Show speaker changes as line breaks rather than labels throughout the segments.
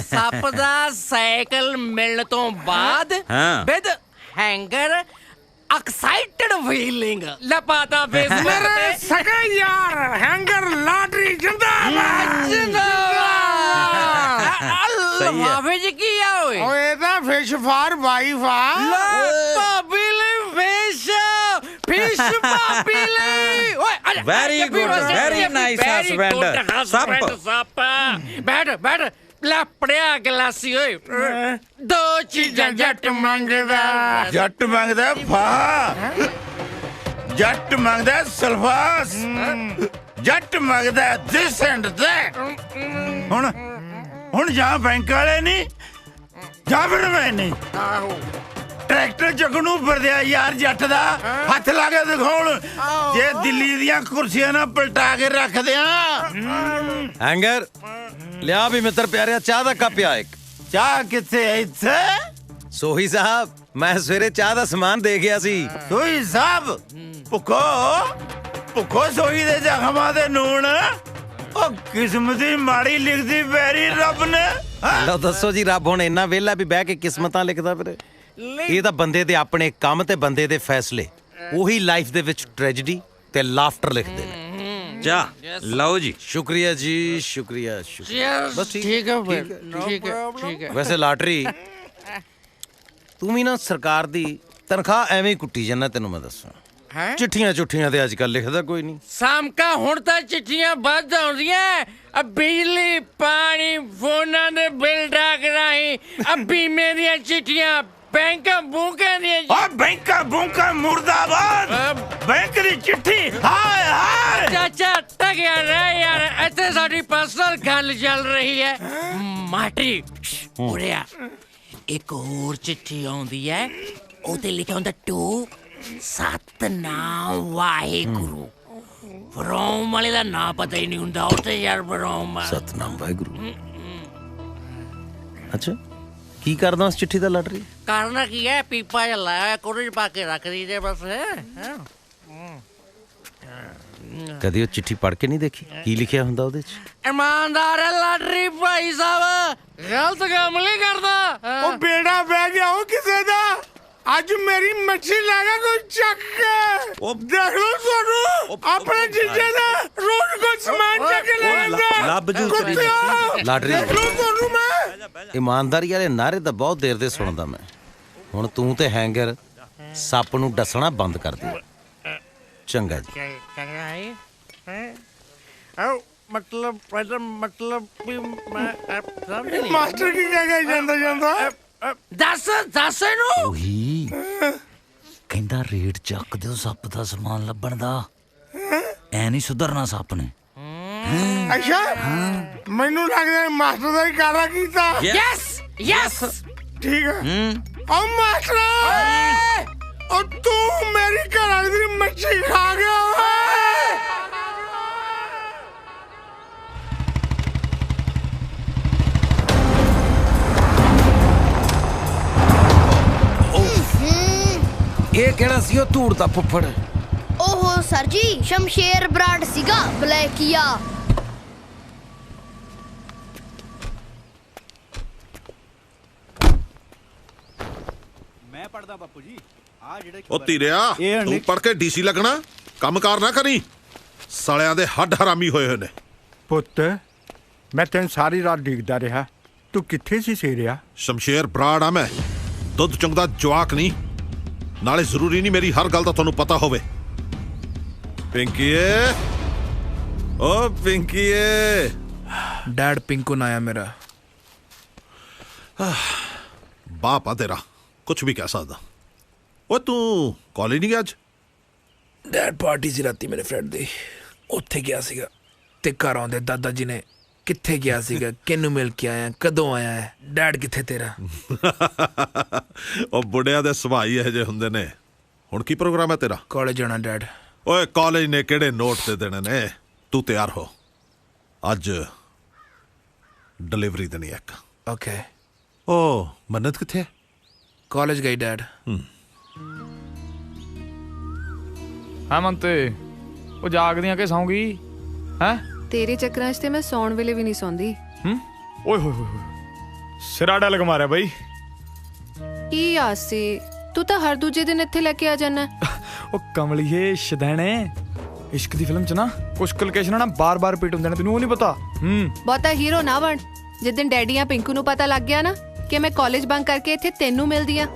ਸੱਪ ਦਾ ਸਾਈਕਲ ਮਿਲਣ ਤੋਂ ਬਾਅਦ ਵਿਦ ਹੈਂਗਰ एक्साइटेड फीलिंग लपाता फेस
मेरे सगे यार हैंगर लॉटरी जिंदाबाद
जिंदाबाद माफी जी की ओए
ओए दा फिश फॉर वाइफ आ
भाभी ले फिश भाभी ले ओए
very good very nice husband
सप बैठ ਲੈ ਪੜਿਆ ਗਲਾਸੀ ਓਏ ਦੋ ਚੀਜ਼ਾਂ ਜੱਟ ਮੰਗਦਾ
ਫਾ ਜੱਟ ਮੰਗਦਾ ਸਲਫਾਸ ਜੱਟ ਮੰਗਦਾ ਦਿਸ ਐਂਡ ਦੈਟ ਹੁਣ ਜਾਂ ਬੈਂਕ ਵਾਲੇ ਨਹੀਂ ਜਾਂ ਫਿਰ ਮੈਂ ਨਹੀਂ ਟਰੈਕਟਰ ਚੱਕਣੂ ਫਿਰਦਿਆ ਯਾਰ ਜੱਟ ਦਾ ਹੱਥ ਲਾ ਕੇ ਦਿਖਾਉਣ ਜੇ ਦਿੱਲੀ ਦੀਆਂ ਕੁਰਸੀਆਂ ਨਾਲ ਪਲਟਾ ਕੇ ਰੱਖਦੇ ਆ
हैंगर लिया भी मित्र प्यारे चाह दा कप आ एक
ਚਾਹ ਕਿੱਥੇ ਇੱਥੇ
सोही साहब मैं सवेरे चाह दा सामान दे गया सी
ਸੋਈ ਸਾਹਿਬ ਭੁੱਖੋ ਸੋਈ ਦੇ ਜ਼ਖਮਾਂ ਦੇ ਨੂਣ ਉਹ ਕਿਸਮਤ ਦੀ ਮਾੜੀ ਲਿਖਦੀ ਪੈਰੀ ਰੱਬ ਨੇ
लो दसो जी रब हुण इन्ना वेला भी बह के किस्मतां लिखदा फिर ਇਹ ਤਾਂ ਬੰਦੇ ਦੇ ਆਪਣੇ ਕੰਮ ਤੇ ਬੰਦੇ ਦੇ ਫੈਸਲੇ ਉਹੀ ਲਾਈਫ ਦੇ ਵਿੱਚ ਟ੍ਰੈਜੇਡੀ ਤੇ ਲਾਫਟਰ ਲਿਖਦੇ ਨੇ
ਜਾ ਲਓ ਜੀ
ਸ਼ੁਕਰੀਆ ਜੀ ਸ਼ੁਕਰੀਆ
ਬਸ ਠੀਕ ਹੈ ਠੀਕ ਹੈ
ਵੈਸੇ ਲਾਟਰੀ ਤੂੰ ਵੀ ਨਾ ਸਰਕਾਰ ਦੀ ਤਨਖਾਹ ਐਵੇਂ ਹੀ ਕੁੱਟੀ ਜਾਂਦਾ ਤੈਨੂੰ ਮੈਂ ਦੱਸਾਂ ਚਿੱਠੀਆਂ ਤੇ ਅੱਜ ਕੱਲ ਲਿਖਦਾ ਕੋਈ ਨਹੀਂ
ਸਾਮਕਾ ਹੁਣ ਤਾਂ ਚਿੱਠੀਆਂ ਵੱਧ ਆਉਂਦੀਆਂ ਬਿਜਲੀ ਪਾਣੀ ਫੋਨਾਂ ਦੇ ਬਿੱਲ ਡਾਕ ਰਾਹੀਂ ਅੱਬੀ ਮੇਰੀਆਂ ਚਿੱਠੀਆਂ ਬੈਂਕਾਂ ਬੂਕਾਂ ਦੀਆਂ
ਓ ਬੈਂਕਾਂ ਮੁਰਦਾਬਾਦ ਬੈਂਕ ਦੀ ਚਿੱਠੀ ਹਾਏ ਹਾਏ
ਚਾਚਾ ਟਕਿਆ ਰਹਿ ਯਾਰ ਇੱਥੇ ਸਾਡੀ ਪਰਸਨਲ ਗੱਲ ਚੱਲ ਰਹੀ ਹੈ ਮਾਟਰੀ ਉਰਿਆ ਇੱਕ ਹੋਰ ਚਿੱਠੀ ਆਉਂਦੀ ਹੈ ਉਹਤੇ ਲਿਖਿਆ ਹੁੰਦਾ ਟੂ ਸਤਨਾਮ ਵਾਹਿਗੁਰੂ ਫਰੋਮ ਵਾਲੇ ਦਾ ਨਾਂ ਪਤਾ ਹੀ ਨਹੀਂ ਹੁੰਦਾ ਉੱਥੇ ਯਾਰ ਫਰੋਮ
ਸਤਨਾਮ ਵਾਹਿਗੁਰੂ ਅੱਛਾ ਕੀ ਕਰਦਾ ਉਸ ਚਿੱਠੀ ਦਾ ਲਾਟਰੀ
ਕਰਨਾ ਕੀ ਹੈ ਪੀਪਾ ਜਿਹਾ ਲਾਇਆ ਕੋਰੇ ਪਾ ਕੇ ਰੱਖ ਦੀ ਜੇ ਬਸ
ਕਦੇ ਉਹ ਚਿੱਠੀ ਪੜ੍ਹ ਕੇ ਨਹੀਂ ਦੇਖੀ ਕੀ ਲਿਖਿਆ ਹੁੰਦਾ ਉਹਦੇ 'ਚ
ਇਮਾਨਦਾਰ ਹੈ ਲਾਟਰੀ ਭਾਈ ਸਾਹਿਬ ਗਲਤ ਕੰਮ ਨਹੀਂ ਕਰਦਾ
ਉਹ ਬੇੜਾ ਬਹਿ ਗਿਆ ਉਹ ਕਿਸੇ ਦਾ ਅੱਜ ਮੇਰੀ ਮੱਛੀ ਲਾਗਾ ਕੋਈ ਚੱਕ ਕੇ ਦੇਖ ਲਓ ਤੁਹਾਨੂੰ ਆਪਣੇ ਜੀਜੇ ਦਾ ਰੋਜ਼ ਕੋਈ ਸਮਾਨ ਚੱਕ ਕੇ ਲੈ ਜਾਂਦਾ
ਲੱਭ ਜੂ ਲਾਟਰੀ
ਦੇਖ ਲਓ ਤੁਹਾਨੂੰ ਮੈਂ
ਇਮਾਨਦਾਰੀ ਵਾਲੇ ਨਾਰੇ ਤਾਂ ਬਹੁਤ ਦੇਰ ਦੇ ਸੁਣਦਾ ਮੈਂ ਹੁਣ ਤੂੰ ਤੇ ਹੈਂਗਰ ਸੱਪ ਨੂੰ ਡਸਣਾ ਬੰਦ ਕਰ ਦੇ ਚੰਗਾ ਜੀ
ਮਤਲਬ ਵੀ ਮੈਂ ਸਮਝ ਨਹੀਂ
ਮਾਸਟਰ ਕੀ ਕਹਿ ਜਾਂਦਾ
ਦੱਸ ਇਹਨੂੰ
ਉਹੀ ਕਹਿੰਦਾ ਰੇਟ ਚੱਕ ਦਿਓ ਸੱਪ ਦਾ ਸਮਾਨ ਲੱਭਣ ਦਾ ਐ ਨਹੀਂ ਸੁਧਰਨਾ ਸੱਪ ਨੇ
ਅੱਛਾ ਮੈਨੂੰ ਲੱਗਦਾ ਮਾਸਟਰ ਦਾ ਹੀ ਕਾਰਾ ਕੀਤਾ
ਯੈਸ
ਠੀਕ ਹੈ ਓ ਮਾਸਟਰ ਓ ਤੂੰ ਮੇਰੀ ਘਰ ਵਾਲੀ ਦੀ ਮੱਛੀ ਖਾ ਗਿਆ
ਇਹ ਕਿਹੜਾ ਸੀ ਉਹ ਧੂੜ ਦਾ ਫੁੱਫੜ
ਓਹੋ ਸਰ ਜੀ ਸ਼ਮਸ਼ੇਰ ਬਰਾੜ ਸੀਗਾ ਬਲੈਕੀਆ
ਮੈਂ ਪੜਦਾ ਬਾਪੂ ਜੀ ਆ ਜਿਹੜੇ
ਉਹ ਧੀਰਿਆ ਤੂੰ ਪੜ ਕੇ ਡੀਸੀ ਲੱਗਣਾ ਕੰਮਕਾਰ ਨਾ ਕਰੀ ਸਾਲਿਆਂ ਦੇ ਹੱਡ ਹਰਾਮੀ ਹੋਏ ਹੋਏ ਨੇ
ਪੁੱਤ ਮੈਂ ਤੈਨੂੰ ਸਾਰੀ ਰਾਤ ਡਿੱਗਦਾ ਰਿਹਾ ਤੂੰ ਕਿੱਥੇ ਸੀ ਸੇਰਿਆ
ਸ਼ਮਸ਼ੇਰ ਬਰਾੜ ਆ ਮੈਂ ਦੁੱਧ ਚੁੰਗਦਾ ਜਵਾਕ ਨਹੀਂ ਨਾਲੇ ਜ਼ਰੂਰੀ ਨਹੀਂ ਮੇਰੀ ਹਰ ਗੱਲ ਦਾ ਤੁਹਾਨੂੰ ਪਤਾ ਹੋਵੇ ਪਿੰਕੀਏ ਓ ਪਿੰਕੀਏ
ਡੈਡ ਪਿੰਕੂ ਨਾ ਆਇਆ ਮੇਰਾ
ਬਾਪ ਆ ਤੇਰਾ ਕੁਝ ਵੀ ਕਹਿ ਸਕਦਾ ਓ ਤੂੰ ਕਾਲਜ ਨਹੀਂ ਗਿਆ ਅੱਜ
ਡੈਡ ਪਾਰਟੀ ਸੀ ਰਾਤੀ ਮੇਰੇ ਫਰੈਂਡ ਦੀ ਉੱਥੇ ਗਿਆ ਸੀਗਾ ਤੇ ਘਰ ਆਉਂਦੇ ਦਾਦਾ ਜੀ ਨੇ ਕਿੱਥੇ ਗਿਆ ਸੀਗਾ ਕਿਹਨੂੰ ਮਿਲ ਕੇ ਆਇਆ ਕਦੋਂ ਆਇਆ ਹੈ ਡੈਡ ਕਿੱਥੇ ਤੇਰਾ
ਉਹ ਬੁੱਢਿਆਂ ਦੇ ਸੁਭਾਅ ਹੀ ਇਹੋ ਜਿਹੇ ਹੁੰਦੇ ਨੇ ਹੁਣ ਕੀ ਪ੍ਰੋਗਰਾਮ ਹੈ ਤੇਰਾ
ਕਾਲਜ ਜਾਣਾ ਡੈਡ
ਓਏ ਕਾਲਜ ਨੇ ਕਿਹੜੇ ਨੋਟ ਤੇ ਦੇਣੇ ਨੇ ਤੂੰ ਤਿਆਰ ਹੋ ਅੱਜ ਡਿਲੀਵਰੀ ਦੇਣੀ ਇੱਕ
ਓਕੇ
ਓ ਮੰਨਤ ਕਿੱਥੇ ਹੈ
ਕਾਲਜ ਗਈ ਡੈਡ
ਹਾਂ ਮੰਤੇ ਉਹ ਜਾਗਦੀਆਂ ਕਿ ਸੌਂਗੀ ਹੈ
ਤੇਰੇ ਚੱਕਰਾਂ 'ਚ ਤੇ ਮੈਂ ਸੌਣ ਵੇਲੇ ਵੀ ਨਹੀਂ ਸੌਂਦੀ
ਓਏ ਹੋਏ ਹੋਏ ਸਿਰਾ ਡੈਲਗ ਮਾਰਿਆ ਬਈ।
ਕੀ ਆਸੀ, ਤੂੰ ਤਾਂ ਹਰ ਦੂਜੇ ਦਿਨ ਇੱਥੇ ਲੈ ਕੇ ਆ ਜਾਣਾ।
ਉਹ ਕਮਲੀਏ ਸ਼ਦੈਣੇ, ਇਸ਼ਕ ਦੀ ਫਿਲਮ 'ਚ ਨਾ ਕੁਛ ਲੋਕੇਸ਼ਨਾਂ ਨਾ ਬਾਰ-ਬਾਰ ਰਿਪੀਟ ਹੁੰਦੇ ਨੇ, ਤੈਨੂੰ ਉਹ ਨਹੀਂ ਪਤਾ?
ਬਹੁਤਾ ਹੀਰੋ ਨਾ ਬਣ। ਜਿੱਦਣ ਡੈਡੀ ਆ ਪਿੰਕੂ ਨੂੰ ਪਤਾ ਲੱਗ ਗਿਆ ਨਾ ਕਿ ਮੈਂ ਕਾਲਜ ਬੰਕ ਕਰਕੇ ਇੱਥੇ ਤੈਨੂੰ ਮਿਲਦੀ ਆ,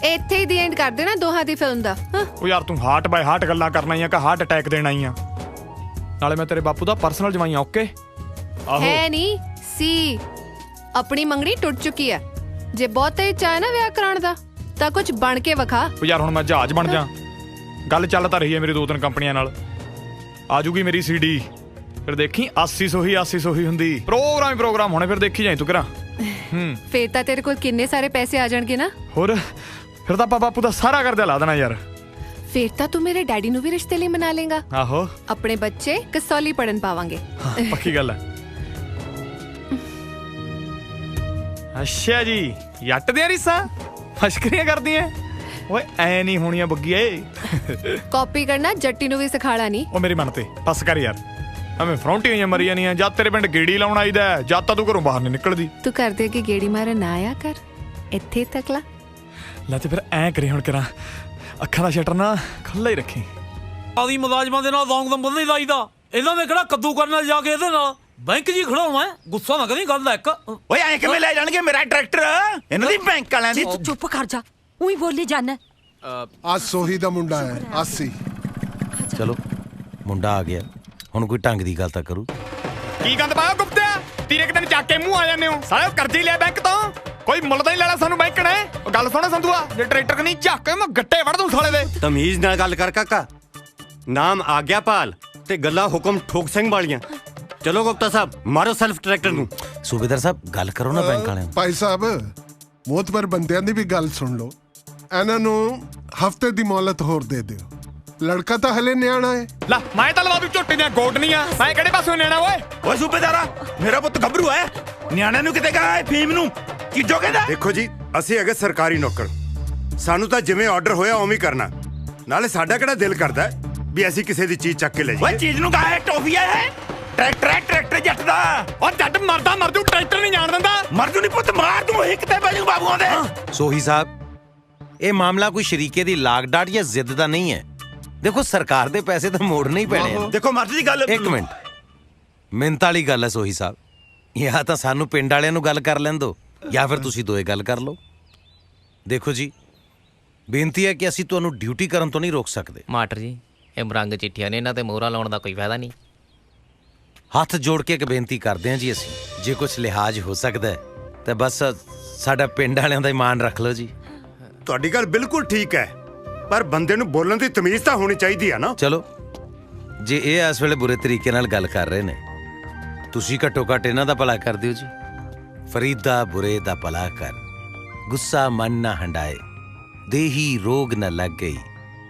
ਇੱਥੇ ਹੀ ਦੀ ਐਂਡ ਕਰ ਦੇਣਾ ਦੋਹਾਂ ਦੀ ਫਿਲਮ ਦਾ।
ਉਹ ਯਾਰ ਤੂੰ ਹਾਰਟ ਬਾਈ ਹਾਰਟ ਗੱਲਾਂ ਕਰਨਾ ਹੀ ਆ ਕਿ ਹਾਰਟ ਅਟੈਕ ਦੇਣਾ ਹੀ ਆ? ਨਾਲੇ ਮੈਂ ਤੇਰੇ ਬਾਪੂ ਦਾ ਪਰਸਨਲ ਜਵਾਈ ਆ। ਓਕੇ
ਹੈ ਨਹੀਂ ਸੀ, ਆਪਣੀ ਮੰਗਣੀ ਟੁੱਟ ਚੁੱਕੀ ਆ। ਜੇ ਬਹੁਤਾ ਹੀ ਚਾਹ ਨਾ ਵਿਆਹ ਕਰਾਉਣ ਦਾ ਤਾਂ ਕੁਝ ਬਣ ਕੇ ਵਿਖਾ।
ਉਹ ਯਾਰ ਹੁਣ ਮੈਂ ਜਹਾਜ਼ ਬਣ ਜਾ? ਗੱਲ ਚੱਲ ਤਾਂ ਰਹੀ ਹੈ ਮੇਰੀ 2-3 ਕੰਪਨੀਆਂ ਨਾਲ, ਆ ਜੂਗੀ ਮੇਰੀ CD, ਫਿਰ ਦੇਖੀ 80 ਹੀ 80 ਹੀ ਹੁੰਦੀ। ਪ੍ਰੋਗਰਾਮ ਹੋਣੇ, ਫਿਰ ਦੇਖੀ ਜਾਈ ਤੂੰ ਕਰਾਂ।
ਫੇਰ ਤਾਂ ਤੇਰੇ ਕੋਲ ਕਿੰਨੇ ਸਾਰੇ ਪੈਸੇ ਆ ਜਾਣਗੇ ਨਾ।
ਹੋਰ ਫਿਰ ਤਾਂ ਆਪਾਂ ਬਾਪੂ ਦਾ ਸਾਰਾ ਕਰਜ਼ਾ ਲਾ ਦੇਣਾ ਯਾਰ।
ਫੇਰ ਤਾਂ ਤੂੰ ਮੇਰੇ ਡੈਡੀ ਨੂੰ ਵੀ ਰਿਸ਼ਤੇ ਲਈ ਮਨਾ ਲੇਗਾ।
ਆਹੋ,
ਆਪਣੇ ਬੱਚੇ ਕਸੌਲੀ ਪੜਨ ਪਾਵਾਂਗੇ।
ਪੱਕੀ ਗੱਲ ਹੈ। ਅੱਛਾ ਜੀ, ਜੱਟ ਦੀਆਂ ਰੀਸਾਂ ਫਸ਼ਕਰੀਆਂ ਕਰਦੀਆਂ। ਓਏ ਐ ਨਹੀਂ ਹੋਣੀਆਂ ਬੱਗੀਏ।
ਕਾਪੀ ਕਰਨਾ ਜੱਟੀ ਨੂੰ ਵੀ ਸਿਖਾਲਾ ਨਹੀਂ।
ਉਹ ਮੇਰੀ ਮਨ ਤੇ ਬਸ ਕਰ ਯਾਰ, ਐਵੇਂ ਫਰੌਂਟੀ ਹੋਈਆਂ ਮਰੀ ਜਾਂਦੀਆਂ। ਜਦ ਤੇਰੇ ਪਿੰਡ ਗੇੜੀ ਲਾਉਣ ਆਈਦਾ, ਜਦ ਤਾਂ ਤੂੰ ਘਰੋਂ ਬਾਹਰ ਨਹੀਂ ਨਿਕਲਦੀ।
ਤੂੰ ਕਰਦੇ ਕਿ ਗੇੜੀ ਮਾਰਨ ਨਾ ਆਇਆ ਕਰ, ਇੱਥੇ ਤੱਕ ਲਾ
ਲੈ। ਤੇ ਫਿਰ ਐ ਕਰੀ ਹੁਣ ਕਰਾਂ, ਅੱਖਾਂ ਦਾ ਸ਼ਟਰ ਨਾ ਖੁੱਲ੍ਹਾ ਹੀ ਰੱਖੀ।
ਆਦੀ ਮੁਲਾਜ਼ਮਾਂ ਦੇ ਨਾਲ ਦੌਂਗ ਦਮ ਬੰਦ ਨਹੀਂ ਲਾਈਦਾ। ਇਹਨਾਂ ਨੇ ਕਿਹੜਾ ਕੱਦੂ ਕਰਨ ਨਾਲ ਜਾ ਕੇ ਇਹਦੇ ਨਾਲ ਬੈਂਕ ਜੀ ਖੜਾਉਣਾ। ਗੁੱਸਾ ਨਾ ਕਰੀ, ਗੱਲ ਇੱਕ।
ਓਏ ਐਂ ਕਿਵੇਂ ਲੈ ਜਾਣਗੇ ਮੇਰਾ ਟਰੈਕਟਰ? ਇਹਨਾਂ ਦੀ ਬੈਂਕ ਵਾਲਿਆਂ ਦੀ।
ਚੁੱਪ ਕਰ ਜਾ, ਉਹੀ ਬੋਲੀ ਜਾਣਾ।
ਆ ਸੋਹੀ ਦਾ ਮੁੰਡਾ ਹੈ, 80।
ਚਲੋ ਮੁੰਡਾ ਆ ਗਿਆ, ਹੁਣ ਕੋਈ ਢੰਗ ਦੀ ਗੱਲ ਤਾਂ ਕਰੂ।
ਕੀ ਗੰਦ ਪਾਇਆ ਗੁਪਤਿਆ? ਤੀਰੇ ਇੱਕ ਦਿਨ ਚੱਕ ਕੇ ਮੂੰਹ ਆ ਜਾਂਦੇ ਹੋ ਸਾਲੇ। ਕਰਜ਼ੇ ਲਿਆ ਬੈਂਕ ਤੋਂ, ਕੋਈ ਮੁੱਲ ਤਾਂ ਨਹੀਂ ਲੈਣਾ ਸਾਨੂੰ ਬੈਂਕ ਨੇ। ਗੱਲ ਸੁਣ ਸੰਧੂਆ, ਜੇ ਟਰੈਕਟਰ ਨਹੀਂ ਝੱਕ ਕੇ ਮੈਂ ਗੱਟੇ ਵੜ ਦੂੰ ਸਾਲੇ ਦੇ।
ਤਮੀਜ਼ ਨਾਲ ਗੱਲ ਕਰ ਕਾਕਾ। ਨਾਮ ਆਗਿਆਪਾਲ ਤੇ ਗੱਲਾਂ ਹੁਕਮ ਠੋਕ ਸਿੰਘ ਵਾਲੀਆਂ। ਚਲੋ ਗੁਪਤਾ ਸਾਹਿਬ, ਮਾਰੋ ਸੈਲਫ ਟਰੈਕਟਰ ਨੂੰ।
ਸੂਬੇਦਾਰ ਸਾਹਿਬ ਗੱਲ ਕਰੋ ਨਾ ਬੈਂਕ ਵਾਲਿਆਂ ਨੂੰ।
ਭਾਈ ਸਾਹਿਬ, ਮੋਤਬਰ ਬੰਦਿਆਂ ਦੀ ਵੀ ਗੱਲ ਸੁਣ ਲਓ। ਇਹਨਾਂ ਨੂੰ ਹਫ਼ਤੇ ਦੀ ਮੌਲਤ ਹੋਰ ਦੇ ਦਿਓ। ਲੜਕਾ ਤਾਂ ਹਲੇ ਨਿਆਣਾ ਹੈ।
ਲੈ ਮੈਂ ਤਾਂ ਲਵਾ ਦੂ ਝੋਟੇ ਦੀਆਂ ਗੋਡਨੀਆਂ। ਮੈਂ ਕਿਹੜੇ ਪਾਸੋਂ ਨਿਆਣਾ ਓਏ?
ਓਏ ਸੂਬੇਦਾਰਾ, ਮੇਰਾ ਪੁੱਤ ਗੱਭਰੂ ਹੈ, ਨਿਆਣੇ ਨੂੰ ਕਿਤੇ ਕਹਾ ਫੀਮ ਨੂੰ ਕੀ ਜੋ ਕਹਿੰਦਾ?
ਦੇਖੋ ਜੀ, ਅਸੀਂ ਹੈਗੇ ਸਰਕਾਰੀ ਨੌਕਰ, ਸਾਨੂੰ ਤਾਂ ਜਿਵੇਂ ਆਰਡਰ ਹੋਇਆ ਉਵੇਂ ਹੀ ਕਰਨਾ। ਨਾਲੇ ਸਾਡਾ ਕਿਹੜਾ ਦਿਲ ਕਰਦਾ ਵੀ ਅਸੀਂ ਕਿਸੇ ਦੀ ਚੀਜ਼ ਚੱਕ ਕੇ ਲੈ ਜਾਈਏ।
ਓਏ ਚੀਜ਼ ਨੂੰ ਕਹਾ ਟੋਫੀਆ ਹੈ? ਟਰੈਕਟਰ ਜੱਟ ਦਾ।
ਓ ਜੱਟ ਮਰਦਾ ਮਰ ਜੂ, ਟਰੈਕਟਰ ਨਹੀਂ ਜਾਣ ਦਿੰਦਾ।
ਮਰ ਜੂ ਨਹੀਂ ਪੁੱਤ, ਮਾਰ ਦੂੰ ਹਿੱਕ ਤੇ ਬਾਜੂ ਬਾਬੂਆਂ ਦੇ।
ਸੋਹੀ ਸਾਹਿਬ, ਇਹ ਮਾਮਲਾ ਕੋਈ ਸ਼ਰੀਕੇ ਦੀ ਲਾਗ ਡਾਟ ਜਾਂ ਜ਼ਿੱਦ ਦਾ ਨਹੀਂ ਹੈ। ਦੇਖੋ ਸਰਕਾਰ ਦੇ ਪੈਸੇ ਤਾਂ ਮੋੜਨੇ ਹੀ ਪੈਣੇ ਆ।
ਦੇਖੋ ਮਰਜ਼ੀ ਦੀ ਗੱਲ।
ਇੱਕ ਮਿੰਟ, ਮਿੰਤ ਵਾਲੀ ਗੱਲ ਹੈ ਸੋਹੀ ਸਾਹਿਬ। ਜਾਂ ਤਾਂ ਸਾਨੂੰ ਪਿੰਡ ਵਾਲਿਆਂ ਨੂੰ ਗੱਲ ਕਰ ਲੈਣ ਦਿਓ, ਜਾਂ ਫਿਰ ਤੁਸੀਂ ਦੋਏ ਗੱਲ ਕਰ ਲਓ। ਦੇਖੋ ਜੀ, ਬੇਨਤੀ ਹੈ ਕਿ ਅਸੀਂ ਤੁਹਾਨੂੰ ਡਿਊਟੀ ਕਰਨ ਤੋਂ ਨਹੀਂ ਰੋਕ ਸਕਦੇ।
ਮਾਟਰ ਜੀ, ਇਹ ਮਰੰਗ ਚਿੱਠੀਆਂ ਨੇ, ਇਹਨਾਂ ਤੇ ਮੋਹਰਾਂ ਲਾਉਣ ਦਾ ਕੋਈ ਫਾਇਦਾ ਨਹੀਂ।
ਹੱਥ ਜੋੜ ਕੇ ਇੱਕ ਬੇਨਤੀ ਕਰਦੇ ਹਾਂ ਜੀ, ਅਸੀਂ ਜੇ ਕੁਝ ਲਿਹਾਜ਼ ਹੋ ਸਕਦਾ ਹੈ ਤਾਂ ਬਸ ਸਾਡਾ ਪਿੰਡ ਵਾਲਿਆਂ ਦਾ ਇਮਾਨ ਰੱਖ ਲਓ ਜੀ।
ਤੁਹਾਡੀ ਗੱਲ ਬਿਲਕੁਲ ਠੀਕ ਹੈ, ਪਰ ਬੰਦੇ ਨੂੰ ਬੋਲਣ ਦੀ ਤਮੀਜ਼ ਤਾਂ ਹੋਣੀ ਚਾਹੀਦੀ ਹੈ ਨਾ।
ਚਲੋ, ਜੇ ਇਹ ਇਸ ਵੇਲੇ ਬੁਰੇ ਤਰੀਕੇ ਨਾਲ ਗੱਲ ਕਰ ਰਹੇ ਨੇ, ਤੁਸੀਂ ਘੱਟੋ ਘੱਟ ਇਹਨਾਂ ਦਾ ਭਲਾ ਕਰ ਦਿਓ ਜੀ। ਫਰੀਦਾ ਬੁਰੇ ਦਾ ਭਲਾ ਕਰ, ਗੁੱਸਾ ਮਨ ਨਾ ਹੰਡਾਏ, ਦੇਹੀ ਰੋਗ ਨਾ ਲੱਗ ਗਈ,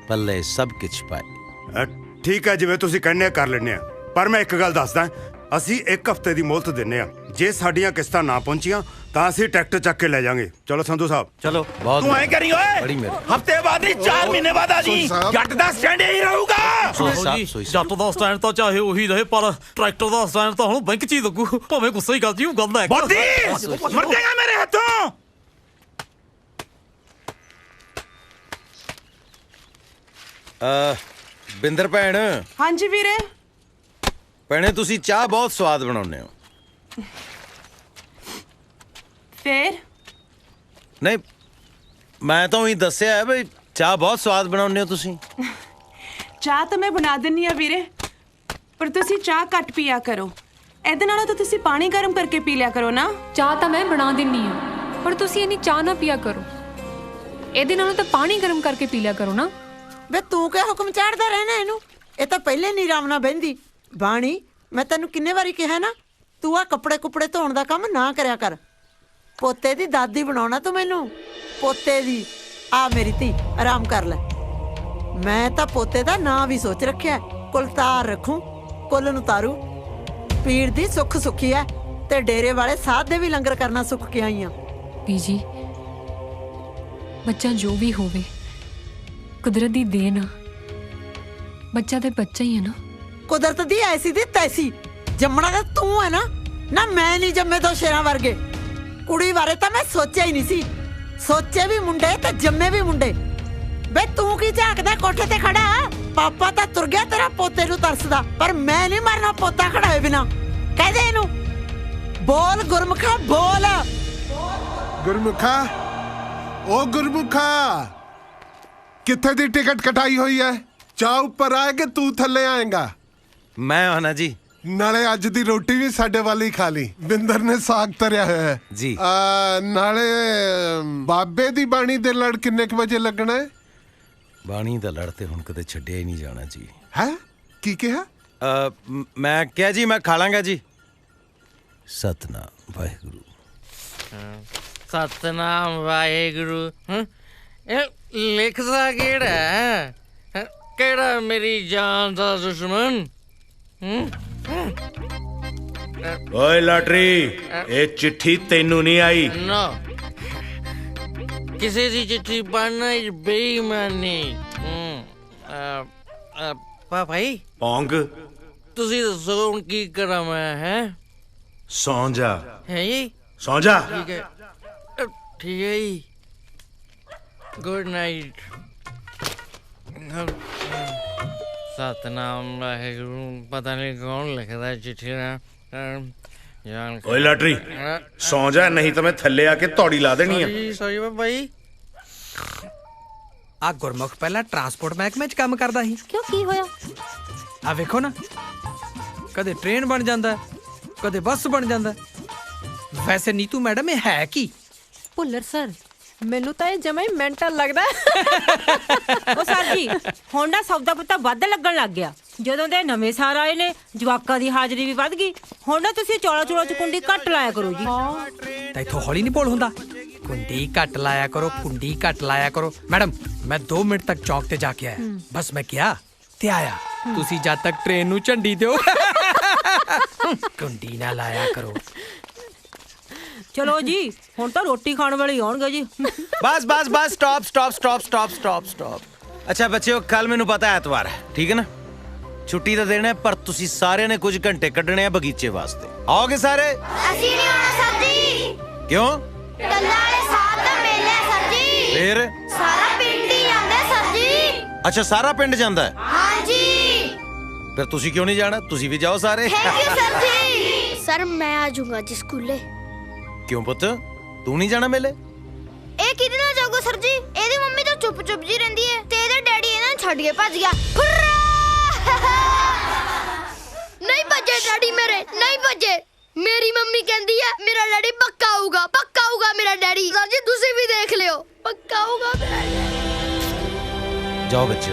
ਪੱਲੇ ਸਭ ਕੁਛ ਪਾਏ।
ਠੀਕ ਹੈ, ਜਿਵੇਂ ਤੁਸੀਂ ਕਹਿੰਦੇ ਕਰ ਲੈਂਦੇ ਆ। ਪਰ ਮੈਂ ਇੱਕ ਗੱਲ ਦੱਸਦਾ, ਅਸੀਂ 1 ਹਫ਼ਤੇ ਦੀ ਮੋਹਲਤ ਦਿੰਨੇ ਆ। ਜੇ ਸਾਡੀਆਂ ਕਿਸ਼ਤਾਂ ਨਾ ਪਹੁੰਚੀਆਂ ਤਾਂ ਅਸੀਂ ਟਰੈਕਟਰ ਚੱਕ ਕੇ ਲੈ ਜਾਾਂਗੇ। ਚਲੋ ਸੰਧੂ ਸਾਹਿਬ,
ਚਲੋ।
ਤੂੰ ਐ ਕਰੀ ਓਏ, ਹਫ਼ਤੇ ਬਾਅਦ ਨਹੀਂ 4 ਮਹੀਨੇ ਬਾਅਦ ਆ ਜੀ। ਜੱਟ ਦਾ ਸਟੈਂਡ ਹੀ ਰਹੂਗਾ।
ਜੱਟ ਦਾ ਸਟੈਂਡ ਤਾਂ ਚਾਹੇ ਉਹੀ ਰਹੇ, ਪਰ ਟਰੈਕਟਰ ਦਾ ਸਟੈਂਡ ਤਾਂ ਹੁਣ ਬੈਂਕ 'ਚ ਹੀ ਲੱਗੂ। ਭਾਵੇਂ ਗੁੱਸਾ ਹੀ ਕਰ ਜੀ, ਉਹ ਗੱਲ ਹੈ।
ਮਰ ਜਾਏਗਾ ਮੇਰੇ ਹੱਥੋਂ।
ਬਿੰਦਰ ਭੈਣ।
ਹਾਂਜੀ ਵੀਰੇ।
ਭੈਣੇ, ਤੁਸੀਂ ਚਾਹ ਬਹੁਤ ਸਵਾਦ ਬਣਾਉਂਦੇ ਹੋ।
ਫੇਰ
ਨਹੀਂ, ਮੈਂ ਤਾਂ ਉਹੀ ਦੱਸਿਆ ਹੈ ਬਈ ਚਾਹ ਬਹੁਤ ਸਵਾਦ ਬਣਾਉਂਦੇ ਹੋ ਤੁਸੀਂ।
ਚਾਹ ਤਾਂ ਮੈਂ ਬਣਾ ਦਿੰਨੀ ਆ ਵੀਰੇ, ਪਰ ਤੁਸੀਂ ਚਾਹ ਘੱਟ ਪੀਆ ਕਰੋ। ਇਹਦੇ ਨਾਲੋਂ ਤਾਂ ਤੁਸੀਂ ਪਾਣੀ ਗਰਮ ਕਰਕੇ ਪੀ ਲਿਆ ਕਰੋ ਨਾ।
ਚਾਹ ਤਾਂ ਮੈਂ ਬਣਾ ਦਿੰਨੀ ਆ, ਪਰ ਤੁਸੀਂ ਇੰਨੀ ਚਾਹ ਨਾ ਪੀਆ ਕਰੋ। ਇਹਦੇ ਨਾਲੋਂ ਤਾਂ ਪਾਣੀ ਗਰਮ ਕਰਕੇ ਪੀ ਲਿਆ ਕਰੋ ਨਾ।
ਵੇ ਤੂੰ ਕਿਆ ਹੁਕਮ ਚਾੜਦਾ ਰਹਿਣਾ ਇਹਨੂੰ? ਇਹ ਤਾਂ ਪਹਿਲੇ ਨਹੀਂ ਆਰਾਮ ਨਾਲ ਬਹਿੰਦੀ। ਬਾਣੀ, ਮੈਂ ਤੈਨੂੰ ਕਿੰਨੇ ਵਾਰੀ ਕਿਹਾ ਨਾ, ਤੂੰ ਆ ਕੱਪੜੇ ਧੋਣ ਦਾ ਕੰਮ ਨਾ ਕਰਿਆ ਕਰ। ਪੋਤੇ ਦੀ ਦਾਦੀ ਬਣਾਉਣਾ ਤੂੰ ਮੈਨੂੰ, ਪੋਤੇ ਦੀ। ਆ ਮੇਰੀ ਧੀ, ਆਰਾਮ ਕਰ ਲੈ। ਮੈਂ ਤਾਂ ਪੋਤੇ ਦਾ ਨਾਂ ਵੀ ਸੋਚ ਰੱਖਿਆ, ਕੁਲਤਾਰ ਰੱਖੂ, ਕੁੱਲ ਨੂੰ ਤਾਰੂ। ਪੀੜ ਦੀ ਸੁੱਖ ਸੁੱਖੀ ਐ, ਤੇ ਡੇਰੇ ਵਾਲੇ ਸਾਧ ਦੇ ਵੀ ਲੰਗਰ ਕਰਨਾ ਸੁੱਖ ਕੇ ਆਈ ਆ।
ਬੀਜੀ, ਬੱਚਾ ਜੋ ਵੀ ਹੋਵੇ ਕੁਦਰਤ ਦੀ ਦੇਣ ਆ। ਬੱਚਾ ਤੇ ਬੱਚਾ ਹੀ ਹੈ ਨਾ।
ਕੁਦਰਤ ਦੀ ਐਸੀ ਦੀ ਤੈਸੀ। ਜੰਮਣਾ ਤਾਂ ਤੂੰ ਹੈ ਨਾ। ਨਾ ਮੈਂ ਨਹੀਂ ਜੰਮੇ ਤੋਂ ਸ਼ੇਰਾਂ ਵਰਗੇ। ਕੁੜੀ ਬਾਰੇ ਤਾਂ ਮੈਂ ਸੋਚਿਆ ਹੀ ਨਹੀਂ ਸੀ। ਸੋਚੇ ਵੀ ਮੁੰਡੇ ਤੇ ਜੰਮੇ ਵੀ ਮੁੰਡੇ। ਬੇ ਤੂੰ ਕੀ ਝਾਕਦਾ ਕੋਠੇ ਤੇ ਖੜਾ? ਪਾਪਾ ਤਾਂ ਤੁਰ ਗਿਆ ਤੇਰਾ ਪੋਤੇ ਨੂੰ ਤਰਸਦਾ, ਪਰ ਮੈਂ ਨਹੀਂ ਮਰਨਾ ਪੋਤਾ ਖੜਾ ਹੋਏ ਬਿਨਾ। ਕਹਦੇ ਇਹਨੂੰ ਬੋਲ ਗੁਰਮੁਖਾ ਬੋਲ।
ਗੁਰਮੁਖਾ, ਉਹ ਗੁਰਮੁਖਾ, ਕਿੱਥੇ ਦੀ ਟਿਕਟ ਕਟਾਈ ਹੋਈ ਹੈ? ਚਾਹ ਉੱਪਰ ਆਏ ਕਿ ਤੂੰ ਥੱਲੇ ਆਏਗਾ?
ਮੈਂ ਆਣਾ ਜੀ।
ਨਾਲੇ ਅੱਜ ਦੀ ਰੋਟੀ ਵੀ ਸਾਡੇ ਵਾਲੀ ਹੀ ਖਾ ਲਈ। ਬਿੰਦਰ ਨੇ ਸਾਗ ਤਰਿਆ ਹੋਇਆ ਹੈ
ਜੀ।
ਨਾਲੇ ਬਾਬੇ ਦੀ ਬਾਣੀ ਦੇ ਲੜ ਕਿੰਨੇ ਕੁ ਵਜੇ ਲੱਗਣਾ ਹੈ?
ਬਾਣੀ ਦਾ ਲੜ ਤੇ ਹੁਣ ਕਦੇ ਛੱਡਿਆ ਹੀ ਨਹੀਂ ਜਾਣਾ ਜੀ।
ਹੈ ਕੀ ਕਿਹਾ?
ਮੈਂ ਕਿਹਾ ਜੀ ਮੈਂ ਖਾ ਲਾਂਗਾ ਜੀ। ਸਤਨਾਮ ਵਾਹਿਗੁਰੂ।
ਸਤਨਾਮ ਵਾਹਿਗੁਰੂ। ਇਹ ਲਿਖਦਾ ਕਿਹੜਾ ਹੈ? ਕਿਹੜਾ ਮੇਰੀ ਜਾਨ ਦਾ ਦੁਸ਼ਮਣ?
ਓਏ ਲਾਟਰੀ, ਇਹ ਚਿੱਠੀ ਤੈਨੂੰ ਨਹੀਂ ਆਈ।
ਨਾ, ਕਿਸੇ ਦੀ ਚਿੱਠੀ ਪੜ੍ਹਨਾ ਬੇਈਮਾਨੀ। ਭਾਈ
ਪੌਂਗ,
ਤੁਸੀਂ ਦੱਸੋ ਹੁਣ ਕੀ ਕਰਾਂ ਮੈਂ? ਹੈ
ਸੌਂ ਜਾ।
ਹੈ ਜੀ,
ਸੌਂ ਜਾ।
ਠੀਕ ਹੈ, ਠੀਕ ਹੈ ਜੀ। Good night. ਸਤਨਾਮ ਵਾਹਿਗੁਰੂ। ਪਤਾ ਨਹੀਂ ਕੌਣ ਲਿਖਦਾ ਚਿੱਠੀ ਨਾ।
ਓਏ ਲਾਟਰੀ, ਸੌਂ ਜਾ, ਨਹੀਂ ਤਾਂ ਮੈਂ ਥੱਲੇ ਆ ਕੇ ਤੌੜੀ ਲਾ ਦੇਣੀ ਆ।
ਸੌਰੀ ਬਾਈ।
ਆ ਗੁਰਮੁਖ ਪਹਿਲਾਂ ਟਰਾਂਸਪੋਰਟ ਮਹਿਕਮੇ 'ਚ ਕੰਮ ਕਰਦਾ ਸੀ।
ਕਿਉਂ, ਕੀ ਹੋਇਆ?
ਆ ਵੇਖੋ ਨਾ, ਕਦੇ ਟ੍ਰੇਨ ਬਣ ਜਾਂਦਾ, ਕਦੇ ਬੱਸ ਬਣ ਜਾਂਦਾ। ਵੈਸੇ ਨੀਤੂ ਮੈਡਮ ਇਹ ਹੈ ਕੀ?
ਭੁੱਲਰ ਸਰ,
ਮੈਨੂੰ ਤਾਂ ਇਹ ਜਮਾ ਹੀ ਮੈਂਟਲ ਲੱਗਦਾ।
ਉਹ ਸਰ ਜੀ, ਹੁਣ ਨਾ ਸੌਦਾ ਪੱਤਾ ਵੱਧ ਲੱਗਣ ਲੱਗ ਗਿਆ। ਜਦੋਂ ਦੇ ਨਵੇਂ ਸਾਰ ਆਏ ਨੇ, ਜਵਾਕਾਂ ਦੀ ਹਾਜ਼ਰੀ ਵੀ ਵੱਧ ਗਈ। ਹੁਣ ਨਾ ਤੁਸੀਂ ਚੌਲਾ ਚ ਕੁੰਡੀ ਘੱਟ ਲਾਇਆ ਕਰੋ ਜੀ।
ਤਾਂ ਇੱਥੋਂ ਹੌਲੀ ਨਹੀਂ ਬੋਲ ਹੁੰਦਾ। ਕੁੰਡੀ ਘੱਟ ਲਾਇਆ ਕਰੋ, ਕੁੰਡੀ ਘੱਟ ਲਾਇਆ ਕਰੋ। ਮੈਡਮ, ਮੈਂ 2 ਮਿੰਟ ਤੱਕ ਚੌਕ ਤੇ ਜਾ ਕੇ ਆਇਆ। ਬਸ ਮੈਂ ਕਿਹਾ ਤੇ ਆਇਆ। ਤੁਸੀਂ ਜਦ ਤੱਕ ਟ੍ਰੇਨ ਨੂੰ ਝੰਡੀ ਦਿਓ, ਕੁੰਡੀ ਨਾ ਲਾਇਆ ਕਰੋ।
ਚਲੋ ਜੀ, ਹੁਣ ਤਾਂ ਰੋਟੀ ਖਾਣ ਵਾਲੇ ਹੀ ਆਉਣਗੇ ਜੀ।
ਬਸ ਬਸ ਬਸ, stop stop stop stop stop stop. ਅੱਛਾ ਬੱਚਿਓ, ਕੱਲ ਮੈਨੂੰ ਪਤਾ ਐਤਵਾਰ ਹੈ, ਠੀਕ ਹੈ ਨਾ? ਛੁੱਟੀ ਦਾ ਦਿਨ ਹੈ, ਪਰ ਤੁਸੀਂ ਸਾਰਿਆਂ ਨੇ ਕੁਝ ਘੰਟੇ ਕੱਢਣੇ ਆ ਬਗੀਚੇ ਵਾਸਤੇ। ਆਓਗੇ ਸਾਰੇ?
ਅਸੀਂ ਨਹੀਂ ਆਉਣਾ ਸਰ ਜੀ।
ਕਿਉਂ?
ਟੱਲਾ ਵਾਲੇ ਸਾਹਿਬ ਦਾ ਮੇਲਾ ਹੈ ਸਰ ਜੀ।
ਫੇਰ
ਸਾਰਾ ਪਿੰਡ ਹੀ ਜਾਂਦਾ ਸਰ ਜੀ।
ਅੱਛਾ, ਸਾਰਾ ਪਿੰਡ ਜਾਂਦਾ ਹੈ?
ਹਾਂਜੀ।
ਫਿਰ ਤੁਸੀਂ ਕਿਉਂ ਨਹੀਂ ਜਾਣਾ? ਤੁਸੀਂ ਵੀ ਜਾਓ ਸਾਰੇ।
ਥੈਂਕ ਯੂ ਸਰ ਜੀ। ਸਰ ਮੈਂ ਆ ਜਾਊਂਗਾ ਜੀ ਸਕੂਲੇ।
ਕਿਉਂ ਪੁੱਤ, ਤੂੰ ਨਹੀਂ ਜਾਣਾ ਮੇਲੇ?
ਇਹ ਕਿਹਦੇ ਨਾਲ ਜਾਊਗਾ ਸਰ ਜੀ? ਇਹਦੀ ਮੰਮੀ ਤਾਂ ਚੁੱਪ ਚੁੱਪ ਜੀ ਰਹਿੰਦੀ ਹੈ ਤੇ ਇਹਦਾ ਡੈਡੀ ਇਹਨਾਂ ਨੂੰ ਛੱਡ ਕੇ ਭੱਜ ਗਿਆ। ਨਹੀਂ ਭੱਜੇ ਡੈਡੀ ਮੇਰੇ, ਨਹੀਂ ਭੱਜੇ। ਮੇਰੀ ਮੰਮੀ ਕਹਿੰਦੀ ਹੈ ਮੇਰਾ ਡੈਡੀ ਪੱਕਾ ਆਊਗਾ, ਪੱਕਾ ਆਊਗਾ ਮੇਰਾ ਡੈਡੀ। ਸਰ ਜੀ ਤੁਸੀਂ ਵੀ ਦੇਖ ਲਿਓ, ਪੱਕਾ ਆਊਗਾ ਮੇਰਾ ਡੈਡੀ।
ਜਾਓ ਬੱਚੇ।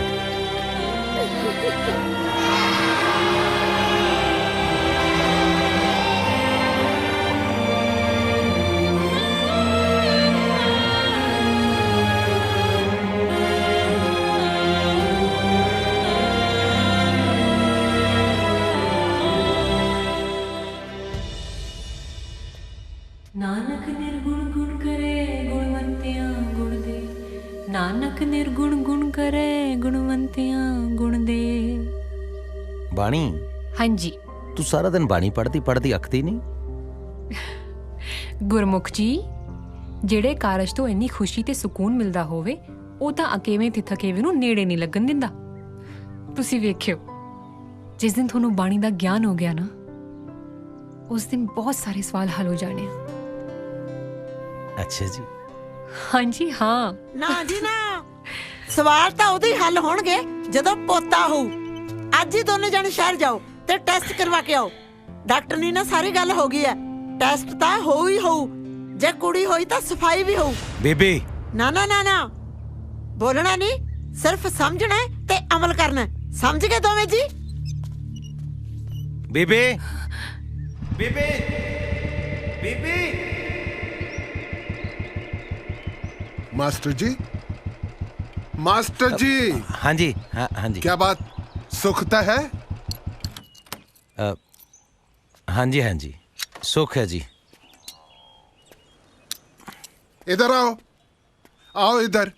ਨਾਨਕ ਨਿਰਗੁਣ ਗੁਣ ਕਰੇ ਗੁਣਵੰਤਿਆਂ ਗੁਣ ਦੇ। ਨਾਨਕ ਨਿਰਗੁਣ ਗੁਣ ਕਰੇ ਗੁਣਵੰਤਿਆਂ ਗੁਣ ਦੇ।
ਬਾਣੀ,
ਹਾਂਜੀ।
ਤੂੰ ਸਾਰਾ ਦਿਨ ਬਾਣੀ ਪੜ੍ਹਦੀ ਅੱਖਦੀ ਨਹੀਂ?
ਗੁਰਮੁਖ ਜੀ, ਜਿਹੜੇ ਕਾਰਜ ਤੋਂ ਇੰਨੀ ਖੁਸ਼ੀ ਤੇ ਸਕੂਨ ਮਿਲਦਾ ਹੋਵੇ, ਉਹ ਤਾਂ ਅਕੇਵੇਂ ਤੇ ਥਕੇਵੇਂ ਨੂੰ ਨੇੜੇ ਨਹੀਂ ਲੱਗਣ ਦਿੰਦਾ। ਤੁਸੀਂ ਵੇਖਿਓ, ਜਿਸ ਦਿਨ ਤੁਹਾਨੂੰ ਬਾਣੀ ਦਾ ਗਿਆਨ ਹੋ ਗਿਆ ਨਾ, ਉਸ ਦਿਨ ਬਹੁਤ ਸਾਰੇ ਸਵਾਲ ਹੱਲ ਹੋ ਜਾਣੇ ਆ।
ਅੱਛਾ ਜੀ।
ਹਾਂਜੀ ਹਾਂ।
ਨਾ ਜੀ ਨਾ, ਸਵਾਲ ਤਾਂ ਉਦੋਂ ਹੀ ਹੱਲ ਹੋਣਗੇ ਜਦੋਂ ਪੋਤਾ ਹੋਊ। ਅੱਜ ਹੀ ਦੋਨੇ ਜਣੇ ਸ਼ਹਿਰ ਜਾਓ ਤੇ ਟੈਸਟ ਕਰਵਾ ਕੇ ਆਓ। ਡਾਕਟਰ ਨੇ ਨਾ ਸਾਰੀ ਗੱਲ ਹੋ ਗਈ ਹੈ। ਟੈਸਟ ਤਾਂ ਹੋਊ ਹੀ ਹੋਊ। ਜੇ ਕੁੜੀ ਹੋਈ ਤਾਂ ਸਫਾਈ ਵੀ ਹੋਊ।
ਬੇਬੇ,
ਨਾ ਨਾ ਨਾ ਨਾ, ਬੋਲਣਾ ਨਹੀਂ, ਸਿਰਫ ਸਮਝਣਾ ਤੇ ਅਮਲ ਕਰਨਾ। ਸਮਝ ਗਏ ਦੋਵੇਂ ਜੀ?
ਬੇਬੇ, ਬੇਬੇ, ਬੇਬੇ।
मास्टर जी, मास्टर जी।
हाँ जी, हाँ जी।
क्या बात, सुखता है?
हाँ जी, हाँ जी, सुख है जी।
इधर आओ, आओ इधर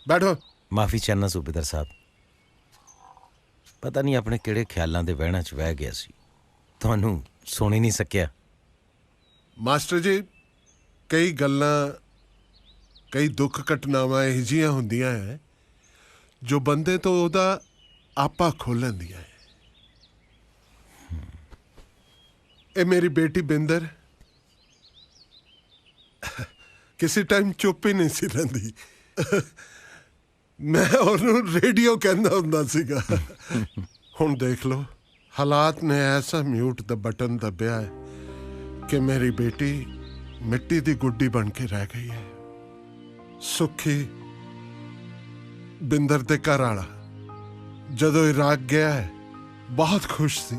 बैठो।
माफी चाहना सूबेदार साहब, पता नहीं अपने किहड़े ख्यालों के वहणां च वह गया सी, तुहानूं सुन ही नहीं सकिया।
मास्टर जी, ਕਈ ਗੱਲਾਂ ਕਈ ਦੁੱਖ ਘਟਨਾਵਾਂ ਇਹੋ ਜਿਹੀਆਂ ਹੁੰਦੀਆਂ ਹੈ ਜੋ ਬੰਦੇ ਤੋਂ ਉਹਦਾ ਆਪਾ ਖੋਹ ਲੈਂਦੀਆਂ ਹੈ। ਇਹ ਮੇਰੀ ਬੇਟੀ ਬਿੰਦਰ ਕਿਸੇ ਟਾਈਮ ਚੁੱਪ ਹੀ ਨਹੀਂ ਸੀ ਰਹਿੰਦੀ। ਮੈਂ ਉਹਨੂੰ ਰੇਡੀਓ ਕਹਿੰਦਾ ਹੁੰਦਾ ਸੀਗਾ। ਹੁਣ ਦੇਖ ਲਓ, ਹਾਲਾਤ ਨੇ ਐਸਾ ਮਿਊਟ ਦਾ ਬਟਨ ਦੱਬਿਆ ਹੈ ਕਿ ਮੇਰੀ ਬੇਟੀ ਮਿੱਟੀ ਦੀ ਗੁੱਡੀ ਬਣ ਕੇ ਰਹਿ ਗਈ ਹੈ। ਸੁੱਖੀ ਬਿੰਦਰ ਦੇ ਘਰ ਵਾਲਾ ਜਦੋਂ ਇਰਾਕ ਗਿਆ ਹੈ ਬਹੁਤ ਖੁਸ਼ ਸੀ।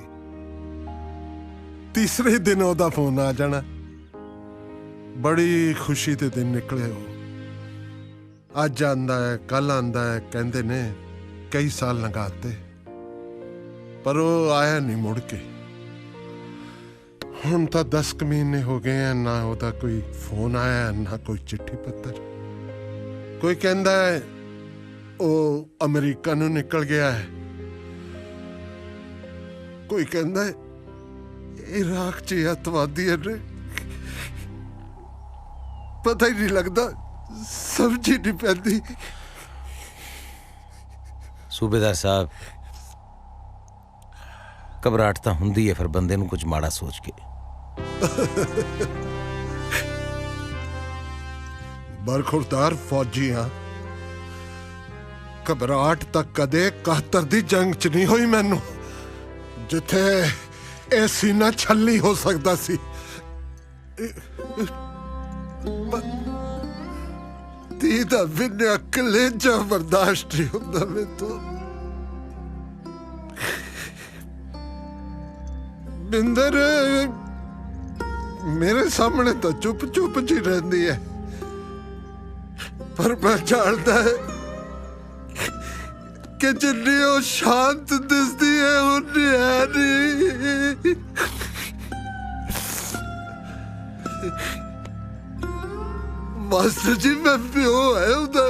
ਤੀਸਰੇ ਦਿਨ ਉਹਦਾ ਫੋਨ ਆ ਜਾਣਾ। ਬੜੀ ਖੁਸ਼ੀ ਦੇ ਦਿਨ ਨਿਕਲੇ ਉਹ। ਅੱਜ ਆਂਦਾ ਹੈ, ਕੱਲ ਆਂਦਾ ਹੈ, ਕਹਿੰਦੇ ਨੇ ਕਈ ਸਾਲ ਲੰਘਾਤੇ, ਪਰ ਉਹ ਆਇਆ ਨਹੀਂ ਮੁੜ ਕੇ। ਹੁਣ ਤਾਂ 10 ਮਹੀਨੇ ਹੋ ਗਏ ਆ, ਨਾ ਉਹਦਾ ਕੋਈ ਫੋਨ ਆਇਆ ਨਾ ਕੋਈ ਚਿੱਠੀ ਪੱਤਰ। ਕੋਈ ਕਹਿੰਦਾ ਹੈ ਉਹ ਅਮਰੀਕਾ ਨੂੰ ਨਿਕਲ ਗਿਆ ਹੈ, ਕੋਈ ਕਹਿੰਦਾ ਹੈ ਇਰਾਕ 'ਚ ਅੱਤਵਾਦੀ ਨੇ। ਪਤਾ ਹੀ ਨਹੀਂ ਲੱਗਦਾ, ਸਮਝ ਹੀ ਨਹੀਂ ਪੈਂਦੀ।
ਸੂਬੇਦਾਰ ਸਾਹਿਬ, ਘਬਰਾਹਟ ਤਾਂ ਹੁੰਦੀ ਹੈ ਫਿਰ ਬੰਦੇ ਨੂੰ ਕੁਝ ਮਾੜਾ ਸੋਚ ਕੇ।
ਬਰਖੁਰਦਾਰ ਫੌਜੀ ਹਾਂ, ਘਬਰਾਹਟ ਤਾਂ ਕਦੇ 71 ਦੀ ਜੰਗ 'ਚ ਨਹੀਂ ਹੋਈ ਮੈਨੂੰ, ਜਿੱਥੇ ਇਹ ਸੀਨਾ ਛੱਲੀ ਹੋ ਸਕਦਾ ਸੀ। ਧੀ ਦਾ ਬਿਨਾਂ ਕਲੇਜਾ ਬਰਦਾਸ਼ਤ ਨਹੀਂ ਹੁੰਦਾ ਮੈਨੂੰ। ਬਿੰਦਰ ਮੇਰੇ ਸਾਹਮਣੇ ਤਾਂ ਚੁੱਪ ਚੁੱਪ ਜੀ ਰਹਿੰਦੀ ਹੈ, ਪਰ ਮੈਂ ਜਾਣਦਾ ਹੈ ਕਿ ਜਿੰਨੀ ਉਹ ਸ਼ਾਂਤ ਦਿਸਦੀ ਹੈ ਉਨੀ ਹੈ ਨਹੀਂ। ਮਾਸਟਰ ਜੀ, ਮੈਂ ਪਿਓ ਹੈ ਉਹਦਾ,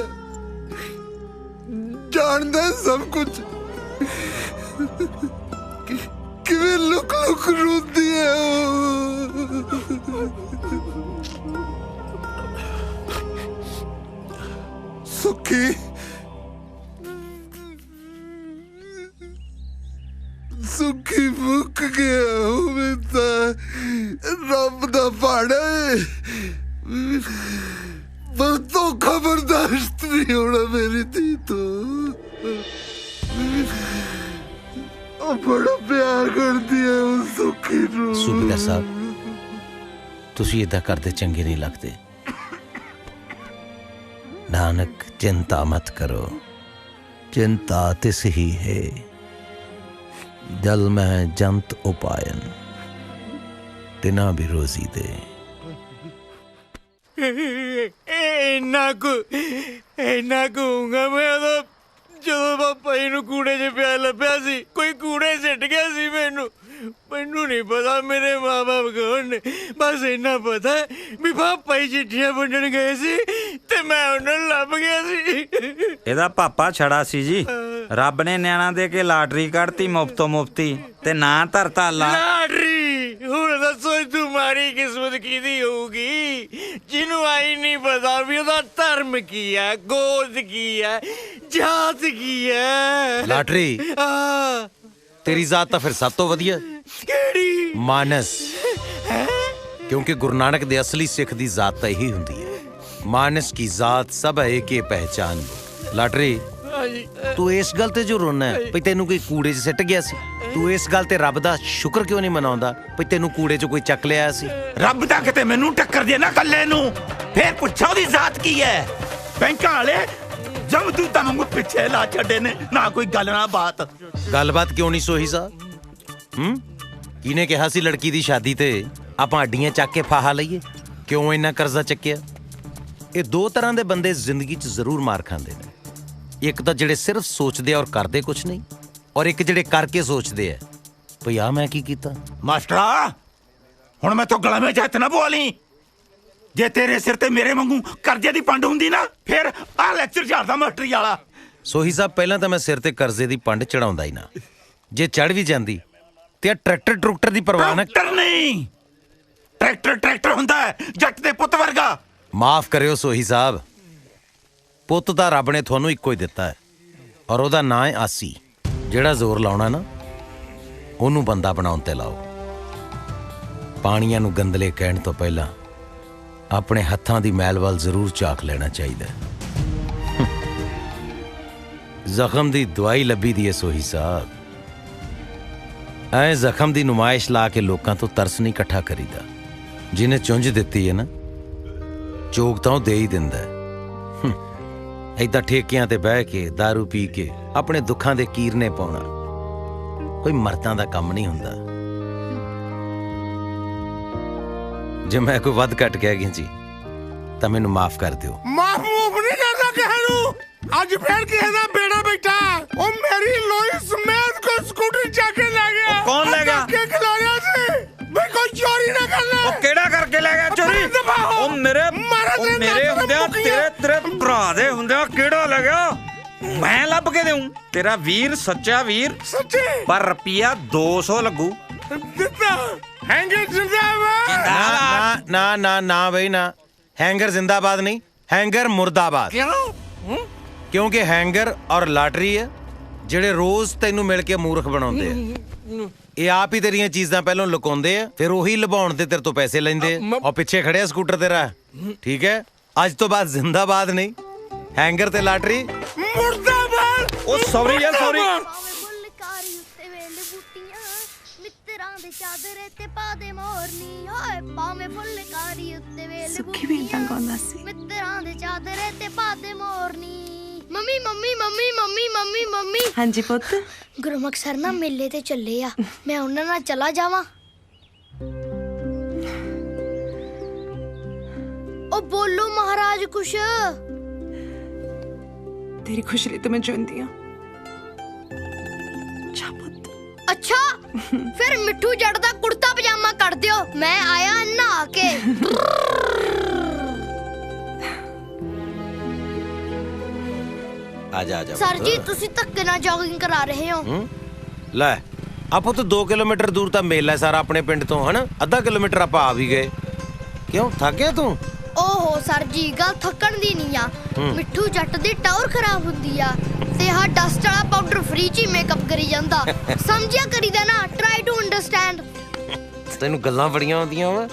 ਜਾਣਦਾ ਸਭ ਕੁਝ। ਕਿਵੇਂ ਲੁਕ ਲੁਕ ਰੋਂਦੀ ਹੈ ਉਹ। ਸੁੱਖੀ ਸੁੱਖੀ ਮੁੱਕ ਗਿਆ ਹੋਵੇ ਤਾਂ ਰੱਬ ਦਾ ਪਾੜਾ ਹੈ। ਤੋਂ ਖਬਰਦਾਸ਼ਤ ਨਹੀਂ ਹੋਣਾ ਮੇਰੀ ਧੀ ਤੋਂ। ਉਹ ਬੜਾ ਪਿਆਰ ਕਰਦੀ ਹੈ ਉਹ ਸੁੱਖੀ ਨੂੰ।
ਸੂਬੇਦਾਰ ਸਾਹਿਬ, ਤੁਸੀਂ ਏਦਾਂ ਕਰਦੇ ਚੰਗੇ ਨਹੀਂ ਲੱਗਦੇ। ਨਾਨਕ ਚਿੰਤਾ ਮਤ ਕਰੋ, चिंता तिस ही है जल में जंत उपायन तिना भी रोजी दे।
इन्ना कहूंगा मैं तो जो पापा जी नूं कूड़े च पिया लभ्या सी, कोई कूड़े सिट गया सी। मैनू नहीं पता मेरे माँ बाप कौन ने, बस इन्ना पता है भी पापा ही चिट्ठियां वंडण गए सी ते मैं उन्हें लभ गया सी।
ਇਹਦਾ ਪਾਪਾ ਛੜਾ ਸੀ ਜੀ, ਰੱਬ ਨੇ ਨਿਆਣਾ ਦੇ ਕੇ ਲਾਟਰੀ ਕੱਢਤੀ ਮੁਫਤੋਂ ਮੁਫਤੀ ਤੇ ਨਾਂ ਧਰਤਾ
ਲਾਟਰੀ। ਹੁਣ ਦੱਸੋ तुम्हारी किस्मत की होगी जिन्हों आई नहीं पता भी ਉਹਦਾ ਧਰਮ ਕੀ ਹੈ, ਗੋਦ ਕੀ ਹੈ, ਜਾਤ ਕੀ ਹੈ।
ਲਾਟਰੀ तेरी जात तो फिर सब तो वधिया मानस, क्योंकि गुरु नानक दे असली सिख दी जात तो यही हुंदी है। मानस की जात सब है के पहचान। लाटरी तू इस गल ते जो रोना है भई तेनू कोई कूड़े च सिट गया सी, तू इस गल ते रब दा शुक्र क्यों नहीं मनाउंदा भई तेनू कूड़े च कोई चक लिया सी?
रब दा किते मैनू टक्कर दे ना कल्ले नू, फिर पुछा ओदी जात की है। बैंकां वाले जब तू तमंगू पीछे ला छड़े ने, ना कोई गल ना बात।
गलबात क्यों नहीं सोही साहब? किने कहा सी लड़की दी शादी ते आपां हड्डियां चक के फाहा लईए? क्यों इन्ना कर्जा चक्किया? ये दो तरह दे बंदे जिंदगी च जरूर मार खांदे ने। एक तो जेड़े सिर्फ सोचदे और करदे कुछ नहीं, और एक जेड़े करके सोचदे है भई आ मैं की कीता।
मास्टरा हुण मैं तो गला में हत्थ ना बोली, जे तेरे सिर ते मेरे वांगू कर्जे दी पंड हुंदी ना फिर आ लेक्चर झाड़दा मास्टरी वाला।
सोही साहब पहला तो मैं सिर ते कर्जे दी पंड चढ़ाउंदा ही ना, जे चढ़ भी जांदी ते ट्रैक्टर ट्रुक्टर दी परवाह ना।
ट्रैक्टर नहीं ਟਰੈਕਟਰ ਹੁੰਦਾ ਹੈ ਜੱਟ ਦੇ ਪੁੱਤ ਵਰਗਾ।
ਮਾਫ ਕਰਿਓ ਸੋਹੀ ਸਾਹਿਬ, ਪੁੱਤ ਤਾਂ ਰੱਬ ਨੇ ਤੁਹਾਨੂੰ ਇੱਕੋ ਹੀ ਦਿੱਤਾ ਹੈ, ਔਰ ਉਹਦਾ ਨਾਂ ਹੈ ਆਸੀ। ਜਿਹੜਾ ਜ਼ੋਰ ਲਾਉਣਾ ਨਾ ਉਹਨੂੰ ਬੰਦਾ ਬਣਾਉਣ ਤੇ ਲਾਓ। ਪਾਣੀਆਂ ਨੂੰ ਗੰਦਲੇ ਕਹਿਣ ਤੋਂ ਪਹਿਲਾਂ ਆਪਣੇ ਹੱਥਾਂ ਦੀ ਮੈਲ ਵੱਲ ਜ਼ਰੂਰ ਝਾਕ ਲੈਣਾ ਚਾਹੀਦਾ। ਜ਼ਖਮ ਦੀ ਦਵਾਈ ਲੱਭੀ ਦੀ ਹੈ ਸੋਹੀ ਸਾਹਿਬ। ਐ ਜ਼ਖਮ ਦੀ ਨੁਮਾਇਸ਼ ਲਾ ਕੇ ਲੋਕਾਂ ਤੋਂ ਤਰਸ ਨਹੀਂ ਇਕੱਠਾ ਕਰੀਦਾ। ਜਿਹਨੇ ਚੁੰਝ ਦਿੱਤੀ ਹੈ ਨਾ, ਚੋਗ ਤਾਂ ਉਹ ਦੇ ਹੀ ਦਿੰਦਾ ਹੈ। ਏਦਾਂ ਠੇਕਿਆਂ ਤੇ ਬਹਿ ਕੇ ਦਾਰੂ ਪੀ ਕੇ ਆਪਣੇ ਦੁੱਖਾਂ ਦੇ ਕੀਰਨੇ ਪਾਉਣਾ ਕੋਈ ਮਰਦਾਂ ਦਾ ਕੰਮ ਨਹੀਂ ਹੁੰਦਾ। ਜੇ ਮੈਂ ਕੋਈ ਵੱਧ ਘੱਟ ਕਹਿ ਗਿਆ ਜੀ ਤਾਂ ਮੈਨੂੰ ਮਾਫ ਕਰ ਦਿਓ।
ਮਾਫ ਨਹੀਂ ਕਰਦਾ ਕਿਸੇ ਨੂੰ। ਅੱਜ ਫੇਰ ਕਿਸੇ ਦਾ ਬੇੜਾ ਬੈਠਾ। ਉਹ ਮੇਰੀ ਲੋਈ ਸਮੇਤ ਕੋ ਸਕੂਟਰ ਚੱਕ ਕੇ ਲੈ ਗਿਆ।
ਕੌਣ ਲੈ ਗਿਆ?
ਕੇ ਖਿਲਾਰਿਆ ਸੀ ਬਈ ਕੋਈ ਚੋਰੀ ਨਾ ਕਰਨਾ।
ਉਹ ਕਿਹੜਾ ਕਰਕੇ ਲੈ ਗਿਆ ਚੋਰੀ? ਉਹ ਮੇਰੇ ਹੁੰਦਿਆਂ ਤੇਰੇ ਭਰਾ ਦੇ ਹੁੰਦਿਆਂ ਕਿਹੜਾ ਲੈ ਗਿਆ? ਮੈਂ ਲੱਭ ਕੇ ਦੇਉਂ। ਤੇਰਾ ਵੀਰ ਸੱਚਾ ਵੀਰ
ਸੱਚੇ,
ਪਰ ਰੁਪਿਆ 200 ਲੱਗੂ।
ਦਿੱਤਾ ਹੈਂਗਰ ਜਿੰਦਾਬਾਦ।
ਨਾ ਬਈ ਨਾ, ਹੈਂਗਰ ਜ਼ਿੰਦਾਬਾਦ ਨਹੀਂ, ਹੈਂਗਰ ਮੁਰਦਾਬਾਦ। ਕਿਉਂਕਿ ਹੈਂਗਰ ਔਰ ਲਾਟਰੀ ਹੈ ਜਿਹੜੇ ਰੋਜ਼ ਤੈਨੂੰ ਮਿਲ ਕੇ ਮੂਰਖ ਬਣਾਉਂਦੇ ਆ। ਇਹ ਆਪ ਹੀ ਤੇਰੀਆਂ ਚੀਜ਼ਾਂ ਪਹਿਲਾਂ ਲੁਕਾਉਂਦੇ ਆ, ਫਿਰ ਉਹੀ ਲੁਭਾਉਣ ਤੇ ਤੇਰੇ ਤੋਂ ਪੈਸੇ ਲੈਂਦੇ ਆ। ਔਰ ਪਿੱਛੇ ਖੜਿਆ ਸਕੂਟਰ ਤੇਰਾ, ਠੀਕ ਹੈ? ਅੱਜ ਤੋਂ ਬਾਅਦ ਜ਼ਿੰਦਾਬਾਦ ਨਹੀਂ, ਹੈਂਗਰ ਤੇ ਲਾਟਰੀ
ਮੁਰਦਾਬਾਦ।
ਉਹ ਸੌਰੀ ਯਾਰ, ਸੌਰੀ।
ਚਾਦਰੇ ਤੇ ਪਾ ਦੇ ਮੋਰਨੀ ਹੋਏ ਪਾਵੇਂ ਫੁੱਲਕਾਰੀ ਉੱਤੇ ਵੇਲ
ਸੁੱਖੀ ਵੀ ਇਦਾਂ ਗਾਉਂਦਾ ਸੀ।
ਮਿੱਤਰਾਂ ਦੇ ਚਾਦਰੇ ਤੇ ਪਾ ਦੇ ਮੋਰਨੀ। ਮੰਮੀ
ਹਾਂਜੀ ਪੁੱਤ।
ਗੁਰਮੁਖ ਸਰ ਨਾ ਮੇਲੇ ਤੇ ਚੱਲੇ ਆ, ਮੈਂ ਉਹਨਾਂ ਨਾਲ ਚਲਾ ਜਾਵਾਂ? ਉਹ ਬੋਲੋ ਮਹਾਰਾਜ ਕੁਛ।
ਤੇਰੀ ਖੁਸ਼ੀ ਲਈ ਤਾਂ ਮੈਂ ਜਿਉਂਦੀ ਆ।
ਅੱਛਾ ਫਿਰ ਮਿੱਠੂ ਜੱਟ ਦਾ ਕੁੜਤਾ ਪਜਾਮਾ ਕੱਢ ਦਿਓ, ਮੈਂ ਆਇਆ ਨਹਾ ਕੇ।
ਆ ਜਾ
ਸਰ ਜੀ ਤੁਸੀਂ ਧੱਕੇ ਨਾਲ ਜੋਗਿੰਗ ਕਰਾ ਰਹੇ ਹੋ।
ਲੈ ਆਪੋ ਤਾਂ 2 ਕਿਲੋਮੀਟਰ ਦੂਰ ਤਾਂ ਮੇਲਾ ਸਾਰਾ ਆਪਣੇ ਪਿੰਡ ਤੋਂ, ਹਨਾ? ਅੱਧਾ ਕਿਲੋਮੀਟਰ ਆਪਾਂ ਆ ਵੀ ਗਏ। ਕਿਉਂ ਥੱਕ ਗਿਆ ਤੂੰ?
ਓਹੋ ਸਰ ਜੀ ਗੱਲ ਥੱਕਣ ਦੀ ਨਹੀਂ ਆ, ਮਿੱਠੂ ਜੱਟ ਦੀ ਟੌਰ ਖਰਾਬ ਹੁੰਦੀ ਆ ਤੇ ਆਹ ਡਸਟ ਵਾਲਾ ਪਾਊਡਰ ਫ੍ਰੀ ਚ ਹੀ ਮੇਕਅਪ ਕਰੀ ਜਾਂਦਾ। ਸਮਝਿਆ ਕਰੀਦਾ ਨਾ, ਟਰਾਈ ਟੂ ਅੰਡਰਸਟੈਂਡ।
ਤੈਨੂੰ ਗੱਲਾਂ ਬੜੀਆਂ ਆਉਂਦੀਆਂ ਵਾ।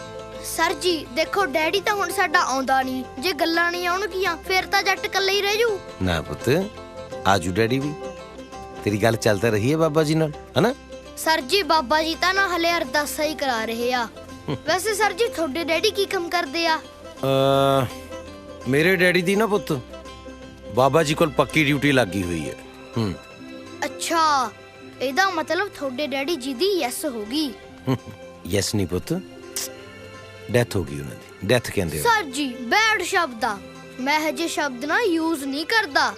ਸਰ ਜੀ ਦੇਖੋ ਡੈਡੀ ਤਾਂ ਹੁਣ ਸਾਡਾ ਆਉਂਦਾ ਨਹੀਂ, ਜੇ ਗੱਲਾਂ ਨਹੀਂ ਆਉਣਗੀਆਂ ਫਿਰ ਤਾਂ ਜੱਟ ਇਕੱਲੇ ਹੀ ਰਹਿ ਜੂ।
ਨਾ ਪੁੱਤ, ਆਜੂ ਡੈਡੀ ਵੀ। ਤੇਰੀ ਗੱਲ ਚੱਲ ਤਾਂ ਰਹੀ ਹੈ ਬਾਬਾ ਜੀ ਨਾਲ, ਹਨਾ?
ਸਰ ਜੀ ਬਾਬਾ ਜੀ ਤਾਂ ਨਾ ਹਲੇ ਅਰਦਾਸਾਂ ਹੀ ਕਰਾ ਰਹੇ ਆ। ਵੈਸੇ ਸਰ ਜੀ ਤੁਹਾਡੇ ਡੈਡੀ ਕੀ ਕੰਮ ਕਰਦੇ ਆ?
ਮੇਰੇ ਡੈਡੀ ਦੀ ਨਾ ਪੁੱਤ ਬਾਬਾ ਜੀ ਕੋਲ ਪੱਕੀ ਡਿਊਟੀ ਲੱਗੀ ਹੋਈ ਹੈ।
ਅੱਛਾ ਇਹਦਾ ਮਤਲਬ ਤੁਹਾਡੇ ਡੈਡੀ ਜੀ ਦੀ ਯੈਸ ਹੋ ਗਈ।
ਯੈਸ ਨਹੀਂ ਪੁੱਤ, ਡੈਥ ਹੋ ਗਈ ਉਹਨਾਂ ਦੀ। ਡੈਥ ਕਹਿੰਦੇ
ਸਰ ਜੀ ਬੈਡ ਸ਼ਬਦ ਆ, ਮੈਂ ਹਜੇ ਸ਼ਬਦ ਨਾ ਯੂਜ਼ ਨਹੀਂ ਕਰਦਾ।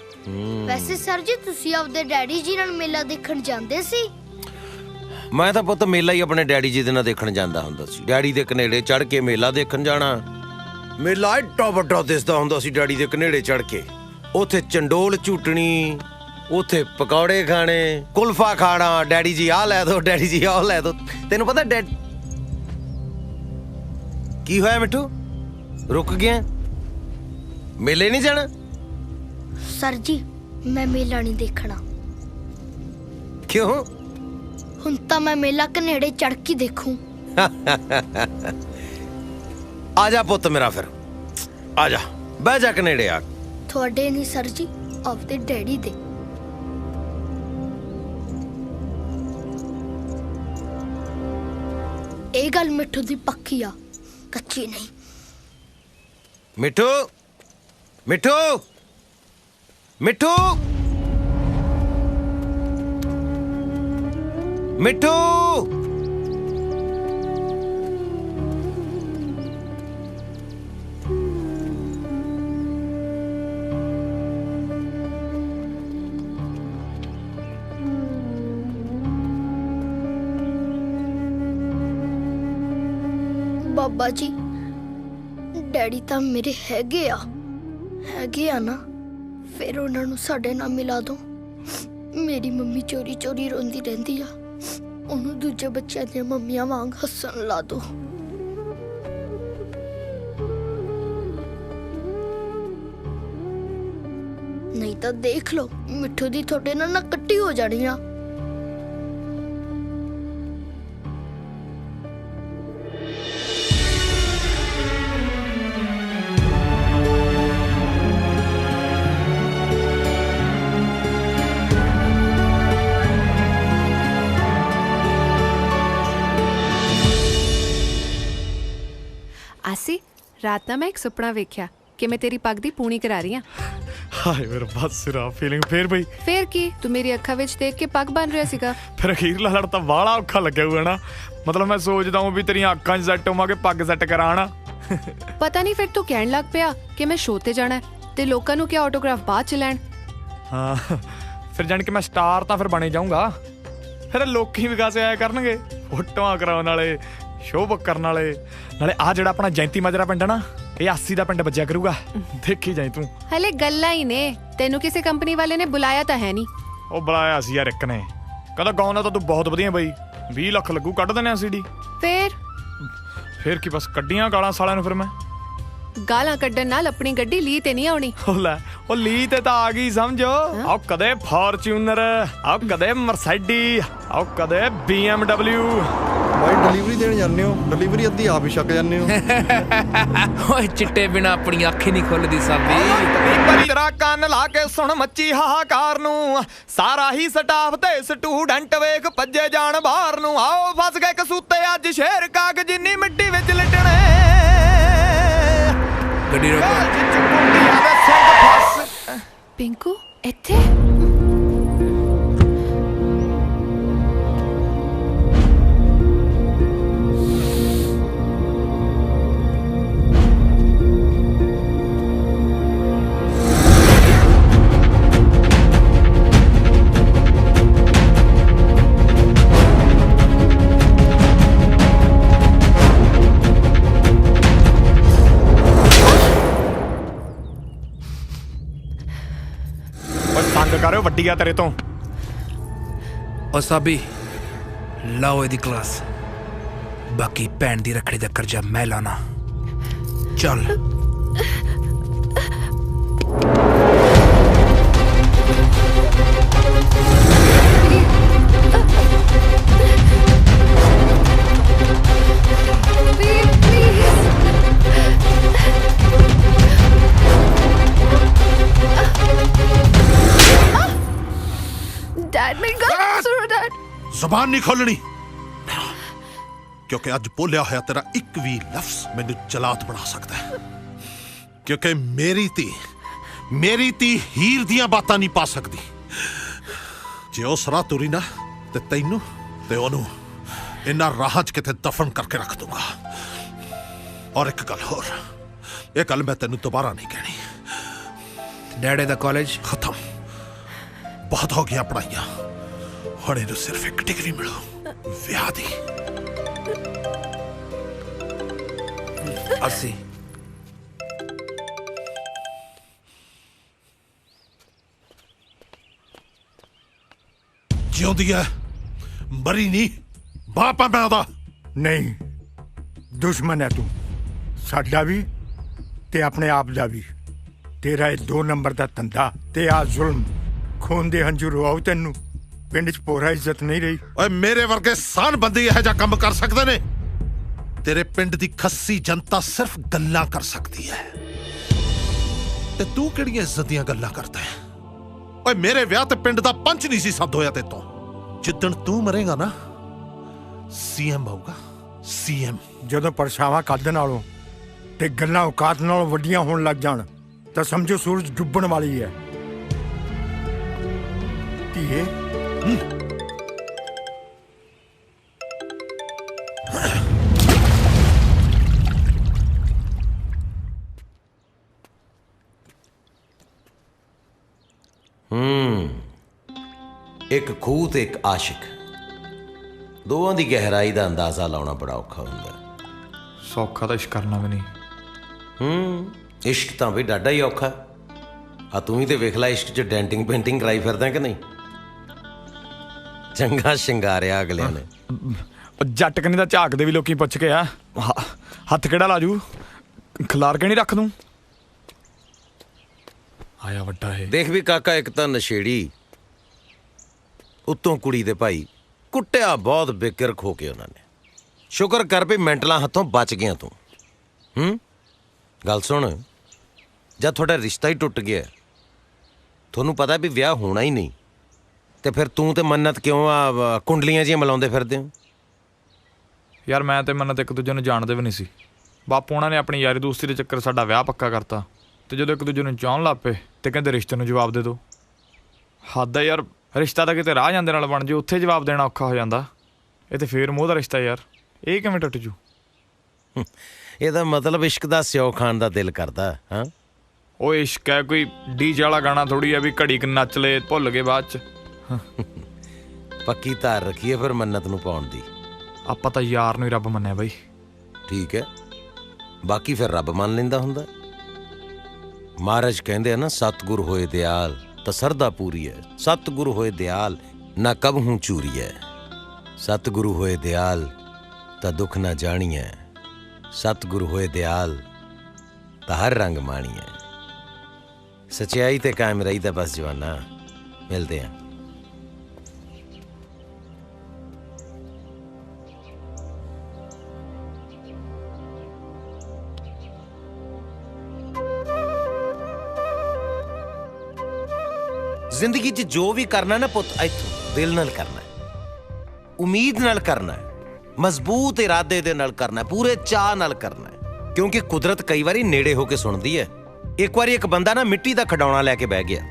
ਵੈਸੇ ਸਰ ਜੀ ਤੁਸੀਂ ਆਪਦੇ ਡੈਡੀ ਜੀ ਨਾਲ ਮੇਲਾ ਦੇਖਣ ਜਾਂਦੇ ਸੀ?
ਮੈਂ ਤਾਂ ਪੁੱਤ ਮੇਲਾ ਹੀ ਆਪਣੇ ਡੈਡੀ ਜੀ ਦੇ ਨਾਲ ਦੇਖਣ ਜਾਂਦਾ ਹੁੰਦਾ ਸੀ। ਡੈਡੀ ਦੇ ਕਨੇੜੇ ਚੜ ਕੇ ਮੇਲਾ ਦੇਖਣ ਜਾਣਾ। ਮੇਲਾ ਏਡਾ ਵੱਡਾ ਦਿਸਦਾ ਹੁੰਦਾ ਸੀ ਡੈਡੀ ਦੇ ਕਨੇੜੇ ਚੜ ਕੇ। ਉੱਥੇ ਚੰਡੋਲ ਝੂਟਣੀ, ਉੱਥੇ ਪਕੌੜੇ ਖਾਣੇ, ਕੁਲਫਾ ਖਾਣਾ। ਡੈਡੀ ਜੀ ਆਹ ਲੈ ਦੋ, ਡੈਡੀ ਜੀ ਆਹ ਲੈ ਦੋ। ਤੈਨੂੰ ਪਤਾ ਕੀ ਹੋਇਆ ਮਿੱਠੂ? ਰੁਕ ਗਿਆ? ਮੇਲੇ ਨਹੀਂ ਜਾਣਾ?
ਸਰ ਜੀ ਮੈਂ ਮੇਲਾ ਨਹੀਂ ਦੇਖਣਾ।
ਕਿਉਂ?
ਹੁਣ ਤਾਂ ਮੈਂ ਮੇਲਾ ਕਨੇੜੇ ਚੜ ਕੇ ਦੇਖੂੰ।
ਆ ਜਾ ਪੁੱਤ ਮੇਰਾ, ਫਿਰ ਆ ਜਾ, ਬਹਿ ਜਾ ਕਨੇੜੇ ਆ।
ਤੁਹਾਡੇ ਨਹੀਂ ਸਰ ਜੀ, ਆਪਦੇ ਡੈਡੀ ਦੇ। ਇਹ ਗੱਲ ਮਿੱਠੂ ਦੀ ਪੱਕੀ ਆ, ਕੱਚੀ ਨਹੀਂ।
ਮਿੱਠੂ ਮਿੱਠੂ ਮਿੱਠੂ ਮਿੱਠੂ
ਬਾਬਾ ਜੀ ਡੈਡੀ ਤਾਂ ਮੇਰੇ ਹੈਗੇ ਆ ਨਾ, ਫਿਰ ਉਹਨਾਂ ਨੂੰ ਸਾਡੇ ਨਾਲ ਮਿਲਾ ਦੋ। ਮੇਰੀ ਮੰਮੀ ਚੋਰੀ ਚੋਰੀ ਰੋਂਦੀ ਰਹਿੰਦੀ ਆ, ਉਹਨੂੰ ਦੂਜੇ ਬੱਚਿਆਂ ਦੀਆਂ ਮੰਮੀਆਂ ਵਾਂਗ ਹੱਸਣ ਲਾ ਦੋ। ਨਹੀਂ ਤਾਂ ਦੇਖ ਲਓ ਮਿੱਠੂ ਦੀ ਤੁਹਾਡੇ ਨਾਲ ਨਾ ਕੱਟੀ ਹੋ ਜਾਣੀ ਆ।
ਆਸੀ ਰਾਤ ਨਾ ਮੈਂ ਇੱਕ ਸੁਪਨਾ ਵੇਖਿਆ ਕਿ ਮੈਂ ਤੇਰੀ ਪੱਗ ਦੀ ਪੂਣੀ ਕਰਾ ਰਹੀ ਹਾਂ।
ਹਾਏ ਮੇਰਾ ਬਸ ਸਿਰਾ ਫੀਲਿੰਗ ਫੇਰ ਬਈ।
ਫੇਰ ਕੀ ਤੂੰ ਮੇਰੀ ਅੱਖਾਂ ਵਿੱਚ ਦੇਖ ਕੇ ਪੱਗ ਬਣ ਰਿਹਾ ਸੀਗਾ।
ਫਿਰ ਅਖੀਰਲਾ ਲੜ ਤਾਂ ਬਾਹਲਾ ਔਖਾ ਲੱਗਿਆ ਹੋਊਗਾ ਨਾ। ਮਤਲਬ ਮੈਂ ਸੋਚਦਾ ਹਾਂ ਵੀ ਤੇਰੀਆਂ ਅੱਖਾਂ 'ਚ ਸੈੱਟ ਹੋਵਾਂ ਕਿ ਪੱਗ ਸੈੱਟ ਕਰਾਂ ਨਾ।
ਪਤਾ ਨਹੀਂ ਫਿਰ ਤੂੰ ਕਹਿਣ ਲੱਗ ਪਿਆ ਕਿ ਮੈਂ ਸ਼ੋਅ ਤੇ ਜਾਣਾ ਤੇ ਲੋਕਾਂ ਨੂੰ ਕਿਆ ਆਟੋਗ੍ਰਾਫ ਬਾਅਦ ਚ ਲੈਣ।
ਹਾਂ ਫਿਰ ਜਾਣ ਕੇ ਮੈਂ ਸਟਾਰ ਤਾਂ ਫਿਰ ਬਣੇ ਜਾਊਂਗਾ। ਫਿਰ ਲੋਕੀ ਵੀ ਗਾਸੇ ਆਇਆ ਕਰਨਗੇ ਫੋਟੋਆਂ ਕਰਾਉਣ ਵਾਲੇ, ਸ਼ੋਅ ਬੁੱਕ ਕਰਨ ਵਾਲੇ। ਨਾਲੇ ਆ ਜਿਹੜਾ ਆਪਣਾ ਜੈਂਤੀ ਮਾਜਰਾ ਪਿੰਡ ਨਾ ਇਹ 80 ਦਾ ਪਿੰਡ ਵੱਜਿਆ ਕਰੂਗਾ। ਦੇਖੀ ਜਾਈ ਤੂੰ।
ਹਲੇ ਗੱਲਾਂ ਹੀ ਨੇ, ਤੈਨੂੰ ਕਿਸੇ ਕੰਪਨੀ ਵਾਲੇ ਨੇ ਬੁਲਾਇਆ ਤਾਂ ਹੈ ਨਹੀਂ।
ਉਹ ਬੁਲਾਇਆ ਸੀ ਯਾਰ ਇੱਕ ਨੇ, ਕਹਿੰਦਾ ਗਾਉਣਾ ਤਾਂ ਤੂੰ ਬਹੁਤ ਵਧੀਆ ਬਈ, 20 ਲੱਖ ਲੱਗੂ, ਕੱਢ ਦਿੰਦੇ ਆ ਸੀਡੀ। ਫਿਰ ਕੀ ਬਸ ਕੱਢੀਆਂ ਗਾਲਾਂ ਸਾਲਿਆਂ ਨੂੰ। ਫਿਰ ਮੈਂ
ਗਾਲਾਂ ਕੱਢਣ ਨਾਲ ਆਪਣੀ ਗੱਡੀ ਲੀ ਤੇ ਨਹੀਂ ਆਉਣੀ।
ਉਹ ਲੀ ਤੇ ਤਾਂ ਆ ਗਈ ਸਮਝੋ। ਆਓ ਕਦੇ ਫੋਰਚੂਨਰ, ਆਓ ਕਦੇ ਮਰਸੀਡੀ, ਆਓ ਕਦੇ BMW।
ਭਾਈ ਡਿਲੀਵਰੀ ਦੇਣ ਜਾਂਦੇ ਹੋ, ਡਿਲੀਵਰੀ ਅੱਧੀ ਆਪ ਹੀ ਛੱਕ ਜਾਂਦੇ ਹੋ।
ਓਏ ਚਿੱਟੇ ਬਿਨਾ ਆਪਣੀ ਅੱਖ ਹੀ ਨਹੀਂ ਖੁੱਲਦੀ ਸਾਬੀ।
ਤੇਰਾ ਕੰਨ ਲਾ ਕੇ ਸੁਣ ਮੱਚੀ ਹਾਹਾਕਾਰ ਨੂੰ, ਸਾਰਾ ਹੀ ਸਟਾਫ ਤੇ ਸਟੂਡੈਂਟ ਵੇਖ ਭੱਜੇ ਜਾਣ ਬਾਹਰ ਨੂੰ। ਆਓ ਫਸ ਗਏ ਕਸੂਤੇ ਅੱਜ ਸ਼ੇਰ ਕਾਗ ਜਿੰਨੀ ਮਿੱਟੀ ਵਿੱਚ ਲਿਟਣੇ।
ਗੱਡੀ ਰੋਕੋ।
ਪਿੰਕੂ ਇੱਥੇ
ਕਰਿਓ ਵੱਡੀ ਆ ਤੇਰੇ ਤੋਂ।
ਓ ਸਾਬੀ ਲਾਓ ਇਹਦੀ ਕਲਾਸ, ਬਾਕੀ ਭੈਣ ਦੀ ਰੱਖੜੀ ਦਾ ਕਰਜ਼ਾ ਮੈਂ ਲਾਣਾ। ਚੱਲ
ਜ਼ਬਾਨ ਨਹੀਂ ਖੋਲਣੀ, ਕਿਉਂਕਿ ਅੱਜ ਬੋਲਿਆ ਹੋਇਆ ਤੇਰਾ ਇੱਕ ਵੀ ਲਫ਼ਜ਼ ਮੈਨੂੰ ਜਲਾਦ ਬਣਾ ਸਕਦਾ ਹੈ। ਕਿਉਂਕਿ ਮੇਰੀ ਧੀ ਹੀਰ ਦੀਆਂ ਬਾਤਾਂ ਨਹੀਂ ਪਾ ਸਕਦੀ। ਜੇ ਉਸ ਰਾਹ ਤੁਰੀ ਨਾ ਤੇ ਤੈਨੂੰ ਤੇ ਉਹਨੂੰ ਇਹਨਾਂ ਰਾਹਾਂ 'ਚ ਕਿਤੇ ਦਫਨ ਕਰਕੇ ਰੱਖ ਦੂੰਗਾ। ਔਰ ਇੱਕ ਗੱਲ ਹੋਰ, ਇਹ ਗੱਲ ਮੈਂ ਤੈਨੂੰ ਦੁਬਾਰਾ ਨਹੀਂ ਕਹਿਣੀ।
ਡੈਡੇ ਦਾ ਕਾਲਜ
ਖਤਮ, ਬਹੁਤ ਹੋ ਗਿਆ ਪੜ੍ਹਾਈਆਂ। ਹੁਣ ਇਹਨੂੰ ਸਿਰਫ ਇੱਕ ਡਿਗਰੀ ਮਿਲੋ, ਵਿਆਹ ਦੀ।
ਅਸੀਂ
ਜਿਉਂਦੀ ਹੈ, ਮਰੀ ਨਹੀਂ। ਬਾਪ ਆ ਮੈਂ ਉਹਦਾ।
ਨਹੀਂ, ਦੁਸ਼ਮਣ ਹੈ ਤੂੰ, ਸਾਡਾ ਵੀ ਤੇ ਆਪਣੇ ਆਪ ਦਾ ਵੀ। ਤੇਰਾ ਇਹ 2 ਨੰਬਰ ਦਾ ਧੰਦਾ ਤੇ ਆ ਜ਼ੁਲਮ, ਖੂਨ ਦੇ ਹੰਝੂ ਰਵਾਉ ਤੈਨੂੰ। ਪਿੰਡ 'ਚ ਪੋਰਾ ਇੱਜ਼ਤ ਨਹੀਂ ਰਹੀ।
ਓਏ ਮੇਰੇ ਵਰਗੇ ਸਾਨ ਬੰਦੇ ਇਹੋ ਜਿਹਾ ਕੰਮ ਕਰ ਸਕਦੇ ਨੇ? ਤੇਰੇ ਪਿੰਡ ਦੀ ਖੱਸੀ ਜਨਤਾ ਸਿਰਫ ਗੱਲਾਂ ਕਰ ਸਕਦੀ ਹੈ, ਤੇ ਤੂੰ ਕਿਹੜੀਆਂ ਇੱਜ਼ਤ ਦੀਆਂ ਗੱਲਾਂ ਕਰਦਾ ਹੈ? ਓਏ ਮੇਰੇ ਵਿਆਹ ਤੇ ਪਿੰਡ ਦਾ ਪੰਚ ਨਹੀਂ ਸੀ ਸੱਦ ਹੋਇਆ ਤੇਤੋਂ। ਜਿੱਦਣ ਤੂੰ ਮਰੇਗਾ ਨਾ, CM ਆਊਗਾ, CM।
ਜਦੋਂ ਪਰਛਾਵਾਂ ਕੱਢ ਨਾਲੋਂ ਤੇ ਗੱਲਾਂ ਔਕਾਤ ਨਾਲੋਂ ਵੱਡੀਆਂ ਹੋਣ ਲੱਗ ਜਾਣ ਤਾਂ ਸਮਝੋ ਸੂਰਜ ਡੁੱਬਣ ਵਾਲੀ ਹੈ। ਧੀਏ
ਇੱਕ ਖੂਹ ਤੇ ਇੱਕ ਆਸ਼ਿਕ, ਦੋਵਾਂ ਦੀ ਗਹਿਰਾਈ ਦਾ ਅੰਦਾਜ਼ਾ ਲਾਉਣਾ ਬੜਾ ਔਖਾ ਹੁੰਦਾ।
ਸੌਖਾ ਤਾਂ ਇਸ਼ਕ ਕਰਨਾ ਵੀ ਨਹੀਂ।
ਇਸ਼ਕ ਤਾਂ ਵੀ ਡਾਢਾ ਹੀ ਔਖਾ। ਆ ਤੂੰ ਹੀ ਤੇ ਵੇਖ ਲੈ, ਇਸ਼ਕ 'ਚ ਡੈਂਟਿੰਗ ਪੇਂਟਿੰਗ ਕਰਾਈ ਫਿਰਦਾ ਕਿ ਨਹੀਂ? ਚੰਗਾ ਸ਼ਿੰਗਾਰਿਆ ਅਗਲਿਆਂ ਨੇ।
ਜੱਟ ਕਨੀ ਦਾ ਝਾਕਦੇ ਵੀ ਲੋਕੀ ਪੁੱਛ ਕੇ ਆ, ਹੱਥ ਕਿਹੜਾ ਲਾਜੂ, ਖਿਲਾਰ ਕੇ ਨਹੀਂ ਰੱਖ ਦੂੰ। ਆਇਆ ਵੱਡਾ ਹੈ।
ਦੇਖ ਵੀ ਕਾਕਾ, ਇੱਕ ਤਾਂ ਨਸ਼ੇੜੀ, ਉੱਤੋਂ ਕੁੜੀ ਦੇ ਭਾਈ, ਕੁੱਟਿਆ ਬਹੁਤ ਬੇਕਿਰਕ ਹੋ ਕੇ ਉਹਨਾਂ ਨੇ। ਸ਼ੁਕਰ ਕਰ ਵੀ ਮੈਂਟਲਾਂ ਹੱਥੋਂ ਬਚ ਗਿਆ ਤੂੰ। ਗੱਲ ਸੁਣ, ਜਦ ਤੁਹਾਡਾ ਰਿਸ਼ਤਾ ਹੀ ਟੁੱਟ ਗਿਆ, ਤੁਹਾਨੂੰ ਪਤਾ ਵੀ ਵਿਆਹ ਹੋਣਾ ਹੀ ਨਹੀਂ, ਤੇ ਫਿਰ ਤੂੰ ਤੇ ਮੰਨਤ ਕਿਉਂ ਆ ਕੁੰਡਲੀਆਂ ਜਿਹੀਆਂ ਮਿਲਾਉਂਦੇ ਫਿਰਦੇ ਹੋ?
ਯਾਰ ਮੈਂ ਤੇ ਮੰਨਤ ਇੱਕ ਦੂਜੇ ਨੂੰ ਜਾਣਦੇ ਵੀ ਨਹੀਂ ਸੀ। ਬਾਪੂ ਉਹਨਾਂ ਨੇ ਆਪਣੀ ਯਾਰੀ ਦੋਸਤੀ ਦੇ ਚੱਕਰ ਸਾਡਾ ਵਿਆਹ ਪੱਕਾ ਕਰਤਾ, ਤੇ ਜਦੋਂ ਇੱਕ ਦੂਜੇ ਨੂੰ ਚਾਹੁਣ ਲੱਗ ਪਏ ਤੇ ਕਹਿੰਦੇ ਰਿਸ਼ਤੇ ਨੂੰ ਜਵਾਬ ਦੇ ਦਿਓ। ਹੱਦ ਆ ਯਾਰ, ਰਿਸ਼ਤਾ ਤਾਂ ਕਿਤੇ ਰਾਹ ਜਾਂਦੇ ਨਾਲ ਬਣ ਜੇ, ਉੱਥੇ ਜਵਾਬ ਦੇਣਾ ਔਖਾ ਹੋ ਜਾਂਦਾ। ਇਹ ਤੇ ਫੇਰ ਮੋਹ ਦਾ ਰਿਸ਼ਤਾ ਯਾਰ, ਇਹ ਕਿਵੇਂ ਟੁੱਟ ਜੂ?
ਇਹਦਾ ਮਤਲਬ ਇਸ਼ਕ ਦਾ ਸਿਓ ਖਾਣ ਦਾ ਦਿਲ ਕਰਦਾ। ਹਾਂ,
ਉਹ ਇਸ਼ਕ ਹੈ ਕੋਈ ਡੀਜੇ ਵਾਲਾ ਗਾਣਾ ਥੋੜੀ ਆ ਵੀ ਘੜੀ ਕ ਨੱਚ ਲਏ ਭੁੱਲ ਗਏ ਬਾਅਦ ਚ।
ਪੱਕੀ ਧਾਰ ਰੱਖੀਏ ਫਿਰ ਮੰਨਤ ਨੂੰ ਪਾਉਣ ਦੀ।
ਆਪਾਂ ਤਾਂ ਯਾਰ ਨੂੰ ਹੀ ਰੱਬ ਮੰਨਿਆ ਬਾਈ।
ਠੀਕ ਹੈ, ਬਾਕੀ ਫਿਰ ਰੱਬ ਮੰਨ ਲੈਂਦਾ ਹੁੰਦਾ। ਮਹਾਰਾਜ ਕਹਿੰਦੇ ਆ ਨਾ, ਸਤਿਗੁਰ ਹੋਏ ਦਿਆਲ ਤਾਂ ਸਰਦਾ ਪੂਰੀ ਹੈ, ਸਤਿਗੁਰ ਹੋਏ ਦਿਆਲ ਨਾ ਕਬਹੂ ਚੂਰੀ ਹੈ, ਸਤਿਗੁਰੂ ਹੋਏ ਦਿਆਲ ਤਾਂ ਦੁੱਖ ਨਾ ਜਾਣੀਐ, ਸਤਿਗੁਰੂ ਹੋਏ ਦਿਆਲ ਤਾਂ ਹਰ ਰੰਗ ਮਾਣੀਐ। ਸੱਚਾਈ ਤੇ ਕਾਇਮ ਰਹੀਦਾ ਬਸ ਜਵਾਨਾ। ਮਿਲਦੇ ਆ। ਜ਼ਿੰਦਗੀ 'ਚ ਜੋ ਵੀ ਕਰਨਾ ਨਾ ਪੁੱਤ, ਇੱਥੋਂ ਦਿਲ ਨਾਲ ਕਰਨਾ, ਉਮੀਦ ਨਾਲ ਕਰਨਾ, ਮਜ਼ਬੂਤ ਇਰਾਦੇ ਦੇ ਨਾਲ ਕਰਨਾ, ਪੂਰੇ ਚਾਅ ਨਾਲ ਕਰਨਾ, ਕਿਉਂਕਿ ਕੁਦਰਤ ਕਈ ਵਾਰੀ ਨੇੜੇ ਹੋ ਕੇ ਸੁਣਦੀ ਹੈ। ਇੱਕ ਵਾਰੀ ਇੱਕ ਬੰਦਾ ਨਾ ਮਿੱਟੀ ਦਾ ਖਿਡੌਣਾ ਲੈ ਕੇ ਬਹਿ ਗਿਆ,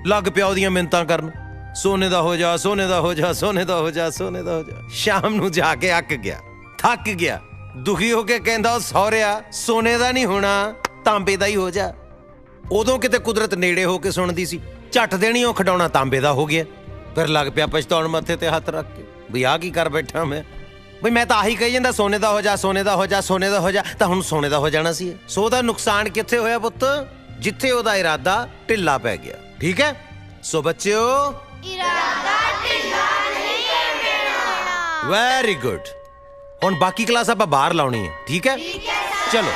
ਲੱਗ ਪਿਆ ਉਹਦੀਆਂ ਮਿੰਨਤਾਂ ਕਰਨ, ਸੋਨੇ ਦਾ ਹੋ ਜਾ, ਸੋਨੇ ਦਾ ਹੋ ਜਾ, ਸੋਨੇ ਦਾ ਹੋ ਜਾ, ਸੋਨੇ ਦਾ ਹੋ ਜਾ। ਸ਼ਾਮ ਨੂੰ ਜਾ ਕੇ ਅੱਕ ਗਿਆ, ਥੱਕ ਗਿਆ, ਦੁਖੀ ਹੋ ਕੇ ਕਹਿੰਦਾ, ਉਹ ਸਹੁਰਿਆ ਸੋਨੇ ਦਾ ਨਹੀਂ ਹੋਣਾ, ਤਾਂਬੇ ਦਾ ਹੀ ਹੋ ਜਾ। ਉਦੋਂ ਕਿਤੇ ਕੁਦਰਤ ਨੇੜੇ ਹੋ ਕੇ ਸੁਣਦੀ ਸੀ, ਝੱਟ ਦੇਣੀ ਉਹ ਖਿਡੌਣਾ ਤਾਂਬੇ ਦਾ ਹੋ ਗਿਆ। ਫਿਰ ਲੱਗ ਪਿਆ ਪਛਤਾਉਣ, ਮੱਥੇ ਤੇ ਹੱਥ ਰੱਖ ਕੇ, ਵੀ ਆਹ ਕੀ ਕਰ ਬੈਠਾ ਮੈਂ, ਬਈ ਮੈਂ ਤਾਂ ਆਹੀ ਕਹੀ ਜਾਂਦਾ, ਸੋਨੇ ਦਾ ਹੋ ਜਾ, ਸੋਨੇ ਦਾ ਹੋ ਜਾ, ਸੋਨੇ ਦਾ ਹੋ ਜਾ, ਤਾਂ ਹੁਣ ਸੋਨੇ ਦਾ ਹੋ ਜਾਣਾ ਸੀ। ਸੋ ਉਹਦਾ ਨੁਕਸਾਨ ਕਿੱਥੇ ਹੋਇਆ ਪੁੱਤ? ਜਿੱਥੇ ਉਹਦਾ ਇਰਾਦਾ ਢਿੱਲਾ ਪੈ ਗਿਆ। ਠੀਕ ਹੈ, ਸੋ ਬੱਚਿਓ, ਇਰਾਦਾ ਢਿੱਲਾ ਨਹੀਂ ਕਰਨਾ। Very good. ਹੁਣ ਬਾਕੀ ਕਲਾਸ ਆਪਾਂ ਬਾਹਰ ਲਾਉਣੀ ਹੈ। ਠੀਕ ਹੈ, ਚਲੋ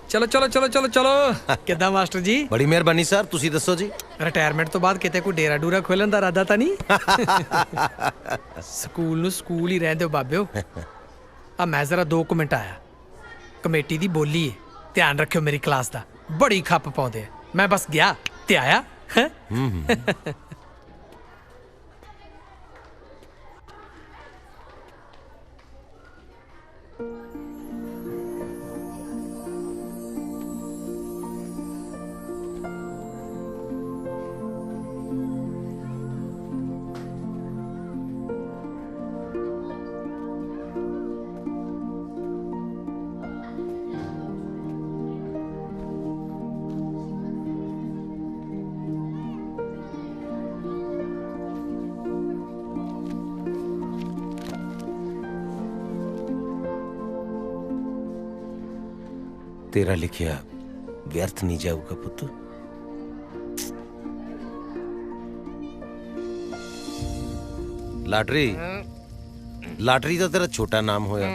ਚਲੋ ਚਲੋ ਚਲੋ ਚਲੋ ਚਲੋ। ਕਿੱਦਾਂ ਮਾਸਟਰ ਜੀ?
ਬੜੀ ਮਿਹਰਬਾਨੀ ਸਰ, ਤੁਸੀਂ ਦੱਸੋ ਜੀ।
ਰਿਟਾਇਰਮੈਂਟ ਤੋਂ ਬਾਅਦ ਕਿਤੇ ਕੋਈ ਡੇਰਾ ਡੂਰਾ ਖੋਲਣ ਦਾ ਇਰਾਦਾ ਤਾਂ ਨਹੀਂ? ਸਕੂਲ ਨੂੰ ਸਕੂਲ ਹੀ ਰਹਿਣ ਦਿਓ ਬਾਬਿਓ। ਆ ਮੈਂ ਜ਼ਰਾ 2 ਮਿੰਟ ਆਇਆ, ਕਮੇਟੀ ਦੀ ਬੋਲੀ ਹੈ, ਧਿਆਨ ਰੱਖਿਓ ਮੇਰੀ ਕਲਾਸ ਦਾ, ਬੜੀ ਖੱਪ ਪਾਉਂਦੇ ਆ। ਮੈਂ ਬਸ ਗਿਆ ਤੇ ਆਇਆ।
ਤੇਰਾ ਲਿਖਿਆ ਵਿਅਰਥ ਨਹੀਂ ਜਾਊਗਾ ਪੁੱਤ। ਲਾਟਰੀ, ਲਾਟਰੀ ਦਾ ਤੇਰਾ ਛੋਟਾ ਨਾਮ ਹੋਇਆ,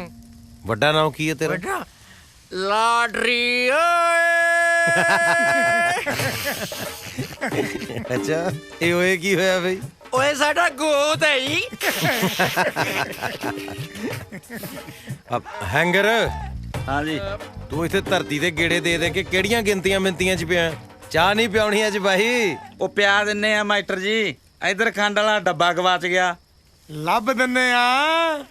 ਵੱਡਾ ਨਾਮ ਕੀ ਹੈ ਤੇਰਾ?
ਲਾਟਰੀ ਓਏ।
ਅੱਛਾ, ਇਹ ਓਏ ਕੀ ਹੋਇਆ ਬਈ?
ਓਏ ਸਾਡਾ ਗੋਤ ਹੈ ਜੀ।
ਹੈਂਗਰ।
ਹਾਂਜੀ।
ਤੂੰ ਇੱਥੇ ਧਰਤੀ ਦੇ ਗੇੜੇ ਦੇ ਦੇ ਕੇ ਕਿਹੜੀਆਂ ਗਿਣਤੀਆਂ ਮਿੰਤੀਆਂ 'ਚ ਪਿਆ? ਚਾਹ ਨਹੀਂ ਪਿਆਉਣੀ ਅੱਜ ਬਾਈ?
ਉਹ ਪਿਆ ਦਿੰਨੇ ਆ ਮਾਸਟਰ ਜੀ, ਇਧਰ ਖੰਡ ਵਾਲਾ ਡੱਬਾ ਗਵਾਚ ਗਿਆ।
ਲੱਭ ਦਿੰਨੇ ਆ,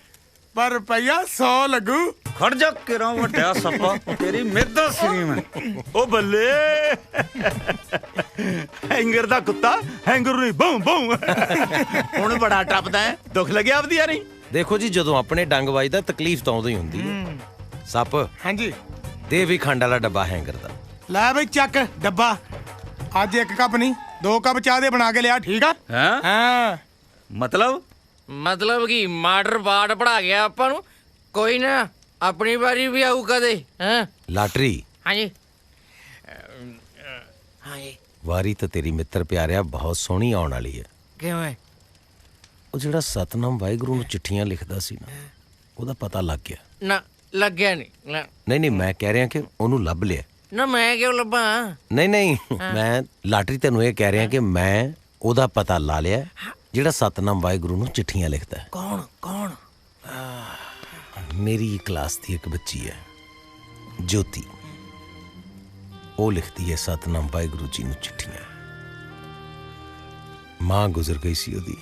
ਪਰ ਰੁਪਈਆ 100 ਲੱਗੂ।
ਖੜ ਜਾ ਕਿਰੋਂ ਵੱਡਾ ਸੱਪਾ, ਤੇਰੀ ਮਿਰਦਾ ਸਰੀ ਮੈਂ।
ਉਹ ਬੱਲੇ, ਹੈਂਗਰ ਦਾ ਕੁੱਤਾ ਹੈਂਗਰ ਨੂੰ ਬੂੰ ਬੂੰ ਹੁਣ ਬੜਾ ਟੱਪਦਾ ਹੈ। ਦੁੱਖ ਲੱਗਿਆ ਆਪਦੀ ਯਾਰੀ?
ਦੇਖੋ ਜੀ, ਜਦੋਂ ਆਪਣੇ ਡੰਗ ਵੱਜਦਾ ਤਕਲੀਫ ਤਾਂ ਉਦੋਂ ਹੀ ਹੁੰਦੀ ਹੈ। ਸੱਪ,
ਹਾਂਜੀ,
ਦੇ ਵੀ ਖੰਡ ਵਾਲਾ ਡੱਬਾ ਹੈਂਗਰ ਦਾ।
ਲੈ ਬਈ ਚੱਕ ਡੱਬਾ। ਅੱਜ 1 ਕੱਪ ਨਹੀਂ 2 ਕੱਪ ਚਾਹ ਦੇ ਬਣਾ ਕੇ ਲਿਆ, ਠੀਕ ਆ?
ਹਾਂ,
ਮਤਲਬ ਕੀ ਮਾਡਰ ਬਾੜ ਪੜਾ ਗਿਆ ਆਪਾਂ ਨੂੰ। ਕੋਈ ਨਾ, ਆਪਣੀ ਵਾਰੀ ਵੀ ਆਊ ਕਦੇ। ਹਾਂ
ਲਾਟਰੀ।
ਹਾਂਜੀ ਹਾਂਜੀ।
ਵਾਰੀ ਤਾਂ ਤੇਰੀ ਮਿੱਤਰ ਪਿਆਰਿਆ ਬਹੁਤ ਸੋਹਣੀ ਆਉਣ ਵਾਲੀ ਹੈ।
ਕਿਵੇਂ?
ਉਹ ਜਿਹੜਾ ਸਤਨਾਮ ਵਾਹਿਗੁਰੂ ਨੂੰ ਚਿੱਠੀਆਂ ਲਿਖਦਾ ਸੀ ਨਾ, ਉਹਦਾ ਪਤਾ ਲੱਗ ਗਿਆ।
ਨਾ ਲੱਗਿਆ ਨਹੀਂ।
ਨਹੀਂ, ਮੈਂ ਕਹਿ ਰਿਹਾ ਕਿ ਉਹਨੂੰ ਲੱਭ ਲਿਆ।
ਨਾ ਮੈਂ ਕਿਉਂ ਲੱਭਾਂ?
ਨਹੀਂ ਨਹੀਂ, ਮੈਂ ਲਾਟਰੀ ਤੈਨੂੰ ਇਹ ਕਹਿ ਰਿਹਾ ਕਿ ਮੈਂ ਉਹਦਾ ਪਤਾ ਲਾ ਲਿਆ ਜਿਹੜਾ ਸਤਨਾਮ ਵਾਹਿਗੁਰੂ ਨੂੰ ਚਿੱਠੀਆਂ ਲਿਖਦਾ ਹੈ।
ਕੌਣ ਕੌਣ?
ਮੇਰੀ ਕਲਾਸ ਦੀ ਇੱਕ ਬੱਚੀ ਹੈ ਜੋਤੀ, ਉਹ ਲਿਖਦੀ ਹੈ ਸਤਨਾਮ ਵਾਹਿਗੁਰੂ ਜੀ ਨੂੰ ਚਿੱਠੀਆਂ। ਮਾਂ ਗੁਜ਼ਰ ਗਈ ਸੀ ਉਹਦੀ,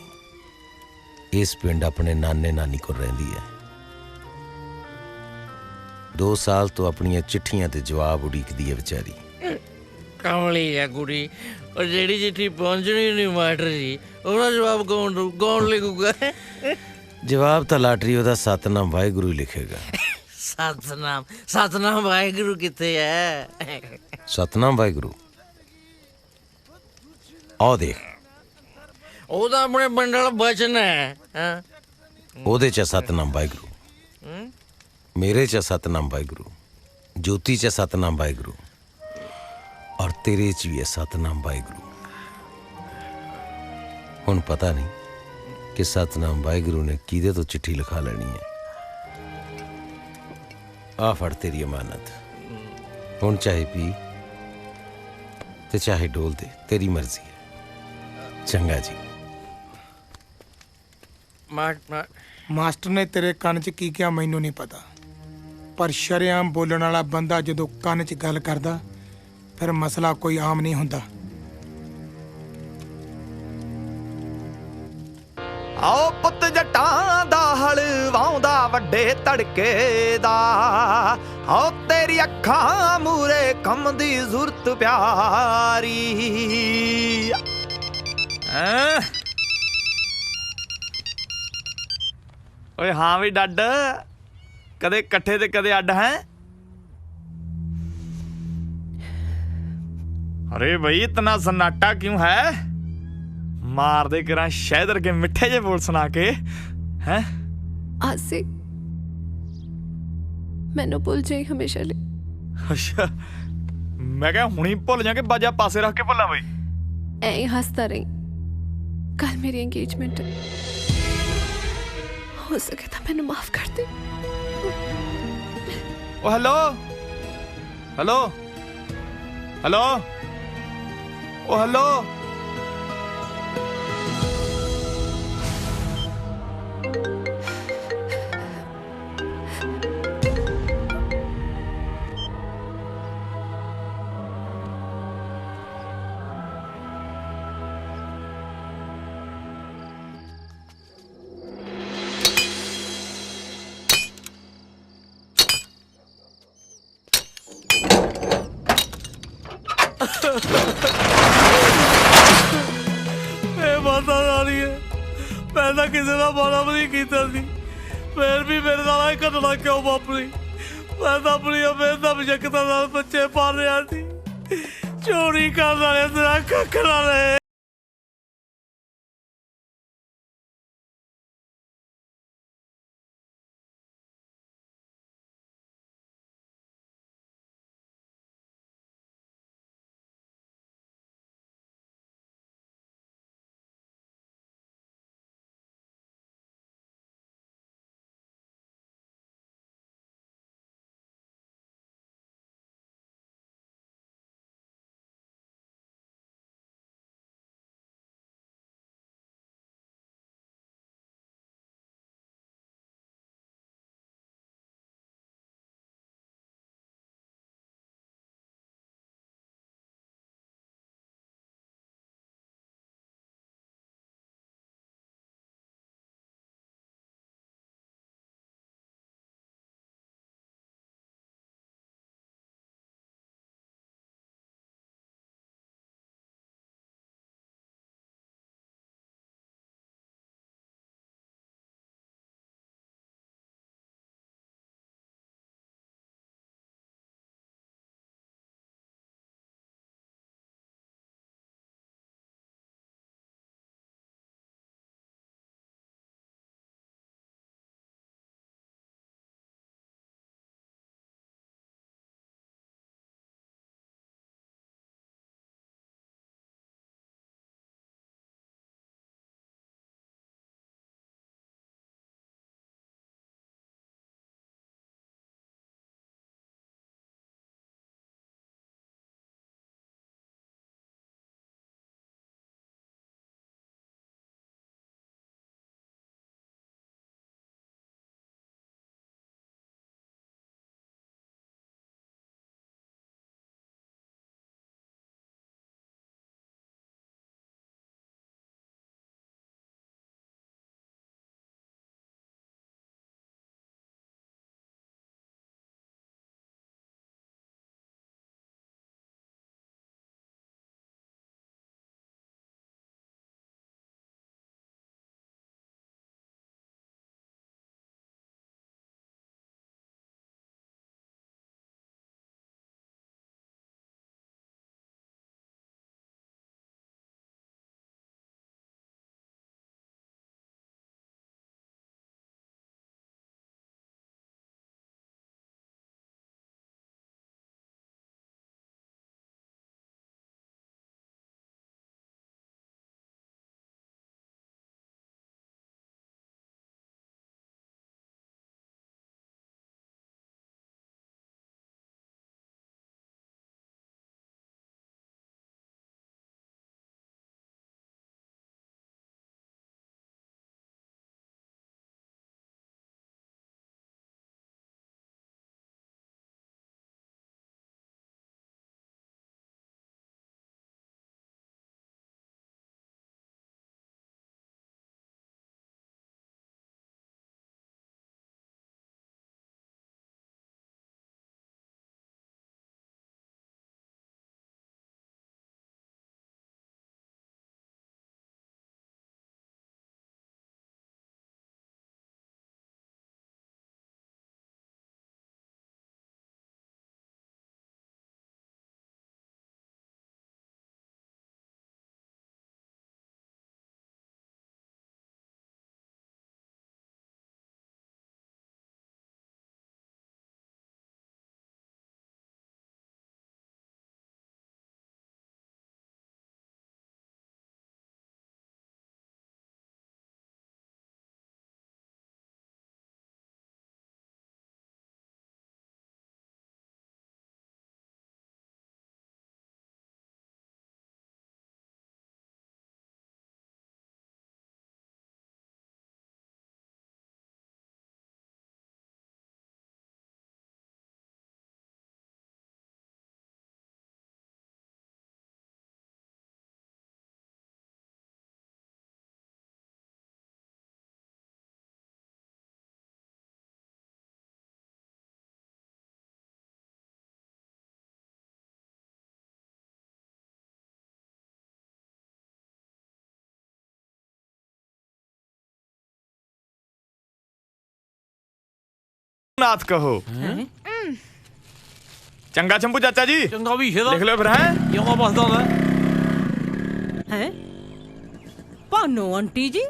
ਇਸ ਪਿੰਡ ਆਪਣੇ ਨਾਨੇ ਨਾਨੀ ਕੋਲ ਰਹਿੰਦੀ ਹੈ। 2 ਸਾਲ ਤੋਂ ਆਪਣੀਆਂ ਚਿੱਠੀਆਂ ਤੇ ਜਵਾਬ ਉਡੀਕਦੀ ਹੈ ਵਿਚਾਰੀ।
ਕਮਲੀ ਆ ਕੁੜੀ, ਉਹ ਜਿਹੜੀ ਚਿੱਠੀ ਪਹੁੰਚਣੀ ਨਹੀਂ ਮਾਸਟਰ ਜੀ, ਉਹਦਾ ਜਵਾਬ ਕੌਣ ਲਿਖੂਗਾ?
ਜਵਾਬ ਤਾਂ ਲਾਟਰੀ ਉਹਦਾ ਸਤਨਾਮ ਵਾਹਿਗੁਰੂ ਹੀ ਲਿਖੇਗਾ।
ਸਤਨਾਮ ਵਾਹਿਗੁਰੂ ਕਿੱਥੇ ਹੈ?
ਸਤਨਾਮ ਵਾਹਿਗੁਰੂ ਆਹ ਦੇਖ,
ਉਹ ਤਾਂ ਆਪਣੇ ਪਿੰਡ ਵਾਲਾ ਬਚਨ ਹੈ।
ਉਹਦੇ ਚ ਸਤਨਾਮ ਵਾਹਿਗੁਰੂ, ਮੇਰੇ ਚ ਸਤਨਾਮ ਵਾਹਿਗੁਰੂ, ਜੋਤੀ ਚ ਸਤਨਾਮ ਵਾਹਿਗੁਰੂ, ਔਰ ਤੇਰੇ ਚ ਵੀ ਹੈ ਸਤਨਾਮ ਵਾਹਿਗੁਰੂ। ਹੁਣ ਪਤਾ ਨਹੀਂ ਕਿ ਸਤਨਾਮ ਵਾਹਿਗੁਰੂ ਨੇ ਕਿਹਦੇ ਤੋਂ ਚਿੱਠੀ ਲਿਖਾ ਲੈਣੀ ਹੈ। ਆ ਫੜ ਤੇਰੀ ਅਮਾਨਤ, ਹੁਣ ਚਾਹੇ ਪੀ ਤੇ ਚਾਹੇ ਡੋਲ ਦੇ, ਤੇਰੀ ਮਰਜ਼ੀ ਹੈ। ਚੰਗਾ ਜੀ।
ਮਾਸਟਰ ਨੇ ਤੇਰੇ ਕੰਨ 'ਚ ਕੀ ਕਿਹਾ ਮੈਨੂੰ ਨਹੀਂ ਪਤਾ, ਪਰ ਸ਼ਰੇਆਮ ਬੋਲਣ ਵਾਲਾ ਬੰਦਾ ਜਦੋਂ ਕੰਨ 'ਚ ਗੱਲ ਕਰਦਾ ਫਿਰ ਮਸਲਾ ਕੋਈ ਆਮ ਨਹੀਂ ਹੁੰਦਾ।
ਆਓ ਪੁੱਤ ਜੱਟਾਂ ਦਾ ਹਲ ਵਾਉਂਦਾ ਵੱਡੇ ਤੜਕੇ ਦਾ, ਆਓ ਤੇਰੀ ਅੱਖਾਂ ਮੂਰੇ ਕੰਮ ਦੀ ਜ਼ੁਰਤ ਪਿਆਰੀ। ਓਏ ਹਾਂ ਵੀ ਡੱਡ, ਕਦੇ ਇਕੱਠੇ ਤੇ ਕਦੇ ਅੱਡ ਹੈ। अरे भाई इतना सन्नाटा क्यों है? मार दे करा शहदर के मिठे जे बोल सुना के हैं।
आसिक मैनू भुल जाई हमेशा ले।
अच्छा मैं क्या हुणी भुल जा के बाजा पासे रख के भुला बई?
ऐ ही हंसता रही, कल मेरी एंगेजमेंट है, हो सके तो मैनू माफ कर दे।
ओ हेलो हेलो हेलो ओ हेलो।
मैं तो किसी का माड़ा भी नहीं किया सी, फिर भी मेरे नाल ये घटना क्यों वापरी? मैं तो अपनी बेहद मशक्कत बच्चे पाल रहा थी, चोरी करने वाले तेरा कक्ख ना रहे।
नाथ कहो चंगा शंभू चाचा जी
चंगा भी
लिख लो फिर है
यमा बसदा
है ਭਾਨੋ ਆਂਟੀ ਜੀ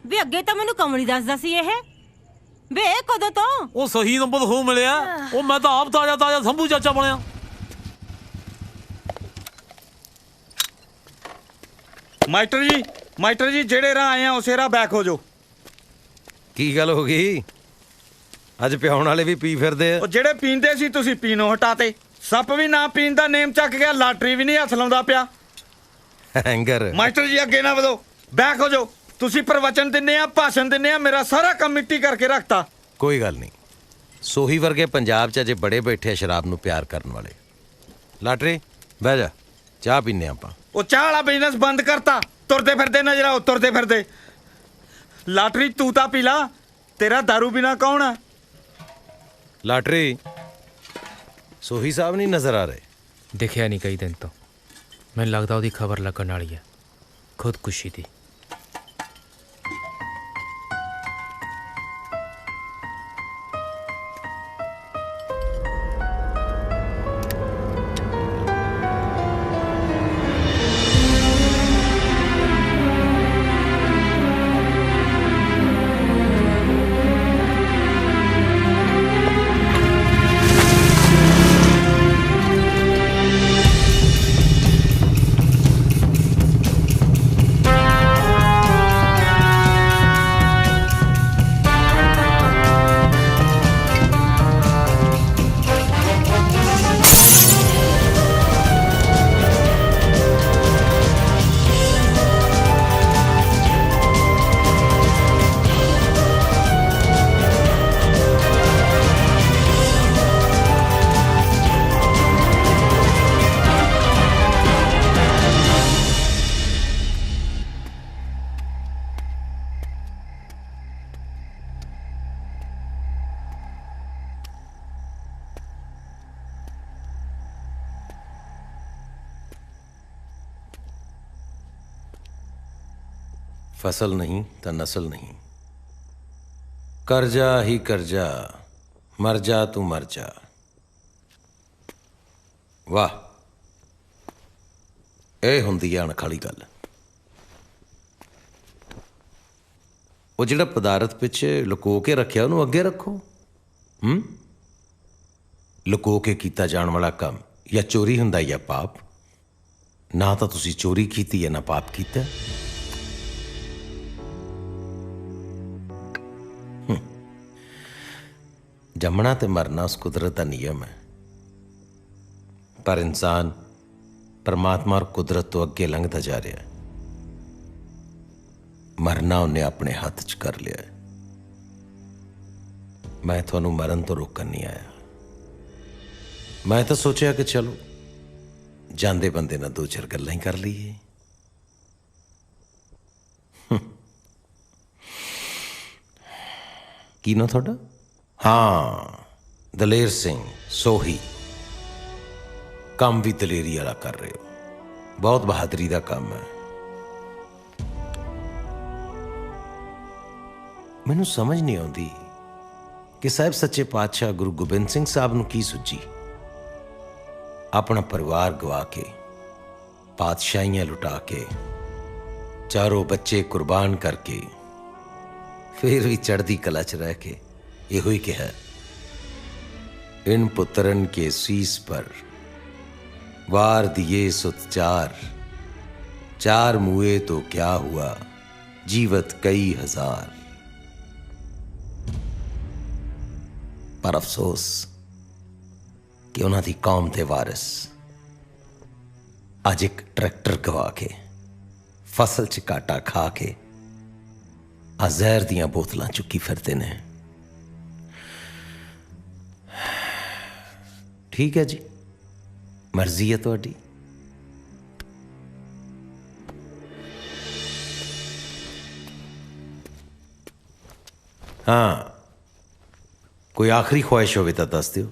ਵੇ ਅੱਗੇ ਤਾਂ ਮੈਨੂੰ ਕਮਲੀ ਦੱਸਦਾ ਸੀ ਇਹ ਵੇ ਕਦੋਂ ਤੋਂ
ਉਹ ਸਹੀ ਨੰਬਰ ਹੋ ਮਿਲਿਆ ਉਹ ਮੈਂ ਤਾਂ ਆਪ ਤਾਜ਼ਾ ਤਾਜ਼ਾ ਸੰਭੂ ਚਾਚਾ ਬਣਿਆ
ਮਾਸਟਰ ਜੀ ਜਿਹੜੇ ਰਾਹ ਆਏ ਆ ਉਸੇ ਰਾਹ ਬੈਕ ਹੋ ਜਾਓ।
ਕੀ ਗੱਲ ਹੋ ਗਈ? ਅੱਜ ਪਿਆਉਣ ਵਾਲੇ ਵੀ ਪੀ ਫਿਰਦੇ ਆ।
ਉਹ ਜਿਹੜੇ ਪੀਂਦੇ ਸੀ ਤੁਸੀਂ ਪੀਣੋਂ ਹਟਾਤੇ। ਸੱਪ ਵੀ ਨਾ ਪੀਣ ਦਾ ਨੇਮ ਚੱਕ ਗਿਆ, ਲਾਟਰੀ ਵੀ ਨਹੀਂ ਹੱਥ ਲਾਉਂਦਾ ਪਿਆ।
ਹੈਂਗਰ
ਮਾਸਟਰ ਜੀ ਅੱਗੇ ਨਾ ਵਧੋ, ਬੈਕ ਹੋ ਜਾਓ। ਤੁਸੀਂ ਪ੍ਰਵਚਨ ਦਿੰਦੇ ਆ, ਭਾਸ਼ਣ ਦਿੰਦੇ ਆ, ਮੇਰਾ ਸਾਰਾ ਕੰਮ ਮਿੱਟੀ ਕਰਕੇ ਰੱਖਤਾ।
ਕੋਈ ਗੱਲ ਨਹੀਂ, ਸੋਹੀ ਵਰਗੇ ਪੰਜਾਬ 'ਚ ਅਜੇ ਬੜੇ ਬੈਠੇ ਆ ਸ਼ਰਾਬ ਨੂੰ ਪਿਆਰ ਕਰਨ ਵਾਲੇ। ਲਾਟਰੀ ਬਹਿ ਜਾ, ਚਾਹ ਪੀਨੇ ਆਪਾਂ।
ਉਹ ਚਾਹ ਵਾਲਾ ਬਿਜ਼ਨਸ ਬੰਦ ਕਰਤਾ। ਤੁਰਦੇ ਫਿਰਦੇ ਨਜ਼ਰ ਆਓ, ਤੁਰਦੇ ਫਿਰਦੇ। ਲਾਟਰੀ ਤੂੰ ਤਾਂ ਪੀ ਲਾ, ਤੇਰਾ ਦਾਰੂ ਬਿਨਾ ਕੌਣ ਆ?
ਲਾਟਰੀ ਸੋਹੀ ਸਾਹਿਬ ਨਹੀਂ ਨਜ਼ਰ ਆ ਰਹੇ?
ਦਿਖਿਆ ਨਹੀਂ ਕਈ ਦਿਨ ਤੋਂ। ਮੈਨੂੰ ਲੱਗਦਾ ਉਹਦੀ ਖਬਰ ਲੱਗਣ ਵਾਲੀ ਹੈ, ਖੁਦਕੁਸ਼ੀ ਦੀ।
फसल नहीं तो नस्ल नहीं, कर्जा ही कर्जा, मर जा तू मर जा। वाह, ਇਹ ਹੁੰਦੀ ਹੈ ਅਣਖਾਲੀ ਗੱਲ। ਉਹ ਜਿਹੜਾ ਪਦਾਰਥ ਪਿੱਛੇ ਲੁਕੋ ਕੇ ਰੱਖਿਆ ਉਹਨੂੰ ਅੱਗੇ ਰੱਖੋ। ਲੁਕੋ ਕੇ ਕੀਤਾ ਜਾਣ ਵਾਲਾ ਕੰਮ ਜਾਂ ਚੋਰੀ ਹੁੰਦਾ ਜਾਂ ਪਾਪ। ਨਾ ਤਾਂ ਤੁਸੀਂ ਚੋਰੀ ਕੀਤੀ ਹੈ ਨਾ ਪਾਪ ਕੀਤਾ। जमना ते मरना उस कुदरत का नियम है, पर इंसान परमात्मा और कुदरत तो अगे लंघता जा रहा है। मरना उन्हें अपने हाथ च कर लिया है। मैं थानू मरन तो रोकन नहीं आया। मैं तो सोचा कि चलो जांदे बंदे ना दो चार गल्लां ही कर लीए। की ना थोड़ा? हाँ, दलेर सिंह सोही। काम भी दलेरी वाला कर रहे हो, बहुत बहादुरी का काम है। मैनू समझ नहीं आती कि साहब सच्चे पातशाह गुरु गोबिंद सिंह साहब नू की सुझी। अपना परिवार गवा के, पातशाहियां लुटा के, चारों बच्चे कुर्बान करके, फिर भी चढ़ती कला च रह के यही कहा, इन पुत्रन के शीस पर वार दिए सुत चार, चार मुए तो क्या हुआ, जीवत कई हजार। पर अफसोस कि उन्हां दी कौम दे वारिस अज एक ट्रैक्टर गवा के, फसल च घाटा खा के आ जहर दियां बोतलां चुकी फिरदे ने। ठीक है जी, मर्जी है तुहाडी। हाँ, कोई आखिरी ख्वाहिश होवे तो दस दिओ,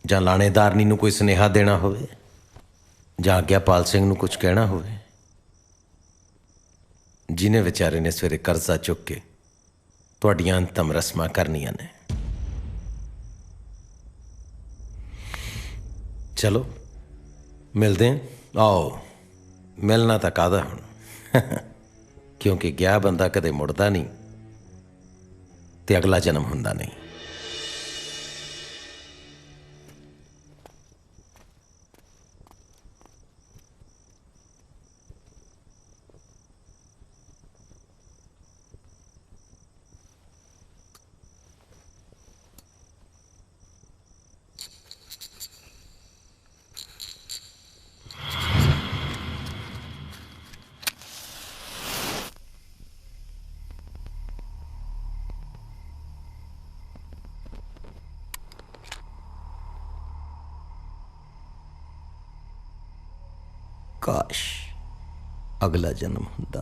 जां लाणेदारनी नूं कोई सुनेहा देना होवे, जां आग्यापाल सिंह नूं कुछ कहना होवे, जिन्हें बेचारे ने सवेरे कर्जा चुक के ਤੁਹਾਡੀਆਂ ਅੰਤਮ ਰਸਮਾਂ ਕਰਨੀਆਂ ਨੇ। ਚਲੋ ਮਿਲਦੇ ਹਾਂ। ਆਓ, ਮਿਲਣਾ ਤਾਂ ਕਾਹਦਾ ਹੁਣ, ਕਿਉਂਕਿ ਗਿਆ ਬੰਦਾ ਕਦੇ ਮੁੜਦਾ ਨਹੀਂ ਤੇ ਅਗਲਾ ਜਨਮ ਹੁੰਦਾ ਨਹੀਂ। काश अगला जन्म हुंदा,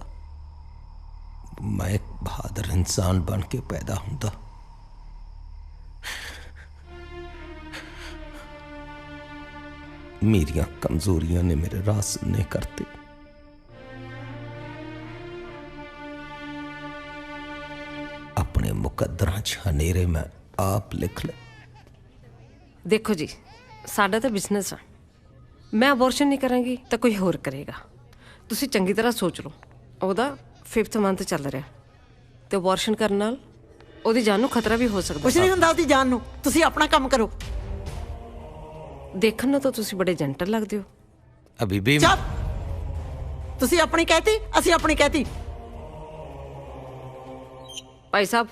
मैं एक बहादुर इंसान बन के पैदा हुंदा। मेरियां कमजोरियां ने मेरे राह सुनने करते। अपने मुकद्दरां च हनेरे मैं आप लिख ले।
देखो जी, साडा तो बिजनेस है। मैं ਅਬੋਰਸ਼ਨ ਨਹੀਂ ਕਰਾਂਗੀ ਤਾਂ ਕੋਈ ਹੋਰ ਕਰੇਗਾ। ਤੁਸੀਂ ਚੰਗੀ ਤਰ੍ਹਾਂ ਸੋਚ ਲਓ। ਉਹਦਾ 5th ਮੰਥ ਚੱਲ ਰਿਹਾ ਤੇ ਅਬੋਰਸ਼ਨ ਕਰਨ ਨਾਲ ਉਹਦੀ ਜਾਨ ਨੂੰ ਖਤਰਾ ਵੀ ਹੋ ਸਕਦਾ।
ਕੁਝ ਨਹੀਂ ਹੁੰਦਾ ਉਹਦੀ ਜਾਨ ਨੂੰ, ਤੁਸੀਂ ਆਪਣਾ ਕੰਮ ਕਰੋ।
ਦੇਖਣ ਨੂੰ ਤਾਂ ਤੁਸੀਂ ਬੜੇ ਜੈਂਟਲ ਲੱਗਦੇ ਹੋ।
ਅਭੀ ਵੀ
ਤੁਸੀਂ ਆਪਣੀ ਕਹਿਤੀ, ਅਸੀਂ ਆਪਣੀ ਕਹਿਤੀ।
ਭਾਈ ਸਾਹਿਬ,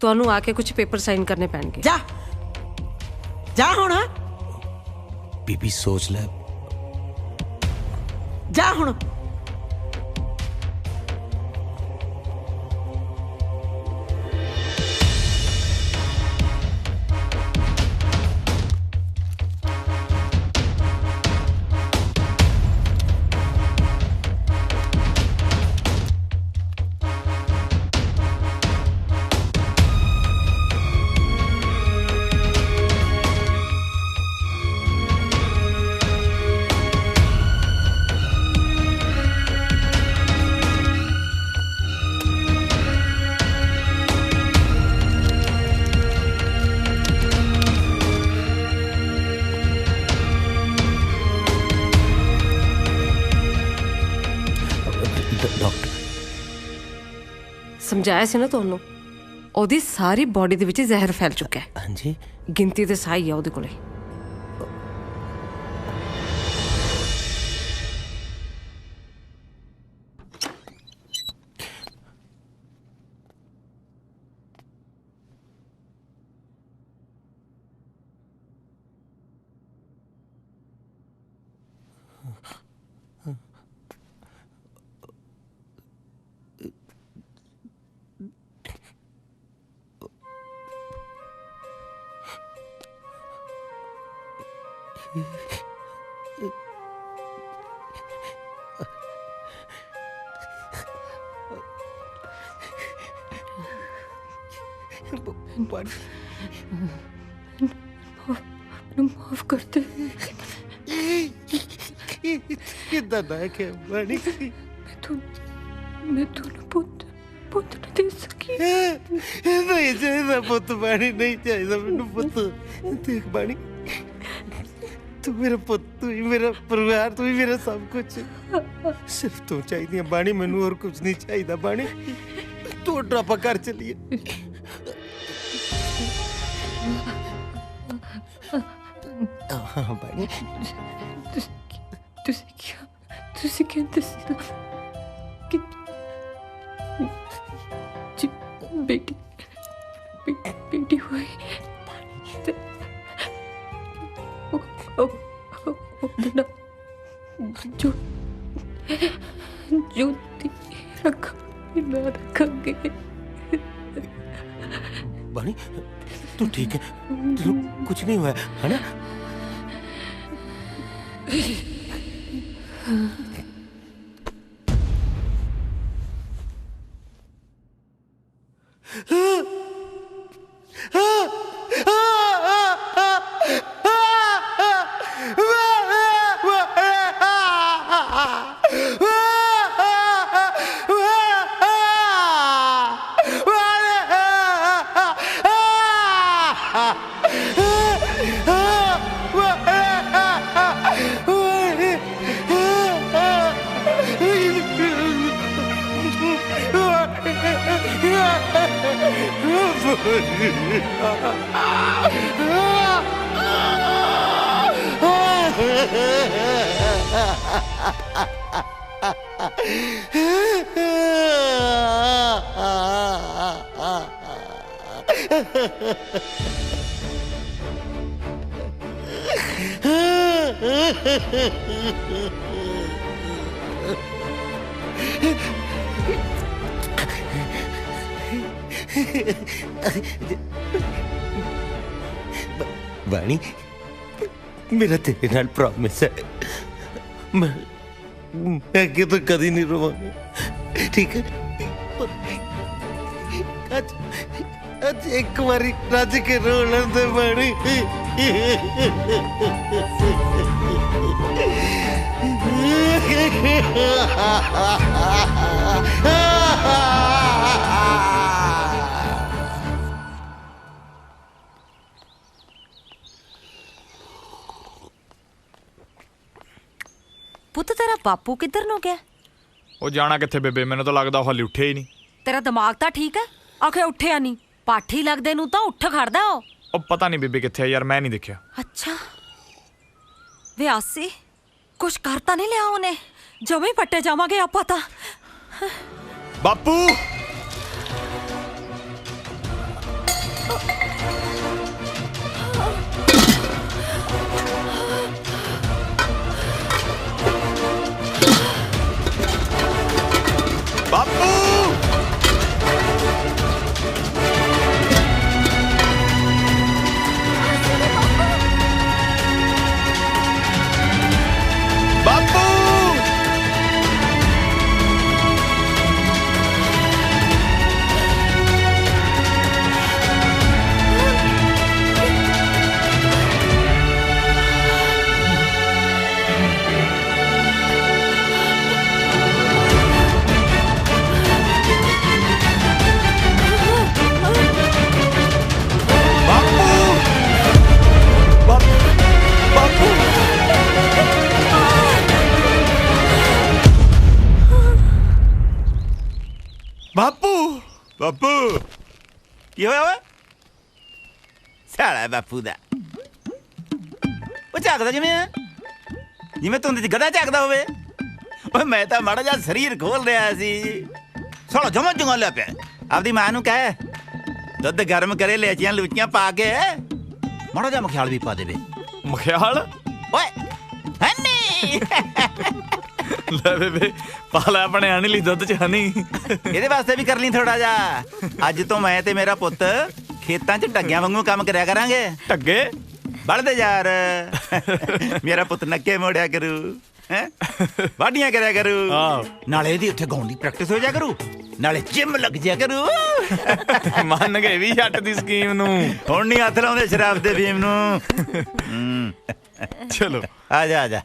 ਤੁਹਾਨੂੰ ਆ ਕੇ ਕੁਝ ਪੇਪਰ ਸਾਈਨ ਕਰਨੇ ਪੈਣਗੇ।
ਜਾ ਜਾ ਹੁਣ,
बीबी सोच ले।
जा हुण।
ਸਮਝਾਇਆ ਸੀ ਨਾ ਤੁਹਾਨੂੰ, ਉਹਦੀ ਸਾਰੀ ਬਾਡੀ ਦੇ ਵਿੱਚ ਜ਼ਹਿਰ ਫੈਲ ਚੁੱਕਾ ਹੈ।
ਹਾਂਜੀ,
ਗਿਣਤੀ ਤੇ ਸਾਈ ਆ ਉਹਦੇ ਕੋਲੇ।
माफ कर दे।
कितना ना के बड़ी
मैं तू पुत न दे सकी।
नहीं चाहिए पुत बाणी, नहीं चाहिए मैनू पुत। देख बाणी, तू मेरा पुत, तू ही मेरा परिवार, तू ही मेरा सब कुछ। सिर्फ तू चाहिए बाणी, मैनू और कुछ नहीं चाहिए बाणी। तू ड्रापा कर चलिए। हाँ बाणी,
तुसी कहते सी ना कि जी बेटी बेटी हुई ते ना जो रखेंगे।
बाणी, तू ठीक है? तेरे कुछ नहीं हुआ है ना?
वाणी मेरा तेरे नाल प्रॉमिस है मैं अगे तो कदी नहीं रोवांगा ठीक है आज एक बारी रज के रो लेंदे वाणी
ਪੁੱਤ ਤੇਰਾ ਬਾਪੂ ਕਿੱਧਰ ਨੂੰ ਗਿਆ?
ਉਹ ਜਾਣਾ ਕਿੱਥੇ ਬੇਬੇ, ਮੈਨੂੰ ਤਾਂ ਲੱਗਦਾ ਉਹ ਹਾਲੇ ਉੱਠਿਆ ਹੀ ਨਹੀਂ।
ਤੇਰਾ ਦਿਮਾਗ ਤਾਂ ਠੀਕ ਹੈ? ਆਖੇ ਉੱਠਿਆ ਨਹੀਂ, ਪਾਠੀ ਲੱਗਦੇ ਨੂੰ ਤਾਂ ਉੱਠ ਖੜਦਾ
ਉਹ ਪਤਾ ਨਹੀਂ ਬੇਬੇ ਕਿੱਥੇ ਆ ਯਾਰ, ਮੈਂ ਨਹੀਂ ਦੇਖਿਆ।
ਅੱਛਾ ਵੇ ਆਸੀ ਕੁਛ ਕਰ ਤਾਂ ਨਹੀਂ ਲਿਆ ਉਹਨੇ? ਜਮੇ ਪੱਟੇ ਜਾਵਾਂਗੇ ਆਪਾਂ ਤਾਂ।
ਬਾਪੂ ਬਾਪੂ ਬਾਪੂ ਬਾਪੂ
ਬਾਪੂ ਕੀ ਹੋਇਆ ਓਏ? ਸਾਲਾ ਬਾਪੂ ਦਾ ਉਹ ਝਾਕਦਾ ਜਿਵੇਂ ਧੁੰਦ ਚ ਗਧਾ ਝਾਕਦਾ ਹੋਵੇ। ਓਏ ਮੈਂ ਤਾਂ ਮਾੜਾ ਜਿਹਾ ਸਰੀਰ ਖੋਲ ਰਿਹਾ ਸੀ, ਸਾਲਾ ਜਮਾ ਜੰਗਾ ਲਿਆ ਪਿਆ। ਆਪਦੀ ਮਾਂ ਨੂੰ ਕਹਿ ਦੁੱਧ ਗਰਮ ਕਰੇ, ਲੈਚੀਆਂ ਲੂਚੀਆਂ ਪਾ ਕੇ ਮਾੜਾ ਜਿਹਾ ਮਖਿਆਲ ਵੀ ਪਾ ਦੇਵੇ।
ਮਖਿਆਲ
ਓਏ ਹਨੀ
ਲੈ ਬੇਬੇ ਪਾ ਲੈ ਆਪਣੇ ਆਣੀ ਲਈ ਦੁੱਧ ਚ ਹਨੀ।
ਇਹਦੇ ਵਾਸਤੇ ਵੀ ਕਰ ਲਈ ਥੋੜਾ ਜਿਹਾ। ਅੱਜ ਤੋਂ ਮੈਂ ਤੇ ਮੇਰਾ ਪੁੱਤ ਖੇਤਾਂ 'ਚ ਢੱਗਿਆਂ ਵਾਂਗੂ ਕੰਮ ਕਰਿਆ ਕਰਾਂਗੇ।
ਢੱਗੇ
ਬਲਦੇ ਯਾਰ, ਮੇਰਾ ਪੁੱਤ ਨੱਕੇ ਮੋੜਿਆ ਕਰੂ, ਹੈ ਵਾਢੀਆਂ ਕਰਿਆ ਕਰੂ, ਨਾਲੇ ਇਹਦੀ ਉੱਥੇ ਗਾਉਣ ਦੀ ਪ੍ਰੈਕਟਿਸ ਹੋ ਜਾ ਕਰੂ, ਨਾਲੇ ਜਿਮ ਲੱਗ ਜਾ ਕਰੂ।
ਮੰਨ ਗਏ ਵੀ ਜੱਟ ਦੀ ਸਕੀਮ ਨੂੰ।
ਹੁਣ ਨਹੀਂ ਹੱਥ ਲਾਉਂਦੇ ਸ਼ਰਾਬ ਦੇ ਫੀਮ ਨੂੰ।
ਚਲੋ
ਆ ਜਾ ਆ ਜਾ।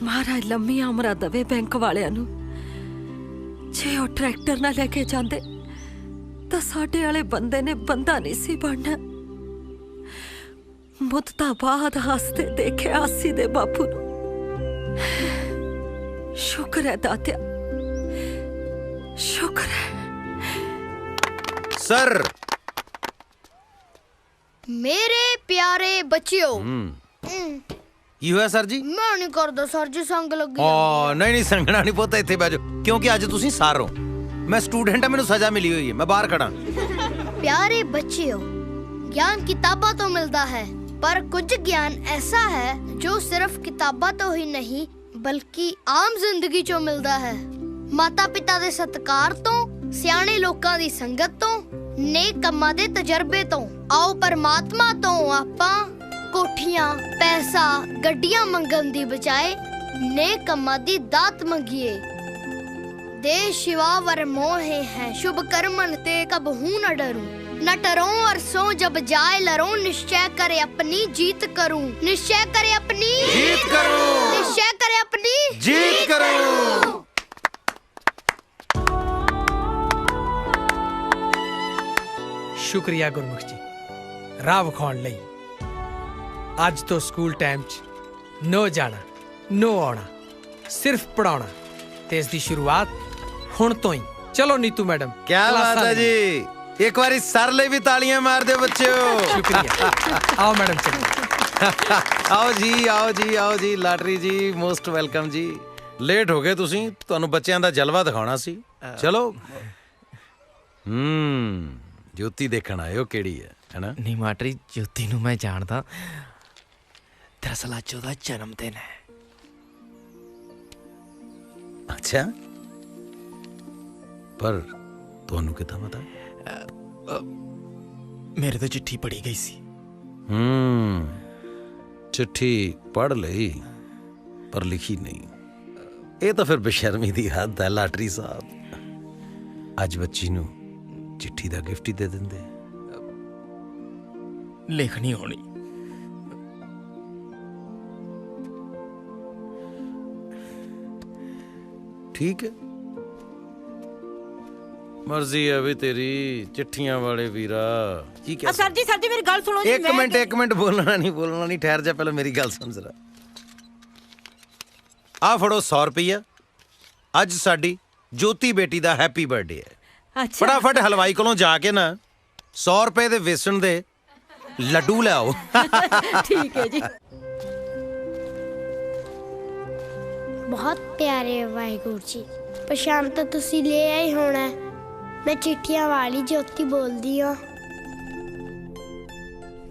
ਮਹਾਰਾਜ ਲੰਮੀਆਂ ਉਮਰਾਂ ਦੇਵੇ ਬੈਂਕ ਵਾਲਿਆਂ ਨੂੰ। ਜੇ ਉਹ ਟਰੈਕਟਰ ਨਾ ਲੈ ਕੇ ਜਾਂਦੇ ਤਾਂ ਸਾਡੇ ਵਾਲੇ ਬੰਦੇ ਨੇ ਬੰਦਾ ਨਹੀਂ ਸੀ ਬਣਨਾ। ਮੁੱਦਤਾਂ ਬਾਅਦ ਹੱਸਦੇ ਦੇਖਿਆ ਆਸੀ ਦੇ ਬਾਪੂ ਨੂੰ। ਸ਼ੁਕਰ ਹੈ ਦਾਤਿਆ, ਸ਼ੁਕਰ ਹੈ।
सर
मेरे प्यारे बच्चियों
ਕੀ ਹੋਇਆ ਸਰ ਜੀ?
ਮੈਂ ਨਹੀਂ ਕਰਦਾ ਸਰ ਜੀ, ਸੰਗ ਲੱਗੀ
ਓ ਨਹੀਂ ਨਹੀਂ ਸੰਗਣਾ ਨਹੀਂ ਪੁੱਤ, ਇੱਥੇ ਬਹਿ ਜਾਓ ਕਿਉਂਕਿ ਅੱਜ ਤੁਸੀਂ ਸਰ ਹੋ, ਮੈਂ ਸਟੂਡੈਂਟ ਹਾਂ, ਮੈਨੂੰ ਸਜ਼ਾ ਮਿਲੀ ਹੋਈ ਹੈ, ਮੈਂ ਬਾਹਰ ਖੜਾ।
प्यारे बच्चियों, ज्ञान किताबों तो मिलता है, पर कुछ ज्ञान ऐसा है जो सिर्फ किताबा तो ही नहीं बल्कि आम जिंदगी चो मिलता है। माता पिता दे सत्कार तो, सियाने लोकां दी संगत तो, नेक कम्मां दे तजर्बे तो। आओ परमात्मा तो आपां कोठियां, पैसा, गड्डियां मंगन दी बजाए नेक कम्मां दी दात मंगिए। देश शिवा वर मोहे हैं, शुभ कर्मन ते कबहू न डरूं। न डरो और सो जब जाए लरूं, निश्चय करे अपनी जीत करूं। निश्चय करे अपनी
जीत करूं।
निश्चय करे अपनी
जीत करूं।
ਸ਼ੁਕਰੀਆ ਗੁਰਮੁਖ ਜੀ ਰਾਹ ਵਿਖਾਉਣ ਲਈ। ਅੱਜ ਤੋਂ ਸਕੂਲ ਟਾਈਮ 'ਚ ਨੋ ਜਾਣਾ ਨੋ ਆਉਣਾ, ਸਿਰਫ ਪੜਾਉਣਾ, ਤੇ ਇਸ ਦੀ ਸ਼ੁਰੂਆਤ ਹੁਣ ਤੋਂ ਹੀ ਚਲੋ ਨੀਤੂ ਮੈਡਮ
क्या बात है जी, एक बारी सर ले भी तालियां मार दो बच्चों।
शुक्रिया। आओ मैडम चलो।
आओ जी आओ जी आओ जी ਲਾਟਰੀ ਜੀ ਮੋਸਟ ਵੈਲਕਮ ਜੀ। ਲੇਟ ਹੋ ਗਏ ਤੁਸੀਂ, ਤੁਹਾਨੂੰ ਬੱਚਿਆਂ ਦਾ ਜਲਵਾ ਦਿਖਾਉਣਾ ਸੀ। ਚਲੋ ਜੋਤੀ ਦੇਖਣ ਆਇਓ ਕਿਹੜੀ ਹੈ ਨਾ।
ਨਹੀਂ ਮਾਟਰੀ, ਜੋਤੀ ਨੂੰ ਮੈਂ ਜਾਣਦਾ। ਦਰਅਸਲ ਅੱਜ ਉਹਦਾ ਜਨਮ ਦਿਨ ਹੈ।
ਅੱਛਾ, ਪਰ ਤੁਹਾਨੂੰ ਕਿੱਦਾਂ ਪਤਾ?
ਮੇਰੇ ਤੋਂ ਚਿੱਠੀ ਪੜੀ ਗਈ ਸੀ।
ਚਿੱਠੀ ਪੜ੍ਹ ਲਈ ਪਰ ਲਿਖੀ ਨਹੀਂ। ਇਹ ਤਾਂ ਫਿਰ ਬੇਸ਼ਰਮੀ ਦੀ ਹੱਦ ਹੈ ਲਾਟਰੀ ਸਾਹਿਬ। ਅੱਜ ਬੱਚੀ ਨੂੰ ਚਿੱਠੀ ਦਾ ਗਿਫਟ ਹੀ ਦੇ ਦਿੰਦੇ।
ਲਿਖਣੀ ਹੋਣੀ।
ਠੀਕ ਹੈ, ਮਰਜ਼ੀ ਹੈ ਵੀ ਤੇਰੀ। ਚਿੱਠੀਆਂ ਵਾਲੇ ਵੀਰਾ ਕੀ ਕਹਿ
ਸਰ ਜੀ ਮੇਰੀ ਗੱਲ ਸੁਣੋ ਜੀ।
ਇੱਕ ਮਿੰਟ ਬੋਲਣਾ ਨਹੀਂ, ਠਹਿਰ ਜਾ, ਪਹਿਲਾਂ ਮੇਰੀ ਗੱਲ ਸੁਣ ਜ਼ਰਾ। ਆ ਫੜੋ 100 ਰੁਪਈਆ। ਅੱਜ ਸਾਡੀ ਜੋਤੀ ਬੇਟੀ ਦਾ ਹੈਪੀ ਬਰਥਡੇ ਹੈ। ਫਟਾਫਟ ਹਲਵਾਈ ਕੋਲੋਂ ਜਾ ਕੇ ਨਾ 100 ਰੁਪਏ ਦੇ ਵੇਸਣ ਦੇ ਲੱਡੂ ਲਿਆਓ।
ਠੀਕ ਹੈ ਜੀ।
ਬਹੁਤ ਪਿਆਰੇ ਵਾਹਿਗੁਰੂ ਜੀ। ਪਛਾਣ ਤਾਂ ਤੁਸੀਂ ਲੈ ਆਏ ਹੋਣਾ। ਮੈਂ ਚਿੱਠੀਆਂ ਵਾਲੀ ਜੋਤੀ ਬੋਲਦੀ ਹਾਂ।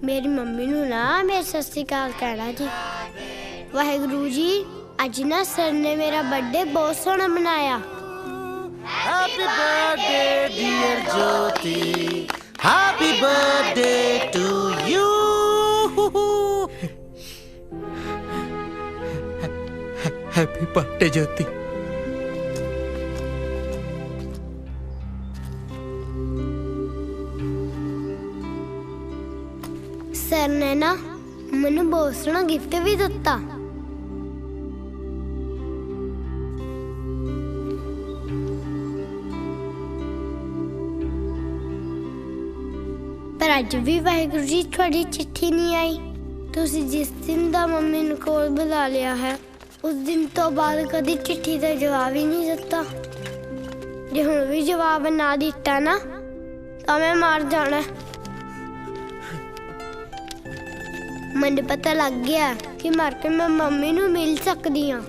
ਮੇਰੀ ਮੰਮੀ ਨੂੰ ਨਾ ਮੇਰੇ ਸਤਿ ਸ਼੍ਰੀ ਅਕਾਲ ਕਹਿਣਾ ਜੀ। ਵਾਹਿਗੁਰੂ ਜੀ, ਅੱਜ ਨਾ ਸਰ ਨੇ ਮੇਰਾ ਬਰਥਡੇ ਬਹੁਤ ਸੋਹਣਾ ਮਨਾਇਆ।
Happy birthday dear Jyoti, happy birthday to you. Happy birthday Jyoti.
Sir ਨੇ ਨਾ ਮੈਨੂੰ ਬਹੁਤ ਸੋਹਣਾ ਗਿਫਟ ਵੀ ਦਿੱਤਾ। ਪਰ ਅੱਜ ਵੀ ਵਾਹਿਗੁਰੂ ਜੀ ਤੁਹਾਡੀ ਚਿੱਠੀ ਨਹੀਂ ਆਈ। ਤੁਸੀਂ ਜਿਸ ਦਿਨ ਦਾ ਮੰਮੀ ਨੂੰ ਕੋਲ ਬੁਲਾ ਲਿਆ ਹੈ, ਉਸ ਦਿਨ ਤੋਂ ਬਾਅਦ ਕਦੀ ਚਿੱਠੀ ਦਾ ਜਵਾਬ ਹੀ ਨਹੀਂ ਦਿੱਤਾ। ਜੇ ਹੁਣ ਵੀ ਜਵਾਬ ਨਾ ਦਿੱਤਾ ਨਾ ਤਾਂ ਮੈਂ ਮਰ ਜਾਣਾ। ਮੈਨੂੰ ਪਤਾ ਲੱਗ ਗਿਆ ਕਿ ਮਰ ਕੇ ਮੈਂ ਮੰਮੀ ਨੂੰ ਮਿਲ ਸਕਦੀ ਹਾਂ।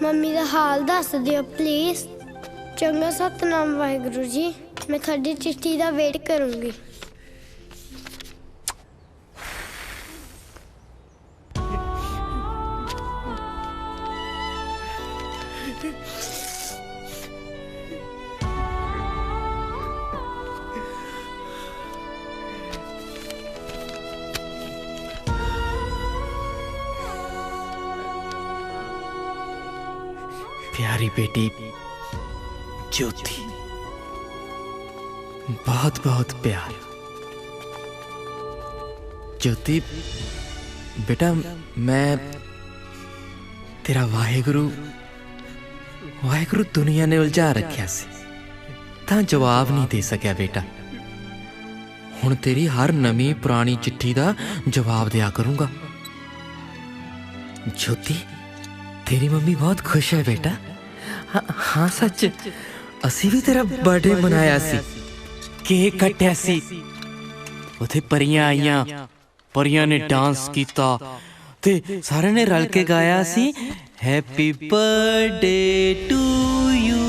ਮੰਮੀ ਦਾ ਹਾਲ ਦੱਸ ਦਿਓ ਪਲੀਜ਼। ਚੰਗਾ ਸਤਨਾਮ ਵਾਹਿਗੁਰੂ ਜੀ, ਮੈਂ ਤੁਹਾਡੀ ਚਿੱਠੀ ਦਾ ਵੇਟ ਕਰੂੰਗੀ।
प्यारी बेटी ज्योति, बहुत बहुत प्यार। ज्योति बेटा, मैं तेरा वाहेगुरु दुनिया ने उलझा रखा सी, तां जवाब नहीं दे सकिया बेटा। हुण तेरी हर नवी पुरानी चिट्ठी दा जवाब दिया करूंगा। ज्योति, तेरी मम्मी बहुत खुश है बेटा। हाँ सच, असी भी तेरा बर्थडे मनाया सी, केक कट्टिया सी, उथे परियां आईयां, परियां ने डांस कीता ते सारे ने रल के गाया सी happy birthday to you,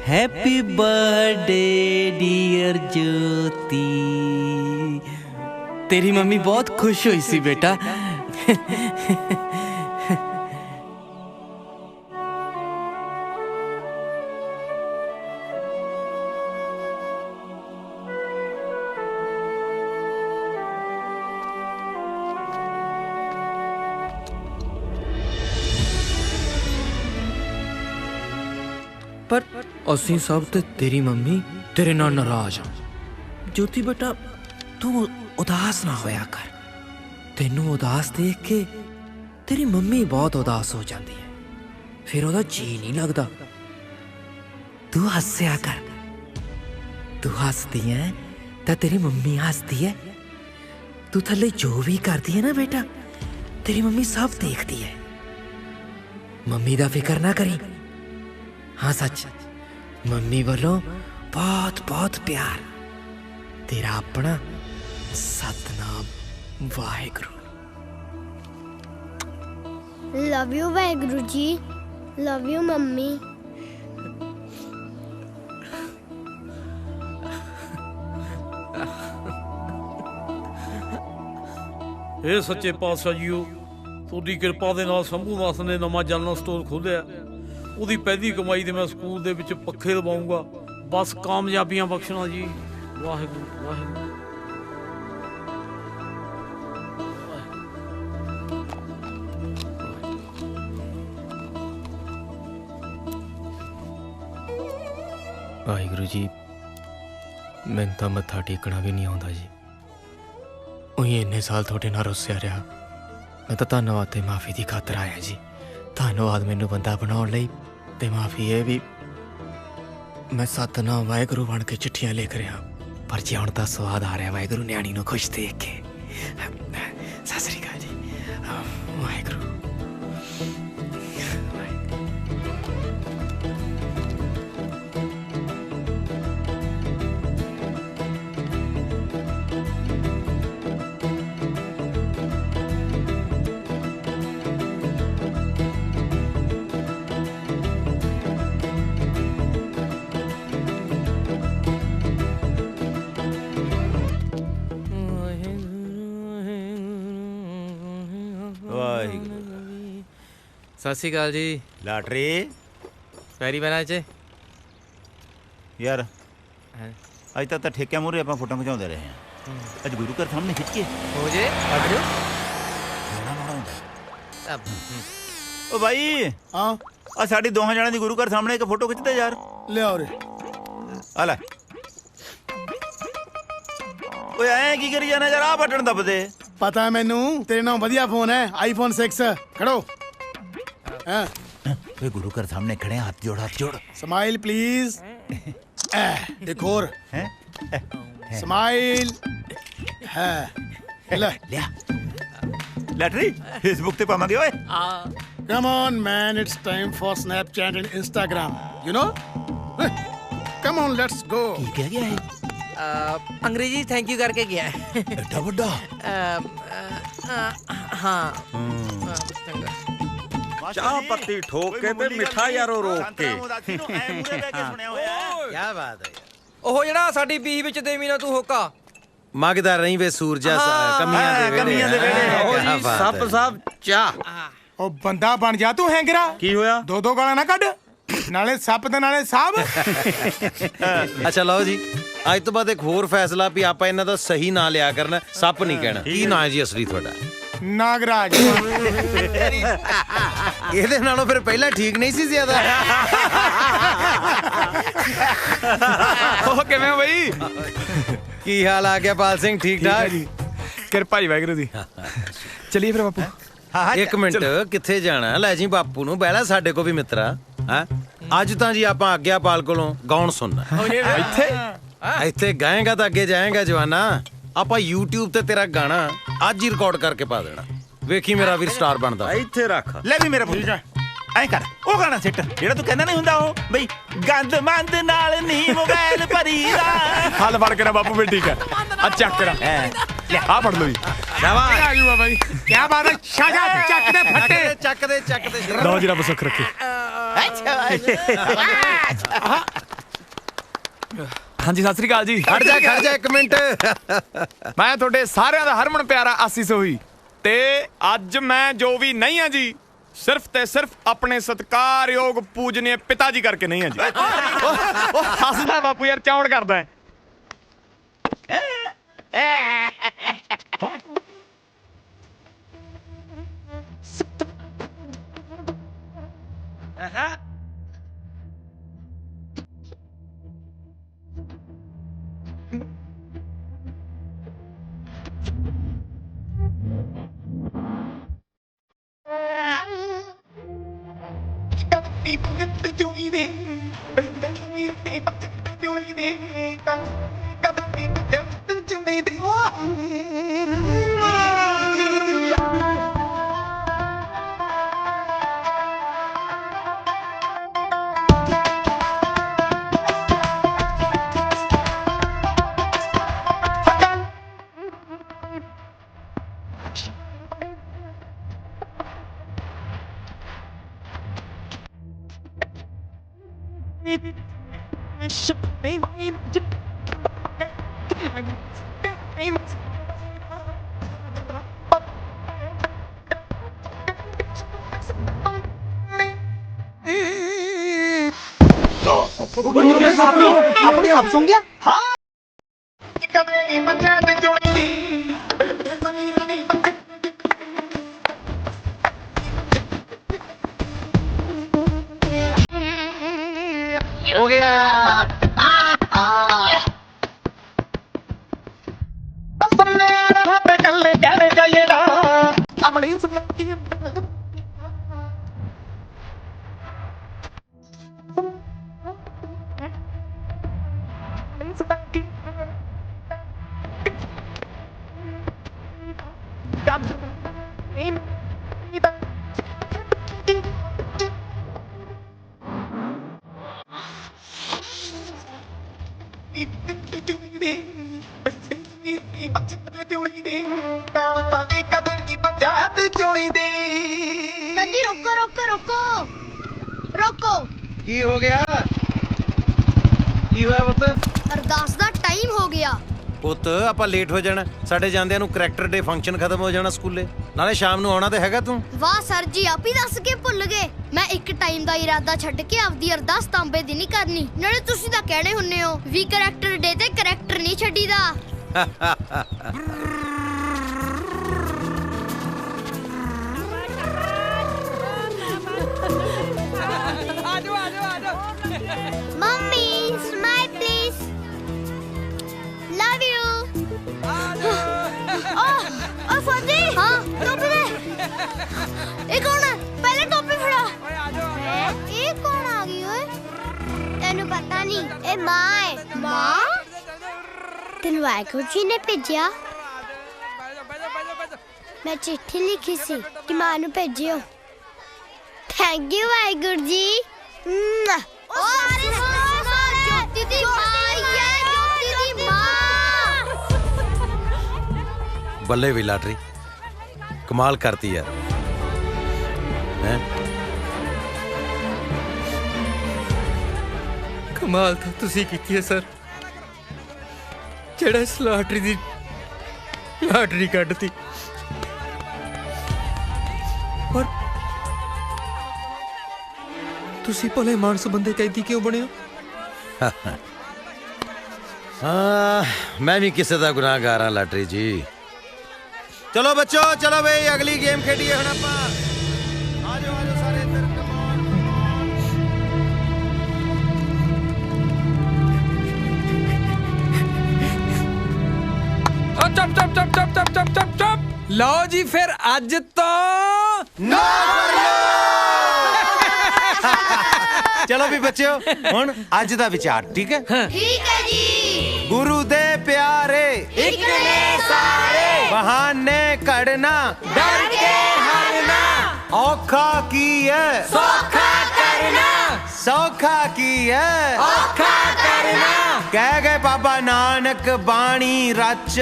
happy birthday dear Jyoti. तेरी मम्मी बहुत खुश हुई सी बेटा। पर असी सब ते तेरी मम्मी तेरे नाल नाराज हाँ। ज्योति बेटा, तू उदास ना होया कर। तेनू उदास देख के तेरी मम्मी बहुत उदास हो जाती है, फिर ओदा जी नहीं लगता। तू हंसया कर। तू हंसती है तो तेरी मम्मी हंसती है। तू थले जो भी करती है ना बेटा, तेरी मम्मी सब देखती है। मम्मी दा फिक्र ना करी। हाँ सच,
ਮੰਮੀ ਵੱਲੋਂ ਬਹੁਤ ਬਹੁਤ ਪਿਆਰ। ਤੇਰਾ ਆਪਣਾ Satnam Waheguru.
Love you Waheguru ji. Love you mummy.
ਇਹ ਸੱਚੇ ਪਾਤਸ਼ਾਹ ਜੀਓ, ਤੁਹਾਡੀ ਕਿਰਪਾ ਦੇ ਨਾਲ ਸੰਭੂ ਮਾਸ ਨੇ ਨਵਾਂ ਜਨਰਲ ਸਟੋਰ ਖੋਲ੍ਹਿਆ। ਉਹਦੀ ਪਹਿਲੀ ਕਮਾਈ ਦੇ ਮੈਂ ਸਕੂਲ ਦੇ ਵਿੱਚ ਪੱਖੇ ਲਵਾਉਂਗਾ। ਬਸ ਕਾਮਯਾਬੀਆਂ ਬਖਸ਼ਣਾ ਜੀ। ਵਾਹਿਗੁਰੂ ਵਾਹਿਗੁਰੂ।
ਵਾਹਿਗੁਰੂ ਜੀ, ਮੈਨੂੰ ਤਾਂ ਮੱਥਾ ਟੇਕਣਾ ਵੀ ਨਹੀਂ ਆਉਂਦਾ ਜੀ। ਉਹੀ ਇੰਨੇ ਸਾਲ ਤੁਹਾਡੇ ਨਾਲ ਰੁੱਸਿਆ ਰਿਹਾ। ਮੈਂ ਤਾਂ ਧੰਨਵਾਦ ਤੇ ਮਾਫੀ ਦੀ ਖਾਤਰ ਆਇਆ ਜੀ। ਧੰਨਵਾਦ ਮੈਨੂੰ ਬੰਦਾ ਬਣਾਉਣ ਲਈ, ਤੇ ਮਾਫੀ ਇਹ ਵੀ ਮੈਂ ਸਤਨਾਮ ਵਾਹਿਗੁਰੂ ਬਣ ਕੇ ਚਿੱਠੀਆਂ ਲਿਖ ਰਿਹਾ। ਪਰ ਜੇ ਹੁਣ ਤਾਂ ਸਵਾਦ ਆ ਰਿਹਾ ਵਾਹਿਗੁਰੂ ਨਿਆਣੀ ਨੂੰ ਖੁਸ਼ ਦੇਖ ਕੇ। ਸਤਿ ਸ੍ਰੀ ਅਕਾਲ ਜੀ। ਵਾਹਿਗੁਰੂ। ਸਤਿ ਸ਼੍ਰੀ ਅਕਾਲ ਜੀ।
ਲਾਟਰੀ
ਪੈਰੀ ਬੈਣਾ ਚ
ਯਾਰ ਅੱਜ ਤੱਕ ਤਾਂ ਠੇਕਿਆਂ ਮੂਹਰੇ ਆਪਾਂ ਫੋਟੋ ਖਿਚਾਉਂਦੇ ਰਹੇ ਹਾਂ। ਅੱਜ ਗੁਰੂ ਘਰ ਸਾਹਮਣੇ ਖਿੱਚ ਕੇ
ਹੋ ਜੇ ਕੱਢ ਦਿਓ।
ਓ ਭਾਈ ਹਾਂ ਆ ਸਾਡੀ ਦੋਹਾਂ ਜਣਾਂ ਦੀ ਗੁਰੂ ਘਰ ਸਾਹਮਣੇ ਇੱਕ ਫੋਟੋ ਖਿੱਚਦੇ ਯਾਰ।
ਲਿਆਓ ਰੇ
ਆ ਲੈ। ਓਏ ਐਂ ਕੀ ਕਰੀ ਜਾਣਾ ਯਾਰ? ਆ ਬਟਨ ਦੱਬ ਦੇ।
ਪਤਾ ਹੈ ਮੈਨੂੰ, ਤੇਰੇ ਨਾਲ ਵਧੀਆ ਫੋਨ ਹੈ ਆਈਫੋਨ 6। ਖੜੋ।
ਓਏ ਗੁਰੂ ਘਰ ਸਾਹਮਣੇ ਖੜੇ, ਹੱਥ ਜੋੜ ਹੱਥ ਜੋੜ।
Smile please. एक और स्माइल है। ले
लिया लैटरी फेसबुक पे पावांगे ओए।
Come on man, it's time for Snapchat and Instagram, you know. Come on let's go.
ਕੀ ਕਹਿ ਗਿਆ ਇਹ?
ਅੰਗਰੇਜ਼ੀ ਥੈਂਕ ਯੂ ਕਰਕੇ ਗਿਆ।
ਐਡਾ ਵੱਡਾ?
ਹਾਂ
ਚਾਹ ਪੱਤੀ ਠੋਕ ਕੇ ਤੇ ਮਿੱਠਾ ਯਾਰੋ ਰੋਕ ਕੇ।
ਕੀ ਬਾਤ ਹੈ। ਉਹ ਜਿਹੜਾ ਸਾਡੀ ਬੀਹ ਵਿੱਚ ਦੇਵੀ ਨਾ ਤੂੰ ਹੋਕਾ
ਮੰਗਦਾ ਰਹੀ ਵੇ ਸੂਰਜਾ ਕਮੀਆਂ ਦੇ ਵੇਲੇ।
ਸੱਪ ਸਾਹਿਬ ਚਾਹ।
ਉਹ ਬੰਦਾ ਬਣ ਜਾ ਤੂੰ ਹੈਂਗਰਾ।
ਕੀ ਹੋਇਆ?
ਦੋ ਗਾਲਾਂ ਨਾ ਕੱਢ, ਨਾਲੇ ਸੱਪ ਤੇ ਨਾਲੇ ਸਾਬ।
ਅੱਛਾ ਲਓ ਜੀ, ਅੱਜ ਤੋਂ ਬਾਅਦ ਇੱਕ ਹੋਰ ਫੈਸਲਾ ਵੀ ਆਪਾਂ ਇਹਨਾਂ ਦਾ ਸਹੀ ਨਾਂ ਲਿਆ ਕਰਨਾ। ਸੱਪ ਨਹੀਂ ਕਹਿਣਾ। ਕੀ ਨਾਂ ਹੈ ਜੀ ਅਸਲੀ ਤੁਹਾਡਾ?
ਨਾਗਰਾਜ।
ਇਹਦੇ ਨਾਲੋਂ ਫਿਰ ਪਹਿਲਾਂ ਠੀਕ ਨਹੀਂ ਸੀ ਜ਼ਿਆਦਾ?
ਉਹ ਕਿਵੇਂ ਹੋ ਬਈ?
ਕੀ ਹਾਲ ਆ ਗਿਆ ਪਾਲ ਸਿੰਘ? ਠੀਕ ਠਾਕ
ਜੀ, ਕਿਰਪਾ ਜੀ ਵਾਹਿਗੁਰੂ ਦੀ। ਚਲਿਏ ਫਿਰ ਬਾਪੂ।
ਇੱਕ ਮਿੰਟ, ਕਿੱਥੇ ਜਾਣਾ? ਲੈ ਜੀ ਬਾਪੂ ਨੂੰ ਬਹਿਲਾ ਸਾਡੇ ਕੋ ਵੀ ਮਿੱਤਰਾ। ਅੱਜ ਤਾਂ ਜੀ ਆਪਾਂ ਆਗਿਆਪਾਲ ਕੋਲੋਂ ਗਾਉਣ ਸੁਣਨਾ। ਇੱਥੇ ਗਾਏਗਾ ਤਾਂ ਅੱਗੇ ਜਾਏਗਾ ਜਵਾਨਾ। ਆਪਾਂ YouTube ਤੇ ਤੇਰਾ ਗਾਣਾ ਅੱਜ ਹੀ ਰਿਕਾਰਡ ਕਰਕੇ ਪਾ ਦੇਣਾ। ਵੇਖੀ ਮੇਰਾ ਵੀਰ ਸਟਾਰ ਬਣਦਾ।
ਇੱਥੇ ਰੱਖ
ਲੈ ਵੀ ਮੇਰਾ ਪੁੱਤ ਐਂ ਕਰ, ਉਹ ਗਾਣਾ ਸਿੱਟ ਜਿਹੜਾ ਤੂੰ ਕਹਿੰਦਾ ਨਹੀਂ ਹੁੰਦਾ ਉਹ ਬਈ ਗੰਦ ਮੰਦ ਨਾਲ ਨਹੀਂ ਮੋਬਾਈਲ ਭਰੀਦਾ।
ਹੱਲ ਫੜ ਕੇ ਨਾ ਬਾਪੂ ਵੀ ਠੀਕ ਹੈ। ਆ ਚੱਕ ਰਾ ਆ ਫੜ ਲਓ ਜੀ।
ਸ਼ਾਬਾਸ਼ ਆ ਗਿਆ ਬਾਈ। ਕੀ ਬਾਤ ਹੈ। ਸ਼ਾਗਾ ਚੱਕ ਦੇ ਫੱਟੇ।
ਚੱਕ ਦੇ
ਲਓ ਜੀ ਰੱਬ ਸੁੱਖ ਰੱਖੇ। ਹਾਂਜੀ ਸਤਿ ਸ੍ਰੀ ਅਕਾਲ ਜੀ।
ਖੜ ਜਾ ਇੱਕ ਮਿੰਟ।
ਮੈਂ ਤੁਹਾਡੇ ਸਾਰਿਆਂ ਦਾ ਹਰਮਨ ਪਿਆਰਾ ਆਸੀ ਸੋਹੀ, ਤੇ ਅੱਜ ਮੈਂ ਜੋ ਵੀ ਨਹੀਂ ਆ ਜੀ, ਸਿਰਫ ਤੇ ਸਿਰਫ ਆਪਣੇ ਸਤਿਕਾਰਯੋਗ ਪੂਜਨੀय ਪਿਤਾ ਜੀ ਕਰਕੇ ਨਹੀਂ ਆ ਜੀ। ਉਹ ਹੱਸਦਾ ਬਾਪੂ ਯਾਰ, ਚੌੜ ਕਰਦਾ ਹੈ।
अपने आप सुन गया हाँ हो गया
रोको रोको रोको रोको
की हो गया की होया पुੱਤ
अरदास दा टाइम हो गया
ਪੁੱਤ ਆਪਾਂ ਲੇਟ ਹੋ ਜਾਣਾ ਸਾਡੇ ਜਾਂਦਿਆਂ ਨੂੰ ਕਰੈਕਟਰ ਡੇ ਫੰਕਸ਼ਨ ਖਤਮ ਹੋ ਜਾਣਾ ਸਕੂਲੇ ਨਾਲੇ ਸ਼ਾਮ ਨੂੰ ਆਉਣਾ ਤੇ ਹੈਗਾ ਤੂੰ
ਵਾਹ ਸਰ ਜੀ ਆਪ ਹੀ ਦੱਸ ਕੇ ਭੁੱਲ ਗਏ ਮੈਂ ਇੱਕ ਟਾਈਮ ਦਾ ਇਰਾਦਾ ਛੱਡ ਕੇ ਆਪਦੀ ਅਰਦਾਸ ਤਾਂਬੇ ਦੀ ਨਹੀਂ ਕਰਨੀ ਨਾਲੇ ਤੁਸੀਂ ਤਾਂ ਕਹਿਣੇ ਹੁੰਨੇ ਹੋ ਵੀ ਕਰੈਕਟਰ ਡੇ ਤੇ ਕਰੈਕਟਰ ਨਹੀਂ ਛੱਡੀਦਾ mummy smile please love you ओ फौजी हाँ टोपी दे ये कौन है पहले टोपी फड़ा ये कौन आ गई ओए तेनू पता नहीं ए माँ है माँ तेनू वाहिगुरु जी ने भेजा मैं चिट्ठी लिखी सी कि माँ नू भेजियो थैंक यू वाहिगुरु जी
ਬੱਲੇ ਵੀ ਲਾਟਰੀ ਕਮਾਲ ਕਰਤੀ ਯਾਰ ਹੈ
ਕਮਾਲ ਤਾਂ ਤੁਸੀਂ ਕੀਤੀ ਹੈ ਸਰ ਜਿਹੜਾ ਇਸ ਲਾਟਰੀ ਦੀ ਲਾਟਰੀ ਕੱਢਤੀ ਪਰ ਤੁਸੀਂ ਭਲੇ ਮਾਨਸ ਬੰਦੇ ਕੈਦੀ ਕਿਉਂ ਬਣੇ ਹੋ
ਮੈਂ ਵੀ ਕਿਸੇ ਦਾ ਗੁਨਾਹਗਾਰ ਹਾਂ ਲਾਟਰੀ ਜੀ ਚਲੋ ਬੱਚੋ ਚਲੋ ਬਈ ਅਗਲੀ ਗੇਮ ਖੇਡੀਏ ਹੁਣ ਆਪਾਂ ਆ ਜਾਓ ਸਾਰੇ ਇੱਧਰ
ਚੁੱਪ ਲਓ ਜੀ ਫਿਰ ਅੱਜ ਤੋਂ
ਚਲੋ ਵੀ ਬੱਚਿਓ ਹੁਣ ਅੱਜ ਦਾ ਵਿਚਾਰ ਠੀਕ ਹੈ
ठीक है जी
ਗੁਰੂ ਦੇ ਪਿਆਰੇ
एक ने सारे
ਬਹਾਨੇ ਘੜਨਾ
डर के हरना
ਔਖਾ ਕੀ ਹੈ
सौखा करना
ਸੌਖਾ ਕੀ ਹੈ
औखा करना
ਕਹਿ ਗਏ ਬਾਬਾ ਨਾਨਕ ਬਾਣੀ ਰਚ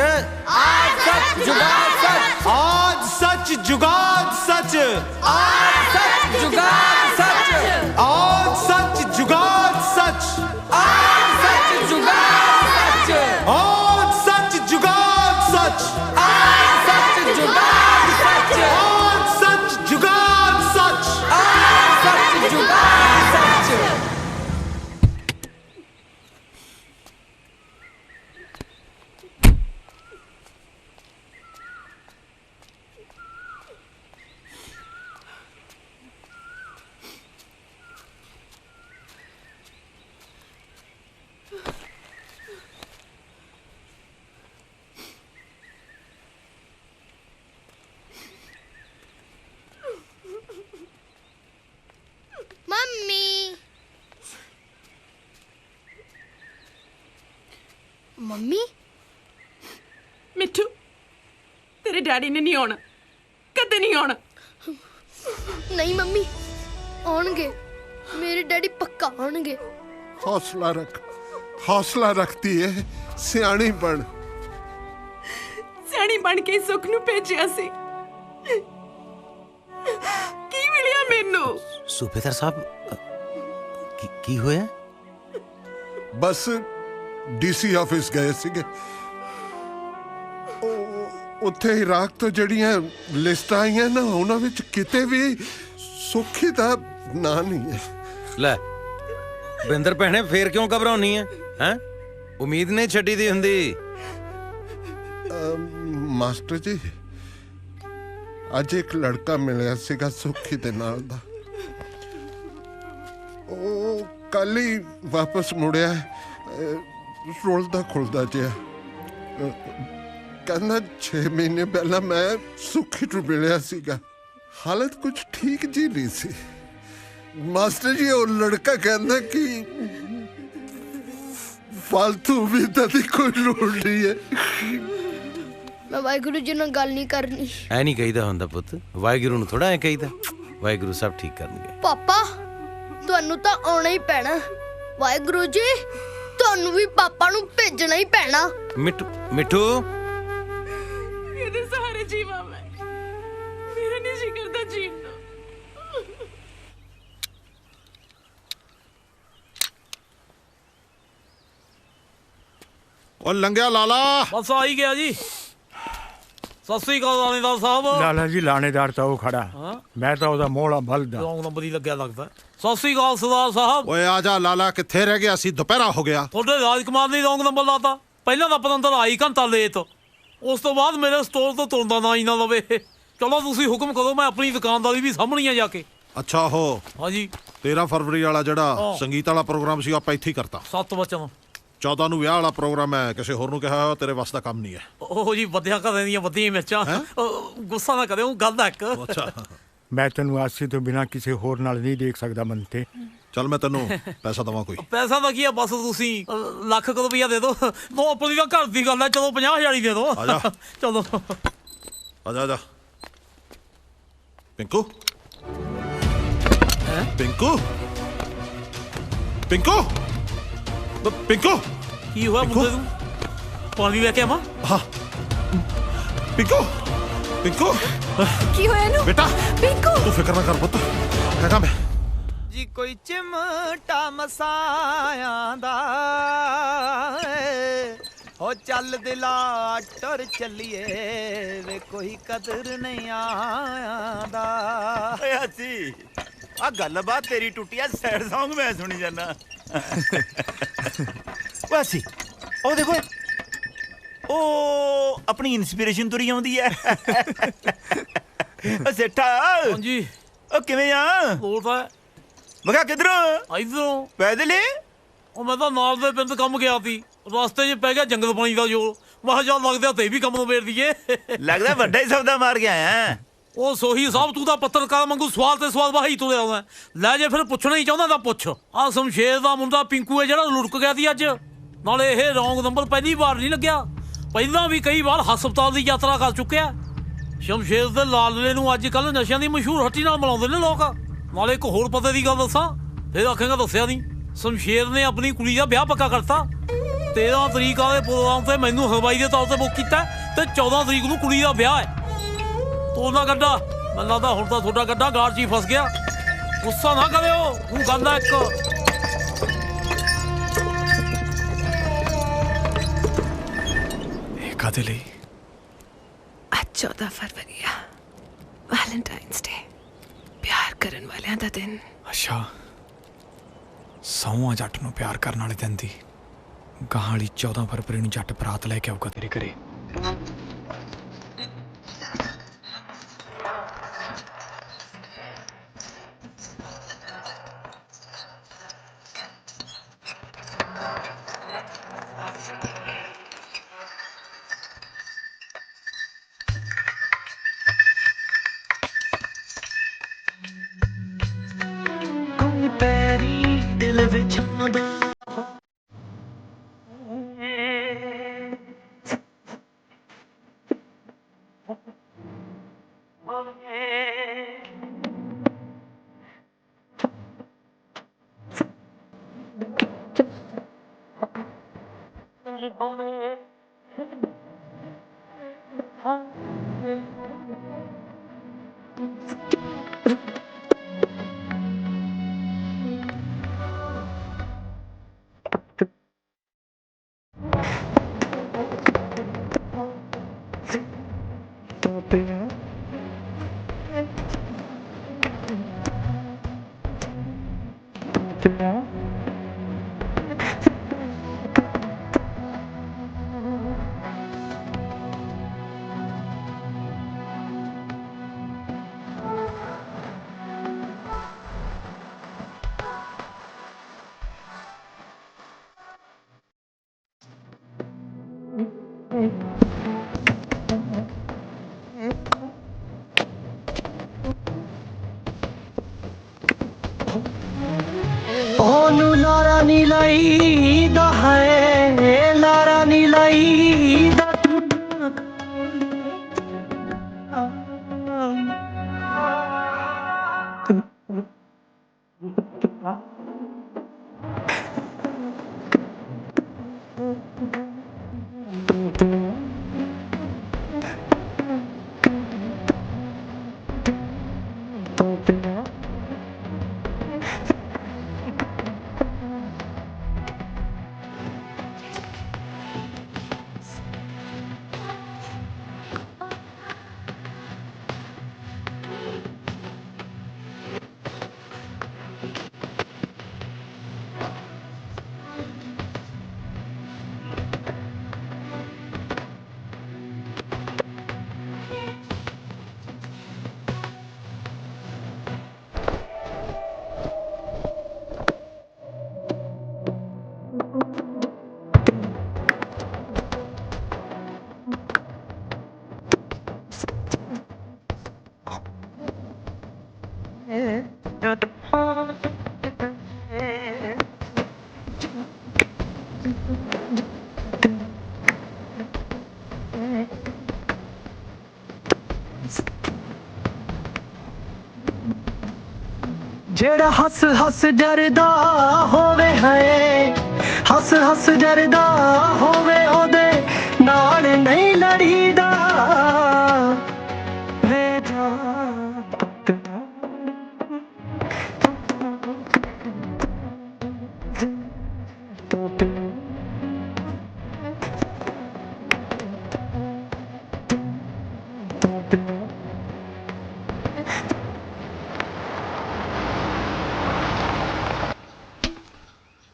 आज सच जुगाड़ सच
ਆਜ ਸੱਚ ਜੁਗਾਦ ਸੱਚ
आज सच जुगाड़ सच
ਆਜ ਸੱਚ ਜੁਗਾਦ ਸੱਚ
आज सच जुगाड़ सच
ਆਜ ਸੱਚ ਜੁਗਾਦ ਸੱਚ
आज सच जुगाड़ सच
ਆਜ ਸੱਚ ਜੁਗਾਦ ਸੱਚ
आज सच जुगाड़ सच मम्मी मम्मी
ਮਿੱਠੂ ਤੇਰੇ ਡੈਡੀ ਨੇ ਨਹੀਂ ਆਉਣਾ ਕਦੇ ਨਹੀਂ ਆਉਣਾ
नहीं मम्मी आउणगे मेरे डैडी पक्का आउणगे
हौसला रखती है सियाणी बन
ਸਿਆਣੀ ਬਣ ਕੇ ਸੁੱਖ ਨੂੰ ਭੇਜਿਆ ਸੀ ਕੀ ਮਿਲਿਆ ਮੈਨੂੰ
ਸੂਬੇਦਾਰ ਸਾਹਿਬ ਕੀ ਹੋਇਆ
बस डीसी ऑफिस गए सीगे ਉੱਥੇ ਇਰਾਕ ਤੋਂ ਜਿਹੜੀਆਂ ਲਿਸਟਾਂ ਆਈਆਂ ਨਾ ਉਹਨਾਂ ਵਿੱਚ ਕਿਤੇ ਵੀ ਸੁੱਖੀ ਦਾ ਨਾਂ ਨਹੀਂ ਹੈ।
ਲੈ ਬਿੰਦਰ ਭੈਣੇ ਫੇਰ ਕਿਉਂ ਘਬਰਾਉਣੀ ਹੈ? ਹੈ ਉਮੀਦ ਨਹੀਂ ਛੱਡੀ ਦੀ ਹੁੰਦੀ।
ਮਾਸਟਰ ਜੀ ਅੱਜ ਇੱਕ ਲੜਕਾ ਮਿਲਿਆ ਸੀਗਾ ਸੁੱਖੀ ਦੇ ਨਾਲ ਦਾ। ਉਹ ਕੱਲ ਹੀ ਵਾਪਸ ਮੁੜਿਆ, ਰੁਲਦਾ ਖੁਲਦਾ ਜਿਹਾ। ਕਹਿੰਦਾ 6 ਮਹੀਨੇ ਪਹਿਲਾਂ ਮੈਂ ਸੁੱਖੀ ਨੂੰ ਮਿਲਿਆ ਸੀਗਾ, ਹਾਲਤ ਕੁਝ ਠੀਕ ਜੀ ਨਹੀਂ ਸੀ। ਮਾਸਟਰ ਜੀ ਉਹ ਲੜਕਾ ਕਹਿੰਦਾ ਕਿ ਫालतू ਵੀ ਤਾਂ ਦੀ ਕੋਈ ਲੋੜ ਨਹੀਂ ਹੈ।
ਮੈਂ ਵਾਹਿਗੁਰੂ ਜੀ ਨਾਲ ਗੱਲ ਨਹੀਂ ਕਰਨੀ।
ਐ ਨਹੀਂ ਕਹੀਦਾ ਹੁੰਦਾ ਪੁੱਤ, ਵਾਹਿਗੁਰੂ ਨੂੰ ਥੋੜਾ ਐ ਕਹੀਦਾ। ਵਾਹਿਗੁਰੂ ਸਭ ਠੀਕ ਕਰਨਗੇ।
ਪਾਪਾ ਤੁਹਾਨੂੰ ਤਾਂ ਆਉਣਾ ਹੀ ਪੈਣਾ। ਵਾਹਿਗੁਰੂ ਜੀ ਤੁਹਾਨੂੰ ਵੀ ਪਾਪਾ ਨੂੰ ਭੇਜਣਾ ਹੀ ਪੈਣਾ।
ਮਿੱਠੂ
ਇਹਦੇ ਸਹਾਰੇ ਜੀਵਾਂ ਮੈਂ, ਮੇਰਾ ਨਹੀਂ ਜੀ ਕਰਦਾ ਜੀਣ ਨੂੰ।
ਉਹ ਲੰਘਿਆ ਲਾਲਾ,
ਬਸ ਆ ਹੀ ਗਿਆ ਜੀ। ਸਤਿ ਸ੍ਰੀ ਅਕਾਲ ਲਾਣੇਦਾਰ ਸਾਹਿਬ।
ਲਾਲਾ ਜੀ ਲਾਣੇਦਾਰ ਤਾਂ ਉਹ ਖੜਾ, ਮੈਂ ਤਾਂ ਉਹਦਾ ਮੋਹਲਾ ਬਲਦਾ।
ਰੌਂਗ ਨੰਬਰ ਹੀ ਲੱਗਿਆ ਲੱਗਦਾ। ਸਤਿ ਸ੍ਰੀ ਅਕਾਲ ਸਰਦਾਰ ਸਾਹਿਬ।
ਓਏ ਆ ਜਾ ਲਾਲਾ, ਕਿੱਥੇ ਰਹਿ ਗਿਆ ਸੀ? ਦੁਪਹਿਰਾ ਹੋ ਗਿਆ।
ਤੁਹਾਡੇ ਰਾਜਕੁਮਾਰ ਨੇ ਰੌਂਗ ਨੰਬਰ ਲਾਤਾ। ਪਹਿਲਾਂ ਤਾਂ ਪਤੰਦਰ ਆਈ ਘੰਟਾ ਲੇਟ, ਉਸ ਤੋਂ ਬਾਅਦ ਮੇਰੇ ਸਟੋਰ ਤੋਂ ਤੁਰਦਾ ਨਾ ਹੀ ਨਾ ਲਵੇ। ਚਲੋ ਤੁਸੀਂ ਹੁਕਮ ਕਰੋ, ਮੈਂ ਆਪਣੀ ਦੁਕਾਨਦਾਰੀ ਵੀ ਸਾਹਮਣੀ ਆ ਜਾ ਕੇ।
ਅੱਛਾ ਹੋ
ਹਾਂਜੀ
13 ਫਰਵਰੀ ਵਾਲਾ ਜਿਹੜਾ ਸੰਗੀਤ ਵਾਲਾ ਪ੍ਰੋਗਰਾਮ ਸੀ ਆਪਾਂ ਇੱਥੇ ਹੀ ਕਰਤਾ।
7 ਵਚਨ
14 ਨੂੰ ਵਿਆਹ ਵਾਲਾ ਪ੍ਰੋਗਰਾਮ ਹੈ, ਕਿਸੇ ਹੋਰ ਨੂੰ ਕਿਹਾ ਹੋਇਆ ਤੇਰੇ ਵਾਸਤੇ ਕੰਮ ਨਹੀਂ ਹੈ।
ਉਹ ਜੀ ਵਧਿਆ ਘਰਾਂ ਦੀਆਂ ਵਧੀਆਂ ਮਿਰਚਾਂ। ਗੁੱਸਾ ਨਾ ਕਰਿਓ, ਗੱਲ ਦਾ ਇੱਕ।
ਅੱਛਾ
ਮੈਂ ਤੈਨੂੰ ਆਸੀ ਤੋਂ ਬਿਨਾ ਕਿਸੇ ਹੋਰ ਨਾਲ ਨਹੀਂ ਦੇਖ ਸਕਦਾ ਮੰਤੇ।
ਚੱਲ ਮੈਂ ਤੈਨੂੰ ਪੈਸਾ ਦਵਾਂ ਕੋਈ?
ਪੈਸਾ ਦਾ ਕੀ ਆ, ਬਸ ਤੁਸੀਂ ਲੱਖ ਰੁਪਈਆ ਦੇ ਦਿਓ। ਨੋ ਆਪਣੀ ਤਾਂ ਘਰ ਦੀ ਗੱਲ ਹੈ। ਚਲੋ 50,000 ਹੀ ਦੇ ਦਿਓ।
ਆ ਜਾ
ਚਲੋ
ਆ ਜਾ ਪਿੰਕੂ ਪਿੰਕੂ ਪਿੰਕੂ ਪਿੰਕੂ
ਕੀ ਹੋਇਆ ਮੁੰਡੇ ਨੂੰ? ਪਾਣੀ ਲੈ ਕੇ ਆਵਾਂ?
ਹਾਂ ਪਿੰਕੂ ਪਿੰਕੂ
ਕੀ ਹੋਇਆ ਇਹਨੂੰ?
ਬੇਟਾ
ਪਿੰਕੂ
ਤੂੰ ਫਿਕਰ ਨਾ ਕਰ ਪੁੱਤ, ਹੈਗਾ ਮੈਂ
ਜੀ। ਕੋਈ ਚਿਮਟਾ ਮਸਾਇਆ ਦਾ ਹੋ ਚੱਲ ਦਿਲਾ ਟੁਰ ਚੱਲੀਏ ਵੇ, ਕੋਈ ਕਦਰ ਨਹੀਂ ਆਂਦਾ।
ਓਏ ਅਸੀਂ ਆ ਗੱਲਬਾਤ ਤੇਰੀ ਟੁੱਟੀ ਆ, ਸੈਡ Song ਮੈਂ ਸੁਣੀ ਜਾਂਦਾ। ਓਏ ਅਸੀਂ ਉਹ ਦੇਖੋ, ਉਹ ਆਪਣੀ ਇਨਸਪੀਰੇਸ਼ਨ ਤੁਰੀ ਆਉਂਦੀ ਐ। ਓ ਸੇਠਾ
ਹਾਂਜੀ
ਉਹ ਕਿਵੇਂ ਆ?
ਬੋਲਦਾ
ਮੈਂ ਕਿਹਾ ਕਿੱਧਰੋਂ?
ਇਧਰੋਂ
ਪੈਦਲ ਹੀ?
ਉਹ ਮੈਂ ਤਾਂ ਨਾਲ ਦੇ ਪਿੰਡ ਕੰਮ ਗਿਆ ਸੀ, ਰਸਤੇ 'ਚ ਪੈ ਗਿਆ ਜੰਗਲ ਪਾਣੀ ਦਾ ਜੋਰ। ਮੈਂ ਕਿਹਾ ਚੱਲ ਲੱਗਦਾ ਤੇ ਵੀ ਕੰਮ ਨੂੰ ਵੇੜ ਦਈਏ।
ਲੱਗਦਾ ਵੱਡਾ ਹੀ ਸੌਦਾ ਮਾਰ ਕੇ ਆਇਆ।
ਉਹ ਸੋਹੀ ਸਾਹਿਬ ਤੂੰ ਤਾਂ ਪੱਤਰਕਾਰ ਵਾਂਗੂ ਸਵਾਲ ਤੇ ਸਵਾਲ ਵਾਹੀ ਤੁਰਿਆ ਆਉਂਦਾ। ਲੈ ਜੇ ਫਿਰ ਪੁੱਛਣਾ ਹੀ ਚਾਹੁੰਦਾ ਤਾਂ ਪੁੱਛ। ਆਹ ਸ਼ਮਸ਼ੇਰ ਦਾ ਮੁੰਡਾ ਪਿੰਕੂ ਹੈ ਜਿਹੜਾ ਲੁੜਕ ਗਿਆ ਸੀ ਅੱਜ। ਨਾਲੇ ਇਹ ਰੌਂਗ ਨੰਬਰ ਪਹਿਲੀ ਵਾਰ ਨਹੀਂ ਲੱਗਿਆ, ਪਹਿਲਾਂ ਵੀ ਕਈ ਵਾਰ ਹਸਪਤਾਲ ਦੀ ਯਾਤਰਾ ਕਰ ਚੁੱਕਿਆ। ਸ਼ਮਸ਼ੇਰ ਦੇ ਲਾਲਲੇ ਨੂੰ ਅੱਜ ਕੱਲ੍ਹ ਨਸ਼ਿਆਂ ਦੀ ਮਸ਼ਹੂਰ ਹੱਟੀ ਨਾਲ ਮਿਲਾਉਂਦੇ ਨੇ ਲੋਕ। ਨਾਲੇ ਇੱਕ ਹੋਰ ਪਤੇ ਦੀ ਗੱਲ ਦੱਸਾਂ, ਫਿਰ ਆਖੇਗਾ ਦੱਸਿਆ ਨਹੀਂ। ਸ਼ਮਸ਼ੇਰ ਨੇ ਆਪਣੀ ਕੁੜੀ ਦਾ ਵਿਆਹ ਪੱਕਾ ਕਰਤਾ। 13 ਤਰੀਕ ਵਾਲੇ ਪ੍ਰੋਗਰਾਮ ਤੇ ਮੈਨੂੰ ਹਲਵਾਈ ਦੇ ਤੌਰ ਤੇ ਬੁੱਕ ਕੀਤਾ ਤੇ 14 ਤਰੀਕ ਨੂੰ ਕੁੜੀ ਦਾ ਵਿਆਹ ਹੈ। ਤੂੰ ਨਾ ਗੱਡਾ, ਮੈਨੂੰ ਲੱਗਦਾ ਹੁਣ ਤਾਂ ਤੁਹਾਡਾ ਗੱਡਾ ਗਾੜ 'ਚ ਹੀ ਫਸ ਗਿਆ। ਗੁੱਸਾ ਨਾ ਕਰਿਓ, ਤੂੰ ਗੱਲ ਹੈ ਇੱਕ।
ਇਹ ਕਾਹਦੇ ਲਈ?
ਅੱਜ 14 ਫਰਵਰੀ ਆ, ਵੈਲੈਂਟਾਈਨਸ ਡੇ, ਪਿਆਰ ਕਰਨ ਵਾਲਿਆਂ ਦਾ ਦਿਨ।
ਅੱਛਾ, ਸੌਂਆਂ ਜੱਟ ਨੂੰ ਪਿਆਰ ਕਰਨ ਵਾਲੇ ਦਿਨ ਦੀ। ਗਾਹਾਂ ਵਾਲੀ 14 ਫਰਵਰੀ ਨੂੰ ਜੱਟ ਬਰਾਤ ਲੈ ਕੇ ਆਊਗਾ ਤੇਰੇ ਘਰੇ।
ਪੈਰੀ ਦਿਲ ਵਿੱਚ ਆਉਂਦਾ
ਉਹਨੂੰ ਲਾਰਾ ਨੀ ਲਾਈਦਾ ਹੈ ਲਾਰਾ ਨੀ ਲਾਈਦਾ ਜਿਹੜਾ ਹੱਸ ਹੱਸ ਡਰਦਾ ਹੋਵੇ ਹੈ ਹੱਸ ਹੱਸ ਡਰਦਾ ਹੋਵੇ ਉਹਦੇ ਨਾਲ ਨਹੀਂ ਲੜੀਦਾ ਵੇ ਜਾ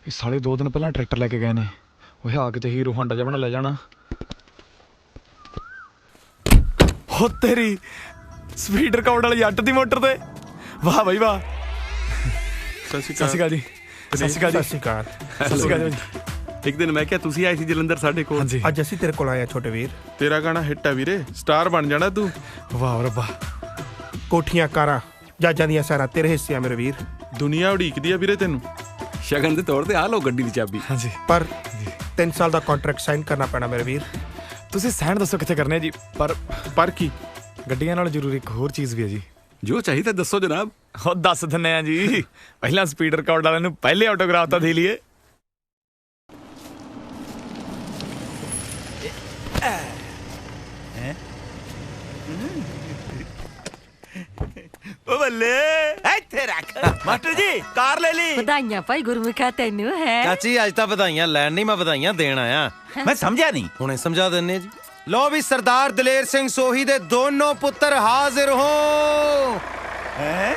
ਇਹ ਸਾਲੇ 2 ਦਿਨ ਪਹਿਲਾਂ ਟਰੈਕਟਰ ਲੈ ਕੇ ਗਏ ਨੇ ਉਹ ਆ ਕੇ ਤੇ ਹੀਰੋ ਹਾਂਡਾ ਜਿਹਾ ਬਣਾ ਲੈ ਜਾਣਾ ਹੋ ਤੇਰੀ ਸਪੀਡ ਰਿਕਾਰਡ ਵਾਲੀ ਜੱਟ ਦੀ ਮੋਟਰ ਤੇ ਵਾਹ ਬਈ ਵਾਹ
ਸਤਿ ਸ਼੍ਰੀ ਅਕਾਲ
ਜੀ ਸਤਿ ਸ਼੍ਰੀ ਅਕਾਲ ਜੀ
ਸਤਿ ਸ਼੍ਰੀ ਅਕਾਲ ਜੀ ਇੱਕ ਦਿਨ ਮੈਂ ਕਿਹਾ ਤੁਸੀਂ ਆਏ ਸੀ ਜਲੰਧਰ ਸਾਡੇ ਕੋਲ
ਅੱਜ ਅਸੀਂ ਤੇਰੇ ਕੋਲ ਆਏ ਆ ਛੋਟੇ ਵੀਰ
ਤੇਰਾ ਗਾਣਾ ਹਿੱਟ ਆ ਵੀਰੇ ਸਟਾਰ ਬਣ ਜਾਣਾ ਤੂੰ
ਵਾਹ ਰੱਬਾ ਕੋਠੀਆਂ ਕਾਰਾਂ ਜੱਜਾਂ ਦੀਆਂ ਸਾਰਾ ਤੇਰੇ ਹਿੱਸੇ ਆ ਮੇਰੇ ਵੀਰ
ਦੁਨੀਆ ਉਡੀਕਦੀ ਆ ਵੀਰੇ ਤੈਨੂੰ ਸ਼ਗਨ ਦੇ ਤੌਰ ਤੇ ਆ ਲਓ ਗੱਡੀ ਦੀ ਚਾਬੀ
ਹਾਂਜੀ
ਪਰ 3 ਸਾਲ ਦਾ ਕੰਟਰੈਕਟ ਸਾਈਨ ਕਰਨਾ ਪੈਣਾ ਮੇਰੇ ਵੀਰ
ਤੁਸੀਂ ਸਾਈਨ ਦੱਸੋ ਕਿੱਥੇ ਕਰਨੇ ਜੀ
ਪਰ ਕੀ
ਗੱਡੀਆਂ ਨਾਲ ਜ਼ਰੂਰੀ ਇੱਕ ਹੋਰ ਚੀਜ਼ ਵੀ ਹੈ ਜੀ
ਜੋ ਚਾਹੀਦਾ ਦੱਸੋ ਜਨਾਬ
ਉਹ ਦੱਸ ਦਿੰਨੇ ਆ ਜੀ ਪਹਿਲਾਂ ਸਪੀਡ ਰਿਕਾਰਡ ਵਾਲਿਆਂ ਨੂੰ ਪਹਿਲੇ ਆਟੋਗ੍ਰਾਫ ਤਾਂ ਦੇ ਲਈਏ
ਓ ਬੱਲੇ ਇੱਥੇ ਰੱਖ ਮਾਸਟਰ ਜੀ ਕਾਰ ਲੈ ਲਈ
ਵਧਾਈਆਂ ਭਾਈ ਗੁਰਮੁਖਾ ਤੈਨੂੰ ਹੈ
ਚਾਚੀ ਅੱਜ ਤਾਂ ਵਧਾਈਆਂ ਲੈਣ ਨਹੀਂ ਮੈਂ ਵਧਾਈਆਂ ਦੇਣ ਆਇਆ
ਮੈਂ ਸਮਝਿਆ ਨਹੀਂ
ਹੁਣੇ ਸਮਝਾ ਦਿੰਨੇ ਜੀ ਲੋ ਵੀ ਸਰਦਾਰ ਦਲੇਰ ਸਿੰਘ ਸੋਹੀ ਦੇ ਦੋਨੋਂ ਪੁੱਤਰ ਹਾਜ਼ਰ ਹੋ
ਹੈ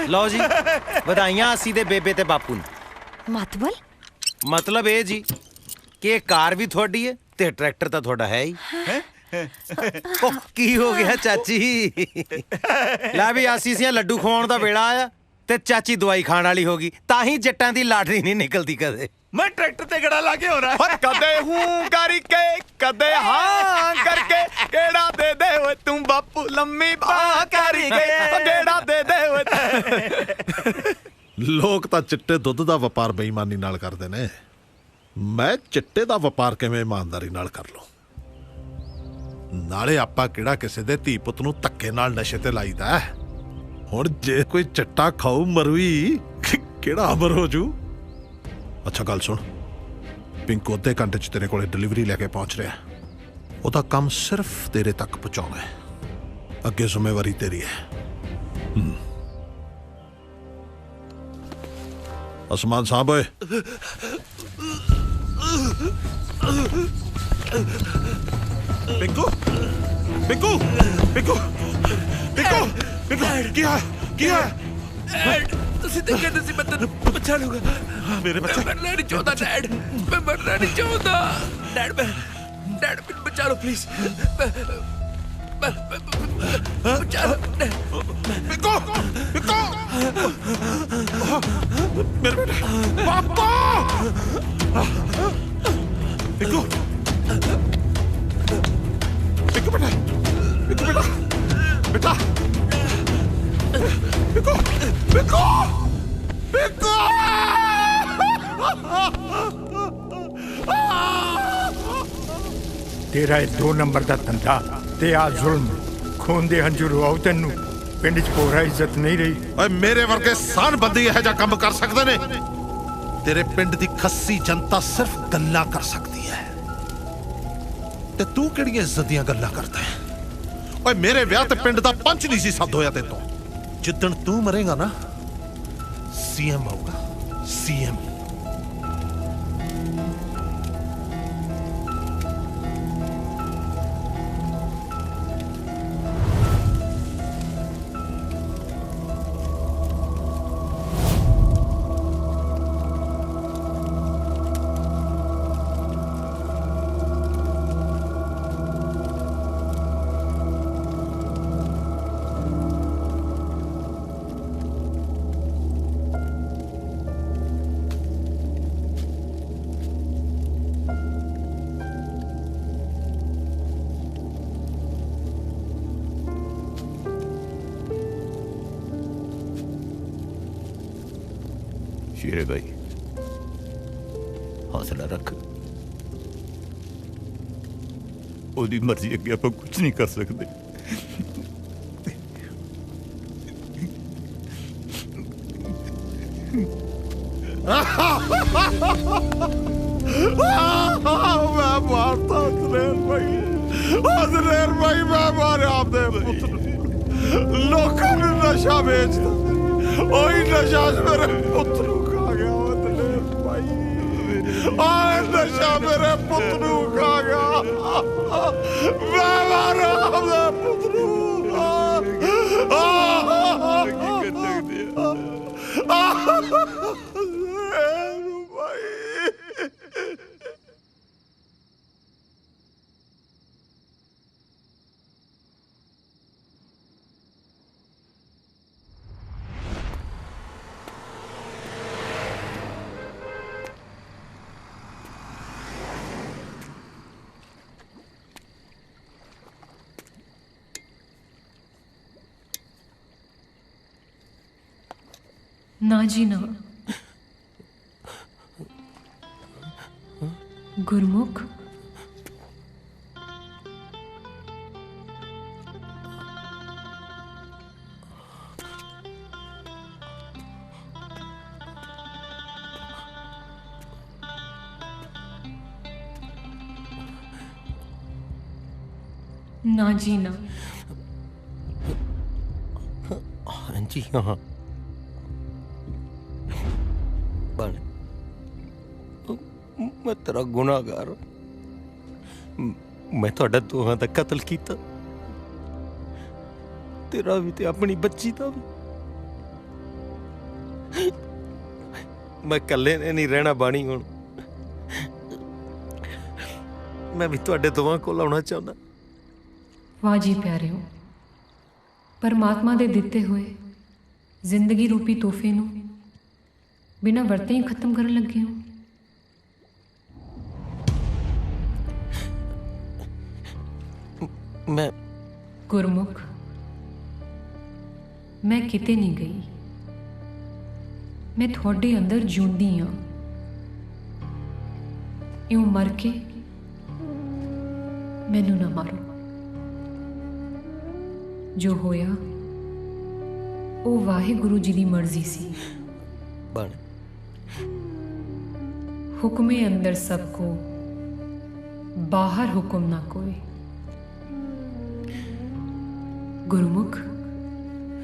ਲਓ ਜੀ ਵਧਾਈਆਂ ਅਸੀਂ ਦੇ ਬੇਬੇ ਤੇ ਬਾਪੂ ਨੂੰ ਮਤਲਬ ਇਹ ਜੀ ਕਿ ਇਹ ਕਾਰ ਵੀ ਤੁਹਾਡੀ ਹੈ ਤੇ ਟਰੈਕਟਰ ਤਾਂ ਤੁਹਾਡਾ ਹੈ ਹੀ ਉਹ ਕੀ ਹੋ ਗਿਆ ਚਾਚੀ ਲੈ ਵੀ ਆਸੀਸੀਆਂ ਲੱਡੂ ਖਵਾਉਣ ਦਾ ਵੇਲਾ ਆਇਆ ਤੇ ਚਾਚੀ ਦਵਾਈ ਖਾਣ ਵਾਲੀ ਹੋ ਗਈ ਤਾਂ ਹੀ ਜੱਟਾਂ ਦੀ ਲਾਟਰੀ ਨਹੀਂ ਨਿਕਲਦੀ ਕਦੇ
ਮੈਂ ਟਰੈਕਟਰ ਤੇ ਗੜਾ ਲਾ ਕੇ ਹੋ ਰਹਾ
ਕਦੇ ਹੂੰ ਕਰਕੇ ਕਦੇ ਹਾਂ ਕਰਕੇ ਕਿਹੜਾ ਦੇ ਦੇ ਓਏ ਤੂੰ ਬਾਪੂ ਲੰਮੀ ਬਾਹ ਕਰਕੇ ਕਿਹੜਾ ਦੇ ਦੇ ਓਏ
ਲੋਕ ਤਾਂ ਚਿੱਟੇ ਦੁੱਧ ਦਾ ਵਪਾਰ ਬੇਈਮਾਨੀ ਨਾਲ ਕਰਦੇ ਨੇ ਮੈਂ ਚਿੱਟੇ ਦਾ ਵਪਾਰ ਕਿਵੇਂ ਇਮਾਨਦਾਰੀ ਨਾਲ ਕਰ ਲਵਾਂ ਨਾਲੇ ਆਪਾਂ ਕਿਹੜਾ ਕਿਸੇ ਦੇ ਧੀ ਪੁੱਤ ਨੂੰ ਧੱਕੇ ਨਾਲ ਨਸ਼ੇ ਤੇ ਲਾਈਦਾ ਹੁਣ ਜੇ ਕੋਈ ਚਿੱਟਾ ਖਾਊ ਮਰੂਈ ਕਿਹੜਾ ਅਮਰ ਹੋ ਜੂ ਅੱਛਾ ਗੱਲ ਸੁਣ ਪਿੰਕੂ ਅੱਧੇ ਘੰਟੇ ਚ ਤੇਰੇ ਕੋਲੇ ਡਿਲੀਵਰੀ ਲੈ ਕੇ ਪਹੁੰਚ ਰਿਹਾ ਉਹਦਾ ਕੰਮ ਸਿਰਫ ਤੇਰੇ ਤੱਕ ਪਹੁੰਚਾਉਣਾ ਹੈ ਅੱਗੇ ਜ਼ਿੰਮੇਵਾਰੀ ਤੇਰੀ ਹੈ ਅਸਮਾਨ ਸਾਹਿਬ ਓਏ ਪਿੰਕੂ पिंकू पिंकू पिंकू पिंकू क्या
ਤੁਸੀਂ ਤੇ ਕਹਿੰਦੇ ਸੀ ਮੈਂ ਤੈਨੂੰ ਬਚਾ ਲੂੰਗਾ।
ਮੇਰੇ ਬੱਚੇ
ਮੈਂ ਮਰਨਾ ਨਹੀਂ ਚਾਹੁੰਦਾ ਡੈਡ, ਮੈਂ ਮਰਨਾ ਨਹੀਂ ਚਾਹੁੰਦਾ ਡੈਡ। ਮੈਨੂੰ ਬਚਾ ਲਓ ਪਲੀਜ਼। ਬਚਾ ਲਓ
ਪਿੰਕੂ ਪਿੰਕੂ ਮੇਰੇ ਬੇਟੇ ਪਾਪਾ ਪਿੰਕੂ ਪਿੰਕੂ ਬੇਟਾ ਬੇਟਾ ਪਿੰਕੂ ਪਿੰਕੂ ਪਿੰਕੂ
ਤੇਰਾ ਇਹ 2 ਨੰਬਰ ਦਾ ਧੰਦਾ ਤੇ ਆ ਜ਼ੁਲਮ ਖੂਨ ਦੇ ਹੰਝੂ ਰਵਾਉ ਤੈਨੂੰ ਪਿੰਡ 'ਚ ਪੂਰਾ ਇੱਜ਼ਤ ਨਹੀਂ ਰਹੀ।
ਓਏ ਮੇਰੇ ਵਰਗੇ ਸਾਨ ਬੰਦੇ ਇਹੋ ਜਿਹਾ ਕੰਮ ਕਰ ਸਕਦੇ ਨੇ? ਤੇਰੇ ਪਿੰਡ ਦੀ ਖੱਸੀ ਜਨਤਾ ਸਿਰਫ ਗੱਲਾਂ ਕਰ ਸਕਦੀ ਹੈ ਤੇ ਤੂੰ ਕਿਹੜੀਆਂ ਇੱਜ਼ਤ ਦੀਆਂ ਗੱਲਾਂ ਕਰਦਾ ਹੈ? ਓਏ ਮੇਰੇ ਵਿਆਹ ਤੇ ਪਿੰਡ ਦਾ ਪੰਚ ਨਹੀਂ ਸੀ ਸੱਦ ਹੋਇਆ ਤੇ ਤੋਂ। ਜਿੱਦਣ ਤੂੰ ਮਰੇਗਾ ਨਾ ਸੀਐਮ ਆਊਗਾ ਸੀਐਮ।
शेरे भाई हौसला रख, ओदी मर्जी अगे आप कुछ नहीं कर सकते।
मैं मारता अजनेर भाई मैं मारे आपने पुत्र लोगों ने नशा बेचता ओही नशा मेरे पुत्र खा गया अजनेर भाई। नशा मेरे पुत्र खा गया मैं मारे आपने पुत्र।
ना जी ना। गुरमुख ना जी ना।
हाँ जी हाँ बन मैं तेरा गुनाहगार मैं थोड़ा दोहां दा कत्ल कीता तेरा भी ते अपनी बच्ची दा भी। मैं कल्ले ने नहीं रहना बाणी हुण मैं भी तुहाडे दोवां कोल आउणा चाहुंदा।
वाह जी प्यारे हो परमात्मा दे दिते हुए जिंदगी रूपी तोहफे नूं बिना वरते ही खत्म करन लगे हो।
मैं
गुरमुख मैं किते नहीं गई मैं थोड़े अंदर जूंदी हाँ यूं मर के मैनू ना मारो। जो होया वो वाहिगुरु जी दी मर्जी सी।
बन
हुक्मे अंदर सबको बाहर हुक्म ना कोई। गुरमुख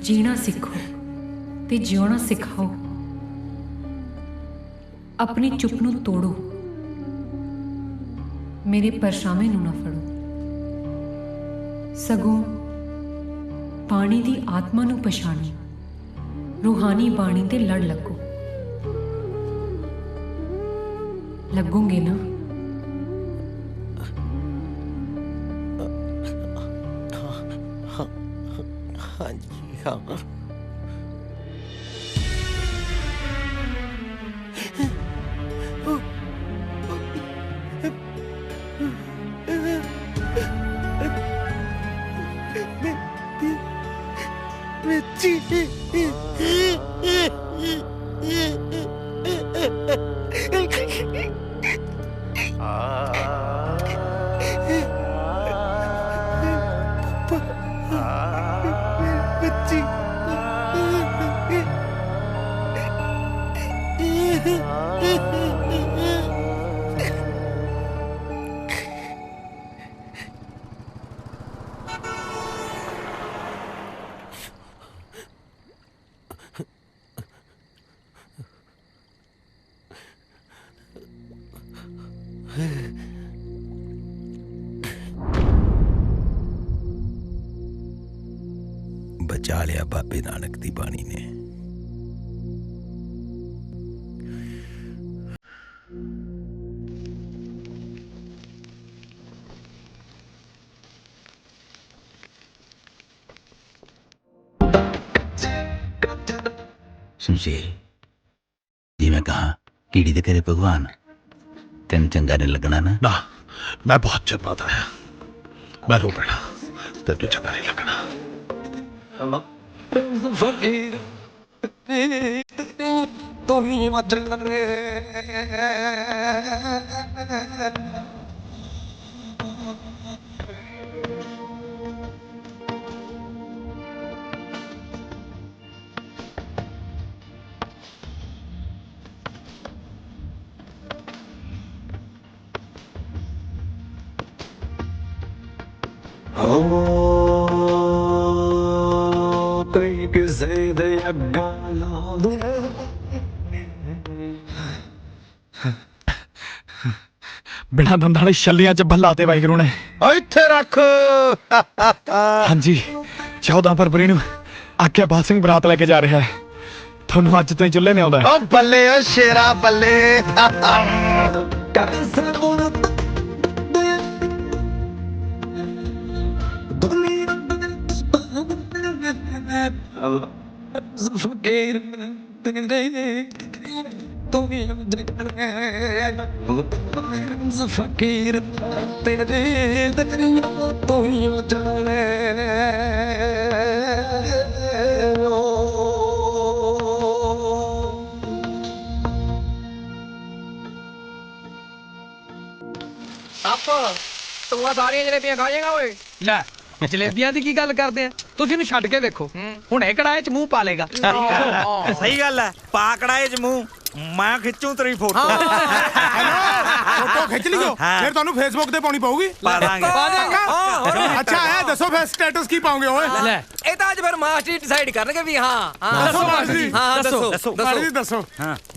जीना सीखो ते जिउना सिखाओ। अपनी चुप नूं तोड़ो मेरे परछावे नूं ना फड़ो। ਸਗੋਂ ਬਾਣੀ ਦੀ ਆਤਮਾ ਨੂੰ ਪਛਾਣੋ, ਰੂਹਾਨੀ ਬਾਣੀ ਦੇ ਲੜ ਲੱਗੋਗੇ ਨਾ?
ਹਾਂਜੀ ਹਾਂ। ਬਚਾ ਲਿਆ ਬਾਬੇ ਨਾਨਕ ਦੀ ਬਾਣੀ ਨੇ।
ਸ਼ਮਸ਼ੇਰ ਜਿਵੇਂ ਕਹਾ ਕੀੜੀ ਦੇ ਘਰੇ ਭਗਵਾਨ, ਤੈਨੂੰ ਚੰਗਾ ਨਹੀਂ ਲੱਗਣਾ ਨਾ?
ਨਾ, ਮੈਂ ਬਹੁਤ ਚਿਰ ਬਾਅਦ ਆਇਆ, ਮੈਂ ਰੋ ਪੈਣਾ, ਤੈਨੂੰ ਚੰਗਾ ਨਹੀਂ ਲੱਗਣਾ।
ਫਕੀਰ ਤੋਹੀ ਮਚਲ ਰੇ ਤੇਰੀ ਕਿਸੇ ਦੇ ਅੱਗਾ ਲਾ ਦੇ।
ਬਿਨਾਂ ਦੰਦਾਂ ਵਾਲੀ ਛੱਲੀਆਂ ਚ ਬੱਲਾ ਤੇ ਵਾਹਿਗੁਰੂ ਨੇ।
ਇੱਥੇ ਰੱਖ।
ਹਾਂਜੀ, 14 ਫਰਵਰੀ ਨੂੰ ਆਕਿਆਪਾਲ ਸਿੰਘ ਬਰਾਤ ਲੈ ਕੇ ਜਾ ਰਿਹਾ ਹੈ। ਤੁਹਾਨੂੰ ਅੱਜ ਤੋਂ ਹੀ ਚੁੱਲ੍ਹੇ ਨੇ ਆਉਂਦਾ ਹੈ।
ਓ ਬੱਲੇ ਓ ਸ਼ੇਰਾ ਬੱਲੇ।
ਫਕੀਰ ਤੋਹੀ ਫਕੀਰ ਤੇਰੇ ਤੋਹੀ ਮਚਲ
ਤੂੰ ਸਾਰੀਆਂ ਜਲੇਬੀਆਂ ਖਾ ਜਾਏਗਾ ਓਏ? ਲੈ ਜਲੇਬੀਆਂ ਦੀ ਕੀ ਗੱਲ ਕਰਦੇ ਆ? ਤੁਸੀਂ ਇਹਨੂੰ ਛੱਡ ਕੇ ਵੇਖੋ, ਹੁਣੇ ਕੜਾਏ ਚ ਮੂੰਹ ਪਾ ਲੇਗਾ।
ਸਹੀ ਗੱਲ ਹੈ, ਪਾ ਕੜਾਏ ਚ ਮੂੰਹ, ਮੈਂ ਖਿੱਚੂ ਤੇਰੀ ਫੋਟੋ।
ਫੋਟੋ ਖਿੱਚ ਲਿਓ, ਫਿਰ ਤੁਹਾਨੂੰ ਫੇਸਬੁੱਕ ਤੇ ਪਾਉਣੀ ਪਊਗੀ।
ਪਾ ਦਾਂਗੇ।
ਅੱਛਾ ਇਹ ਦੱਸੋ ਫਿਰ ਸਟੇਟਸ ਕੀ ਪਾਉਂਗੇ ਓਏ?
ਲੈ ਇਹ ਤਾਂ ਅੱਜ ਫਿਰ ਮਾਸਟਰ ਡਿਸਾਈਡ ਕਰਨਗੇ ਵੀ ਹਾਂ
ਦੱਸੋ।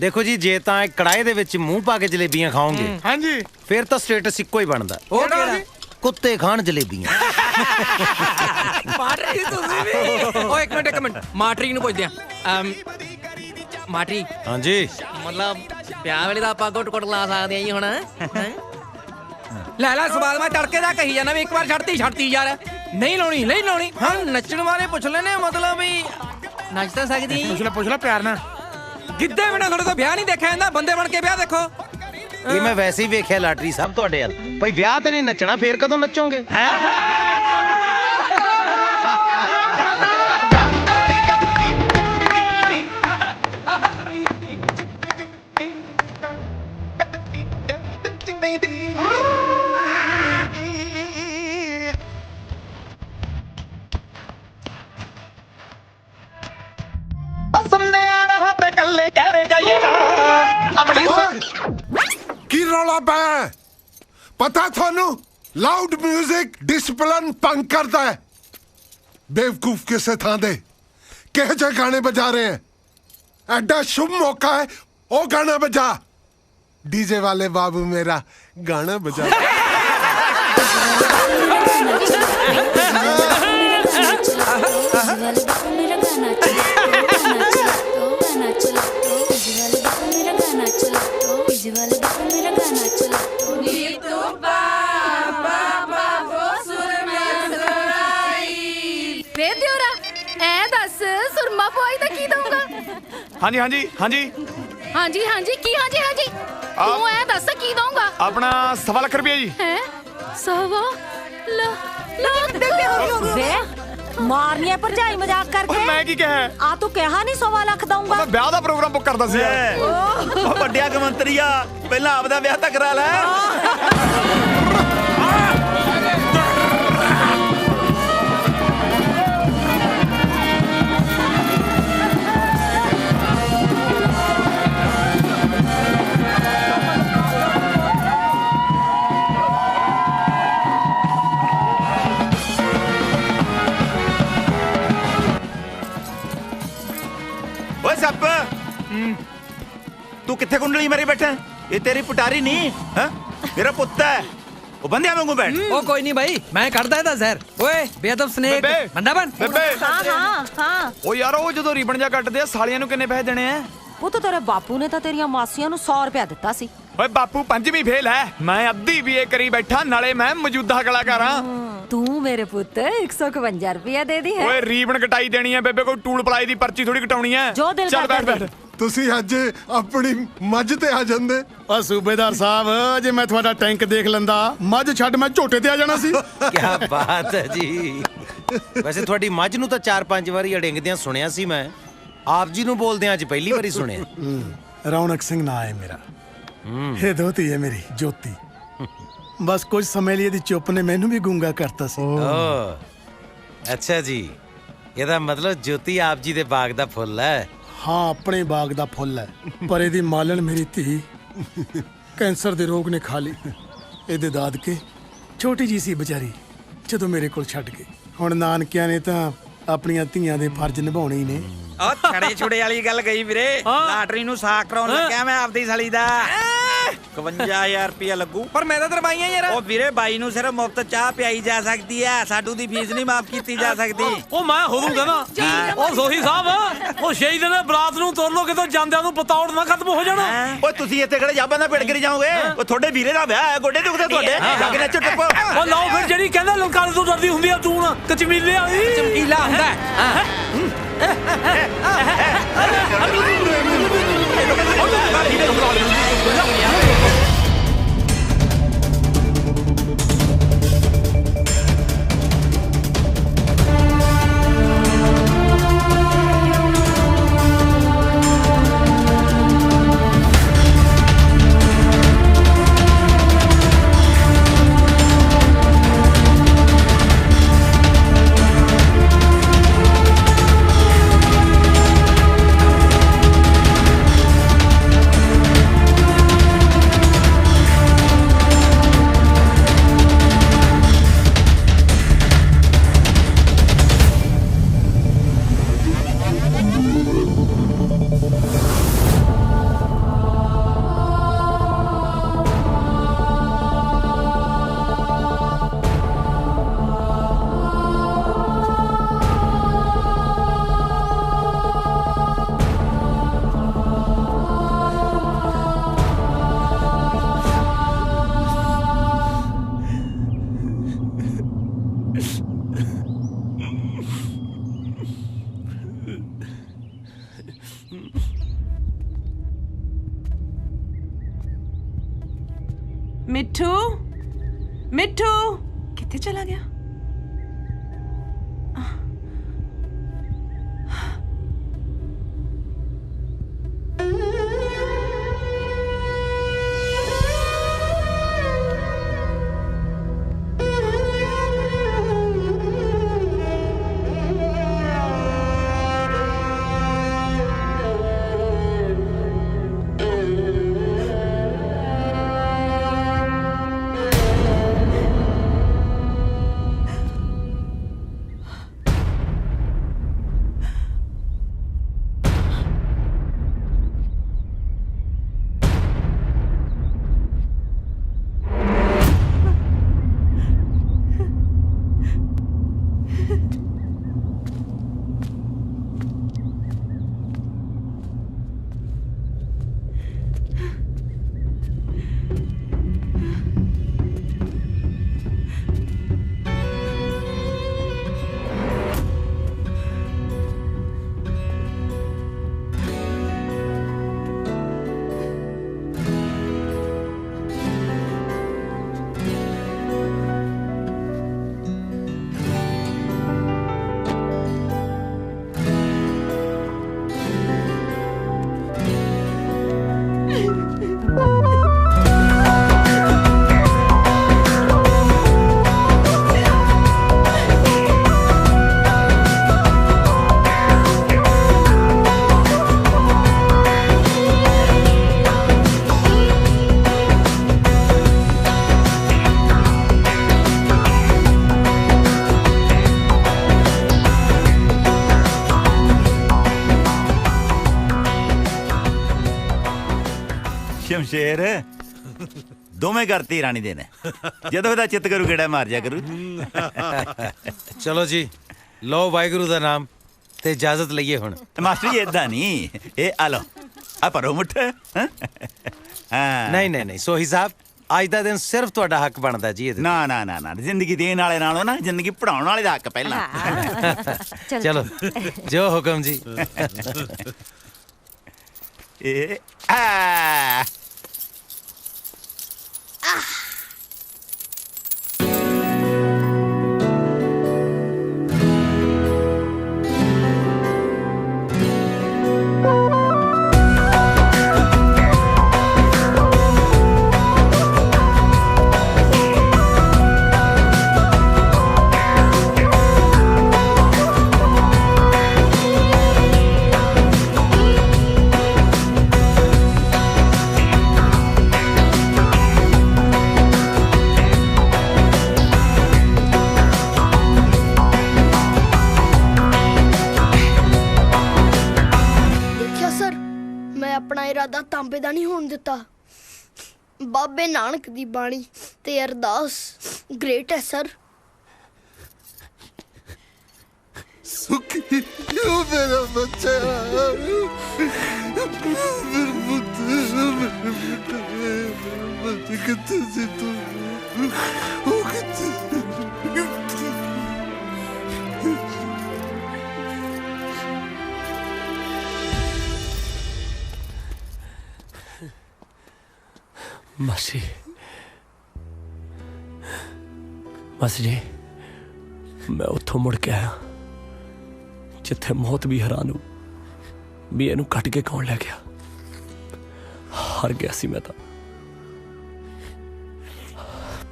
ਦੇਖੋ ਜੀ, ਜੇ ਤਾਂ ਕੜਾਏ ਦੇ ਵਿੱਚ ਮੂੰਹ ਪਾ ਕੇ ਜਲੇਬੀਆਂ ਖਾਓਗੇ,
ਹਾਂਜੀ,
ਫਿਰ ਤਾਂ ਸਟੇਟਸ ਇੱਕੋ ਹੀ ਬਣਦਾ।
ਉਹ ਕਿਹੜਾ?
ਕੁੱਤੇ ਖਾਣ ਜਲੇਬੀਆਂ।
ਮਾਟਰੀ ਤੁਸੀਂ ਵੀ। ਓ ਇੱਕ ਮਿੰਟ ਮਾਟਰੀ ਨੂੰ ਪੁੱਛਦੇ ਆ। ਮਾਟਰੀ
ਹਾਂਜੀ,
ਮਤਲਬ ਵਿਆਹ ਵੇਲੇ ਤਾਂ ਆਪਾਂ ਘੁੱਟ ਲਾ ਸਕਦੇ ਆ ਜੀ ਹੁਣ। ਲੈ ਸਵਾਲ ਮੈਂ ਤੜਕੇ ਦਾ ਕਹੀ ਜਾਣਾ ਵੀ ਇੱਕ ਵਾਰ ਛੱਡਤੀ ਯਾਰ। ਨਹੀਂ ਲਾਉਣੀ ਹਾਂ। ਨੱਚਣ ਵਾਲੇ ਪੁੱਛ ਲੈਨੇ, ਮਤਲਬ ਵੀ ਨੱਚ ਤਾਂ ਸਕਦੀ।
ਪੁੱਛ ਲੈ ਪਿਆਰ ਨਾਲ।
ਗਿੱਧੇ ਬਿਨਾਂ ਤੁਹਾਡੇ ਤੋਂ ਵਿਆਹ ਨਹੀਂ ਦੇਖਿਆ ਜਾਂਦਾ, ਬੰਦੇ ਬਣ ਕੇ ਵਿਆਹ ਦੇਖੋ।
ਇਹ ਮੈਂ ਵੈਸੇ ਹੀ ਵੇਖਿਆ ਲਾਟਰੀ ਸਾਹਿਬ ਤੁਹਾਡੇ ਵੱਲ। ਭਾਈ ਵਿਆਹ ਤੇ ਨਹੀਂ ਨੱਚਣਾ, ਫੇਰ ਕਦੋਂ ਨੱਚੋਗੇ?
ਕੀ ਰੌਲਾ ਪੈ? ਪਤਾ ਤੁਹਾਨੂੰ ਲਾਊਡ ਮਿਊਜ਼ਿਕ ਡਿਸਪਲਿਨ ਭੰਗ ਕਰਦਾ ਹੈ। बेवकूफ किसे थां दे किहे जे गाने बजा रहे हैं? एडा शुभ मौका है, ओ गाना बजा। डीजे वाले बाबू मेरा गाना बजा।
ਹਾਂਜੀ ਹਾਂਜੀ ਹਾਂਜੀ
ਹਾਂਜੀ ਹਾਂਜੀ ਕੀ ਹਾਂਜੀ ਹਾਂਜੀ ਤੂੰ ਐ ਦੱਸ ਕੀ ਦਊਂਗਾ?
ਆਪਣਾ 1.25 ਲੱਖ ਰੁਪਏ ਜੀ।
ਹੈ ਸਵਾ
ਵੇ ਮਾਰਨੀਆਂ ਭਰਜਾਈ ਮਜ਼ਾਕ ਕਰਕੇ।
ਮੈਂ ਕੀ ਕਿਹਾ?
ਆ ਤੂੰ ਕਿਹਾ ਨਹੀਂ 1.25 ਲੱਖ ਦਊਂਗਾ।
ਮੈਂ ਵਿਆਹ ਦਾ ਪ੍ਰੋਗਰਾਮ ਬੁੱਕ ਕਰਦਾ ਸੀ ਯਾਰ।
ਉਹ ਵੱਡਿਆ ਕਮੰਤਰੀ ਆ, ਪਹਿਲਾਂ ਆਪਦਾ ਵਿਆਹ ਤਾਂ ਕਰਾ ਲੈ। ਓਏ ਸੱਪ, ਤੂੰ ਕਿੱਥੇ ਕੁੰਡਲੀ ਮਾਰੀ ਬੈਠਾ? ਇਹ ਤੇਰੀ ਪਟਾਰੀ ਨਹੀਂ ਹੈ, ਮੇਰਾ ਪੁੱਤ ਹੈ। ਉਹ ਬੰਦਿਆਂ ਵਾਂਗੂ ਬੈਠ।
ਉਹ ਕੋਈ ਨਹੀਂ ਭਾਈ, ਮੈਂ ਕੱਢਦਾ ਇਹਦਾ ਜ਼ਹਿਰ। ਓਏ ਬੇਅਦਬ ਸਨੇਕ, ਬੰਦਾ ਬਣ।
ਹਾਂ
ਉਹ ਯਾਰ ਉਹ ਜਦੋਂ ਰੀਬਨ ਜਾ ਕੱਟਦੇ ਆ ਸਾਲੀਆਂ ਨੂੰ ਕਿੰਨੇ ਪੈਸੇ ਦੇਣੇ ਆ?
ਉਹ ਤਾਂ ਤੇਰੇ ਬਾਪੂ ਨੇ ਤਾਂ ਤੇਰੀਆਂ ਮਾਸੀਆਂ ਨੂੰ 100 ਰੁਪਇਆ ਦਿੱਤਾ ਸੀ।
ਓਏ ਬਾਪੂ 5ਵੀਂ ਫੇਲ ਹੈ, ਮੈਂ ਅੱਧੀ BA ਕਰੀ ਬੈਠਾ, ਨਾਲੇ ਮੈਂ ਮੌਜੂਦਾ ਕਲਾਕਾਰ ਹਾਂ।
ਤੂੰ ਮੇਰੇ ਪੁੱਤ 151 ਰੁਪਇਆ ਦੇ ਦੀ ਹੈ।
ਓਏ ਰੀਬਨ ਕਟਾਈ ਦੇਣੀ ਹੈ ਬੇਬੇ, ਕੋਈ ਟੂਲ ਪਲਾਈ ਦੀ ਪਰਚੀ ਥੋੜੀ ਕਟਾਉਣੀ ਹੈ।
ਜੋ ਦਿਲ
ਚੱਲ
ਕਰਦਾ
ਬੈਠ।
ਤੁਸੀਂ ਅੱਜ ਆਪਣੀ ਮੱਝ ਤੇ ਆ ਜਾਂਦੇ।
ਓ ਸੂਬੇਦਾਰ ਸਾਹਿਬ, ਜੇ ਮੈਂ ਤੁਹਾਡਾ ਟੈਂਕ ਦੇਖ ਲੈਂਦਾ, ਮੱਝ ਛੱਡ ਮੈਂ ਝੋਟੇ ਤੇ ਆ ਜਾਣਾ ਸੀ।
ਕੀ ਬਾਤ ਹੈ ਜੀ। ਵੈਸੇ ਤੁਹਾਡੀ ਮੱਝ ਨੂੰ ਤਾਂ 4-5 ਵਾਰੀ ਅੜਿੰਗਦਿਆਂ ਸੁਣਿਆ ਸੀ ਮੈਂ, ਆਪ ਜੀ ਨੂੰ ਬੋਲਦਿਆਂ ਅੱਜ ਪਹਿਲੀ ਵਾਰੀ ਸੁਣਿਆ।
ਰੌਣਕ ਸਿੰਘ ਨਾਂ ਹੈ ਮੇਰਾ। ਇਹ ਦੋਤੀ ਹੈ ਮੇਰੀ ਜੋਤੀ। ਬਸ ਕੁਝ ਸਮੇਂ ਲਈ ਇਹਦੀ ਚੁੱਪ ਨੇ ਮੈਨੂੰ ਵੀ ਗੂੰਗਾ ਕਰਤਾ ਸੀ।
ਅੱਛਾ ਜੀ, ਇਹਦਾ ਮਤਲਬ ਜੋਤੀ ਆਪ ਜੀ ਦੇ ਬਾਗ ਦਾ ਫੁੱਲ ਹੈ।
ਹਾਂ, ਆਪਣੇ ਬਾਗ ਦਾ ਫੁੱਲ ਹੈ, ਪਰ ਇਹਦੀ ਮਾਲਣ ਮੇਰੀ ਧੀ ਕੈਂਸਰ ਦੇ ਰੋਗ ਨੇ ਖਾ ਲਈ। ਇਹਦੇ ਦਾਦਕੇ ਛੋਟੀ ਜੀ ਸੀ ਵਿਚਾਰੀ ਜਦੋਂ ਮੇਰੇ ਕੋਲ ਛੱਡ ਗਏ। ਹੁਣ ਨਾਨਕਿਆਂ ਨੇ ਤਾਂ ਆਪਣੀਆਂ ਧੀਆਂ ਦੇ ਫਰਜ਼ ਨਿਭਾਉਣੇ ਹੀ ਨੇ।
ਉਹ ਛੜੇ ਛੁੜੇ ਵਾਲੀ ਗੱਲ ਗਈ ਵੀਰੇ। ਲਾਟਰੀ ਨੂੰ ਸਾਕ ਕਰਾਉਣ ਲੱਗਿਆ ਮੈਂ ਆਪਦੀ ਸਾਲੀ ਦਾ। 51000 ਰੁਪਇਆ ਲੱਗੂ।
ਪਰ ਮੈਂ ਤਾਂ ਦਰਵਾਈਆਂ ਯਾਰ।
ਉਹ ਵੀਰੇ ਬਾਈ ਨੂੰ ਸਿਰਫ ਮੁਫਤ ਚਾਹ ਪਿਆਈ ਜਾ ਸਕਦੀ ਹੈ, ਸਾਡੂ ਦੀ ਫੀਸ ਨਹੀਂ ਮਾਫ ਕੀਤੀ ਜਾ ਸਕਦੀ।
ਉਹ ਮੈਂ ਹੋ ਦੂੰਗਾ ਨਾ। ਉਹ ਸੋਹੀ ਸਾਹਿਬ, ਉਹ ਸ਼ਹੀਦ ਨੇ ਬਰਾਤ ਨੂੰ ਤੋਰ ਲੋ, ਕਿਤੋਂ ਜਾਂਦਿਆਂ ਨੂੰ ਪਤੌੜ ਨਾ ਖਤਮ ਹੋ ਜਾਣਾ।
ਓਏ ਤੁਸੀਂ ਇੱਥੇ ਕਿਹੜੇ ਜਾਬਾਂ ਦਾ ਪੇੜ ਕਰੀ ਜਾਓਗੇ? ਉਹ ਤੁਹਾਡੇ ਵੀਰੇ ਦਾ ਵਿਆਹ ਹੈ, ਗੋਡੇ ਦੁਖਦੇ ਤੁਹਾਡੇ, ਜਾ ਕੇ ਨੱਚੋ ਟੱਪੋ।
ਉਹ ਲਓ ਫਿਰ, ਜਿਹੜੀ ਕਹਿੰਦਾ ਲਲਕਾਰੇ ਤੋਂ ਡਰਦੀ ਹੁੰਦੀ ਆ ਤੂੰ ਕਚਮੀਲੇ ਵਾਲੀ।
ਚਮਕੀਲਾ ਹੁੰਦਾ
ਮਿੱਠੂ, ਮਿੱਠੂ ਕਿੱਥੇ ਚਲਾ ਗਿਆ?
ਸ਼ੇਰ ਦੋਵੇਂ ਘਰ ਧੀ ਰਾਣੀ ਦੇ ਨੇ ਜਦੋਂ ਇਹਦਾ ਚਿੱਤ ਕਰੂ ਗੇੜਾ ਮਾਰ ਜਾ ਕਰੂ।
ਚਲੋ ਜੀ, ਲਓ ਵਾਹਿਗੁਰੂ ਦਾ ਨਾਮ ਤੇ ਇਜਾਜ਼ਤ ਲਈਏ ਹੁਣ।
ਮਾਸਟਰ ਜੀ ਏਦਾਂ ਨਹੀਂ, ਇਹ ਆ ਲਓ ਆ ਭਰੋ ਮੁੱਠ।
ਨਹੀਂ ਨਹੀਂ ਨਹੀਂ, ਸੋਹੀ ਸਾਹਿਬ ਅੱਜ ਦਾ ਦਿਨ ਸਿਰਫ ਤੁਹਾਡਾ ਹੱਕ ਬਣਦਾ ਜੀ। ਇਹਦੇ
ਨਾ ਨਾ ਨਾ ਨਾ, ਜ਼ਿੰਦਗੀ ਦੇਣ ਵਾਲੇ ਨਾਲੋਂ ਨਾ ਜ਼ਿੰਦਗੀ ਪੜਾਉਣ ਵਾਲੇ ਦਾ ਹੱਕ ਪਹਿਲਾਂ।
ਚਲੋ ਜੋ ਹੁਕਮ ਜੀ।
ਇਹ
ਇਰਾਦਾ ਤਾਂਬੇ ਦਾ ਨਹੀਂ ਹੋਣ ਦਿੱਤਾ। ਬਾਬੇ ਨਾਨਕ ਦੀ ਬਾਣੀ ਤੇ ਅਰਦਾਸ ਗ੍ਰੇਟ ਹੈ ਸਰ।
ਸੁਖੀ ਉਹ ਮੇਰਾ ਬੱਚਾ, ਮੇਰੇ ਬੱਚੇ ਕਿੱਥੇ ਸੀ ਤੂੰ? ਉਹ ਕਿੱਥੇ?
ਮਾਸੀ ਜੀ, ਮੈਂ ਉੱਥੋਂ ਮੁੜ ਕੇ ਆਇਆ ਜਿੱਥੇ ਮੌਤ ਵੀ ਹੈਰਾਨ ਹੋ ਵੀ ਇਹਨੂੰ ਕੱਟ ਕੇ ਕੌਣ ਲੈ ਗਿਆ। ਹਾਰ ਗਿਆ ਸੀ ਮੈਂ ਤਾਂ,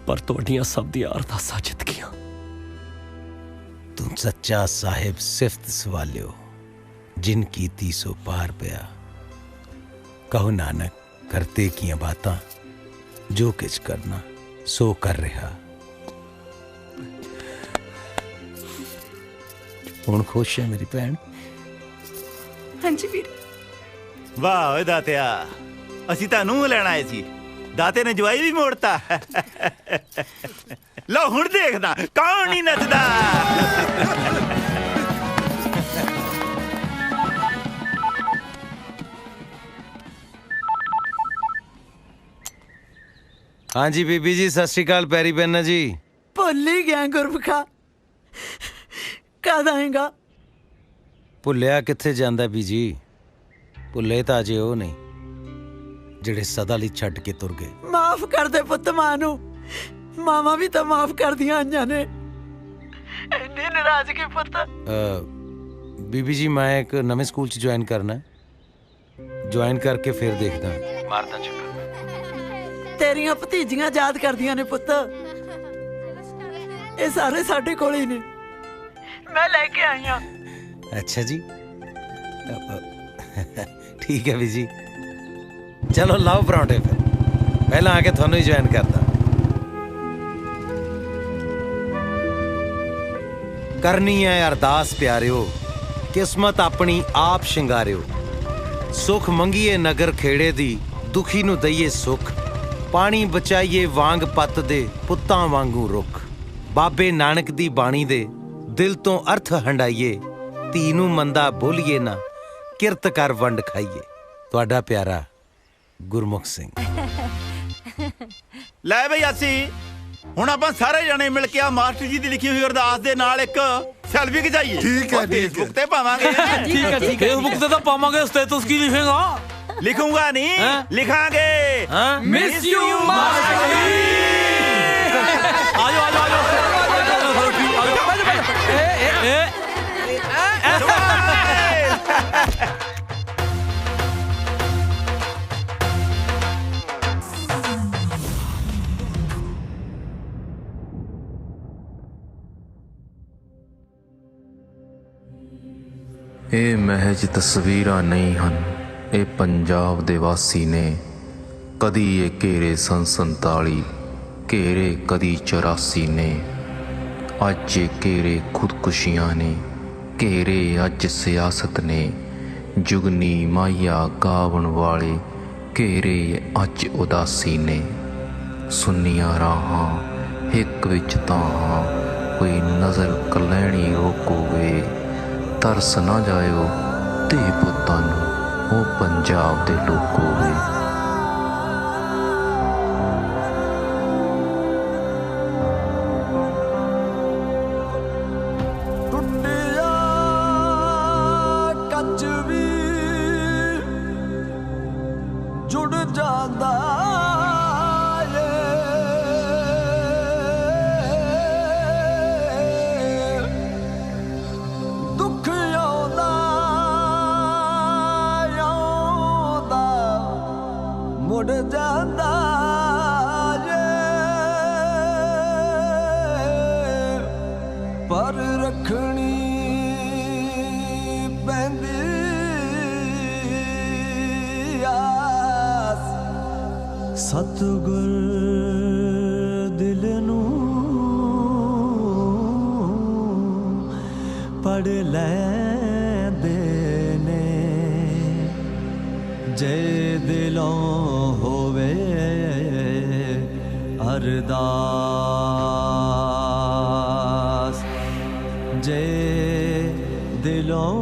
ਪਰ ਤੁਹਾਡੀਆਂ ਸਭ ਦੀਆਂ ਅਰਦਾਸਾਂ ਜਿੱਤ ਗਈਆਂ।
ਤੂੰ ਸੱਚਾ ਸਾਹਿਬ ਸਿਫਤ ਸਵਾਲਿਓ ਜਿਨ ਕੀਤੀ ਸੋ ਪਾਰ ਪਿਆ। ਕਹੋ ਨਾਨਕ ਕਰਤੇ ਕੀਆਂ ਬਾਤਾਂ ਜੋ ਕਿਛ ਕਰਨਾ ਸੋ ਕਰ ਰਿਹਾ। ਹੁਣ ਖੁਸ਼ ਹੈ ਮੇਰੀ ਭੈਣ?
ਹਾਂਜੀ ਵੀਰ।
ਵਾਹ ਓਏ ਦਾਤਿਆ, ਅਸੀਂ ਤਾਂ ਨੂੰ ਲੈਣ ਆਏ ਸੀ, ਦਾਤੇ ਨੇ ਜਵਾਈ ਵੀ ਮੋੜਤਾ। ਲਓ ਹੁਣ ਦੇਖਦਾ ਕੌਣ ਨਹੀਂ ਨੱਚਦਾ।
हाँ जी बीबी जी, सत श्री अकाल। पैरी पैना जी।
भुल ही गया गुरमुखा, कद आएगा?
भुलिया किथे जांदा बीजी, भुले तां अजे ਉਹ ਨਹੀਂ ਜਿਹੜੇ ਸਦਾ ਲਈ ਛੱਡ ਕੇ ਤੁਰ ਗਏ।
माफ कर दे पुत्त मां नू, मामा भी तो माफ कर दिया आइयां ने। इन्नी नाराजगी पुत्त।
बीबी जी मैं एक नवे स्कूल च ज्वाइन करना है, ज्वाइन करके फिर देखदा मारदा चक्कर।
तेरियां भतीजियां याद करदियां ने पुत्त, ये सारे साडे कोल ही ने, मैं लेके आई हां।
अच्छा जी, ठीक है बीजी, चलो लाओ परांठे फिर, पहला आके थानू ही ज्वाइन करदा। करनी है अरदास प्यारिओ, किस्मत अपनी आप शिंगारिओ। सुख मंगीए नगर खेड़े दी, दुखी नू दईए सुख। पानी बचाइए वांग पत दे, पुत्तां वांगू रुख। बाबे नानक दी बाणी दे, दिल तो अर्थ हंडाइए। धी नू मंदा बोलिए ना, किरत कर वंड खाइए। तुहाडा प्यारा गुरमुख सिंह।
ਲੈ ਬਈ ਅਸੀਂ ਹੁਣ ਆਪਾਂ ਸਾਰੇ ਜਣੇ ਮਿਲ ਕੇ ਆ ਮਾਸਟਰ ਜੀ ਦੀ ਲਿਖੀ ਹੋਈ ਅਰਦਾਸ ਦੇ ਨਾਲ ਇੱਕ ਸੈਲਫੀ ਖਿਚਾਈਏ।
ਠੀਕ ਹੈ,
ਫੇਸਬੁੱਕ ਤੇ ਪਾਵਾਂਗੇ।
ਠੀਕ ਹੈ ਫੇਸਬੁੱਕ ਤੇ ਤਾਂ ਪਾਵਾਂਗੇ, ਸਟੇਟਸ ਕੀ ਲਿਖੇਗਾ?
ਲਿਖੂੰਗਾ ਨਹੀਂ, ਲਿਖਾਂਗੇ
ਮਿਸ ਯੂ ਮਾਸਟਰ ਜੀ। ਆਜੋ ਆਜੋ ਆਜੋ
ਇਹ ਮਹਿਜ ਤਸਵੀਰਾਂ ਨਹੀਂ ਹਨ, ਇਹ ਪੰਜਾਬ ਦੇ ਵਾਸੀ ਨੇ। ਕਦੀ ਇਹ ਘੇਰੇ ਸਨ 47, ਘੇਰੇ ਕਦੀ 84 ਨੇ। ਅੱਜ ਇਹ ਘੇਰੇ ਖੁਦਕੁਸ਼ੀਆਂ ਨੇ, ਘੇਰੇ ਅੱਜ ਸਿਆਸਤ ਨੇ। ਜੁਗਨੀ ਮਾਇਆ ਗਾਵਣ ਵਾਲੇ ਘੇਰੇ ਅੱਜ ਉਦਾਸੀ ਨੇ। ਸੁੰਨੀਆਂ ਰਾਹਾਂ ਹਿੱਕ ਵਿੱਚ ਤਾਹਾਂ, ਕੋਈ ਨਜ਼ਰ ਕਲੈਣੀ ਰੋਕੋਵੇ। ਤਰਸ ਨਾ ਜਾਇਓ ਧੀ ਪੁੱਤਾਂ ਨੂੰ, ਉਹ ਪੰਜਾਬ ਦੇ ਲੋਕੋ ਵੇ।
ਕੱਚ ਵੀ ਜੁੜ ਜਾਂਦਾ ਏ, ਦੁੱਖ ਆਉਂਦਾ ਆਉਂਦਾ ਮੁੜ ਜਾਂਦਾ ਏ, ਪਰ ਰੱਖਣੀ ਪੈਂਦੀ ਆਸ। ਸਤਿਗੁਰ ਦਿਲ ਨੂੰ ਪੜ ਲੈਂਦੇ ਨੇ, ਜੇ ਦਿਲੋਂ ਹੋਵੇ ਅਰਦਾਸ, ਜੇ ਦਿਲੋਂ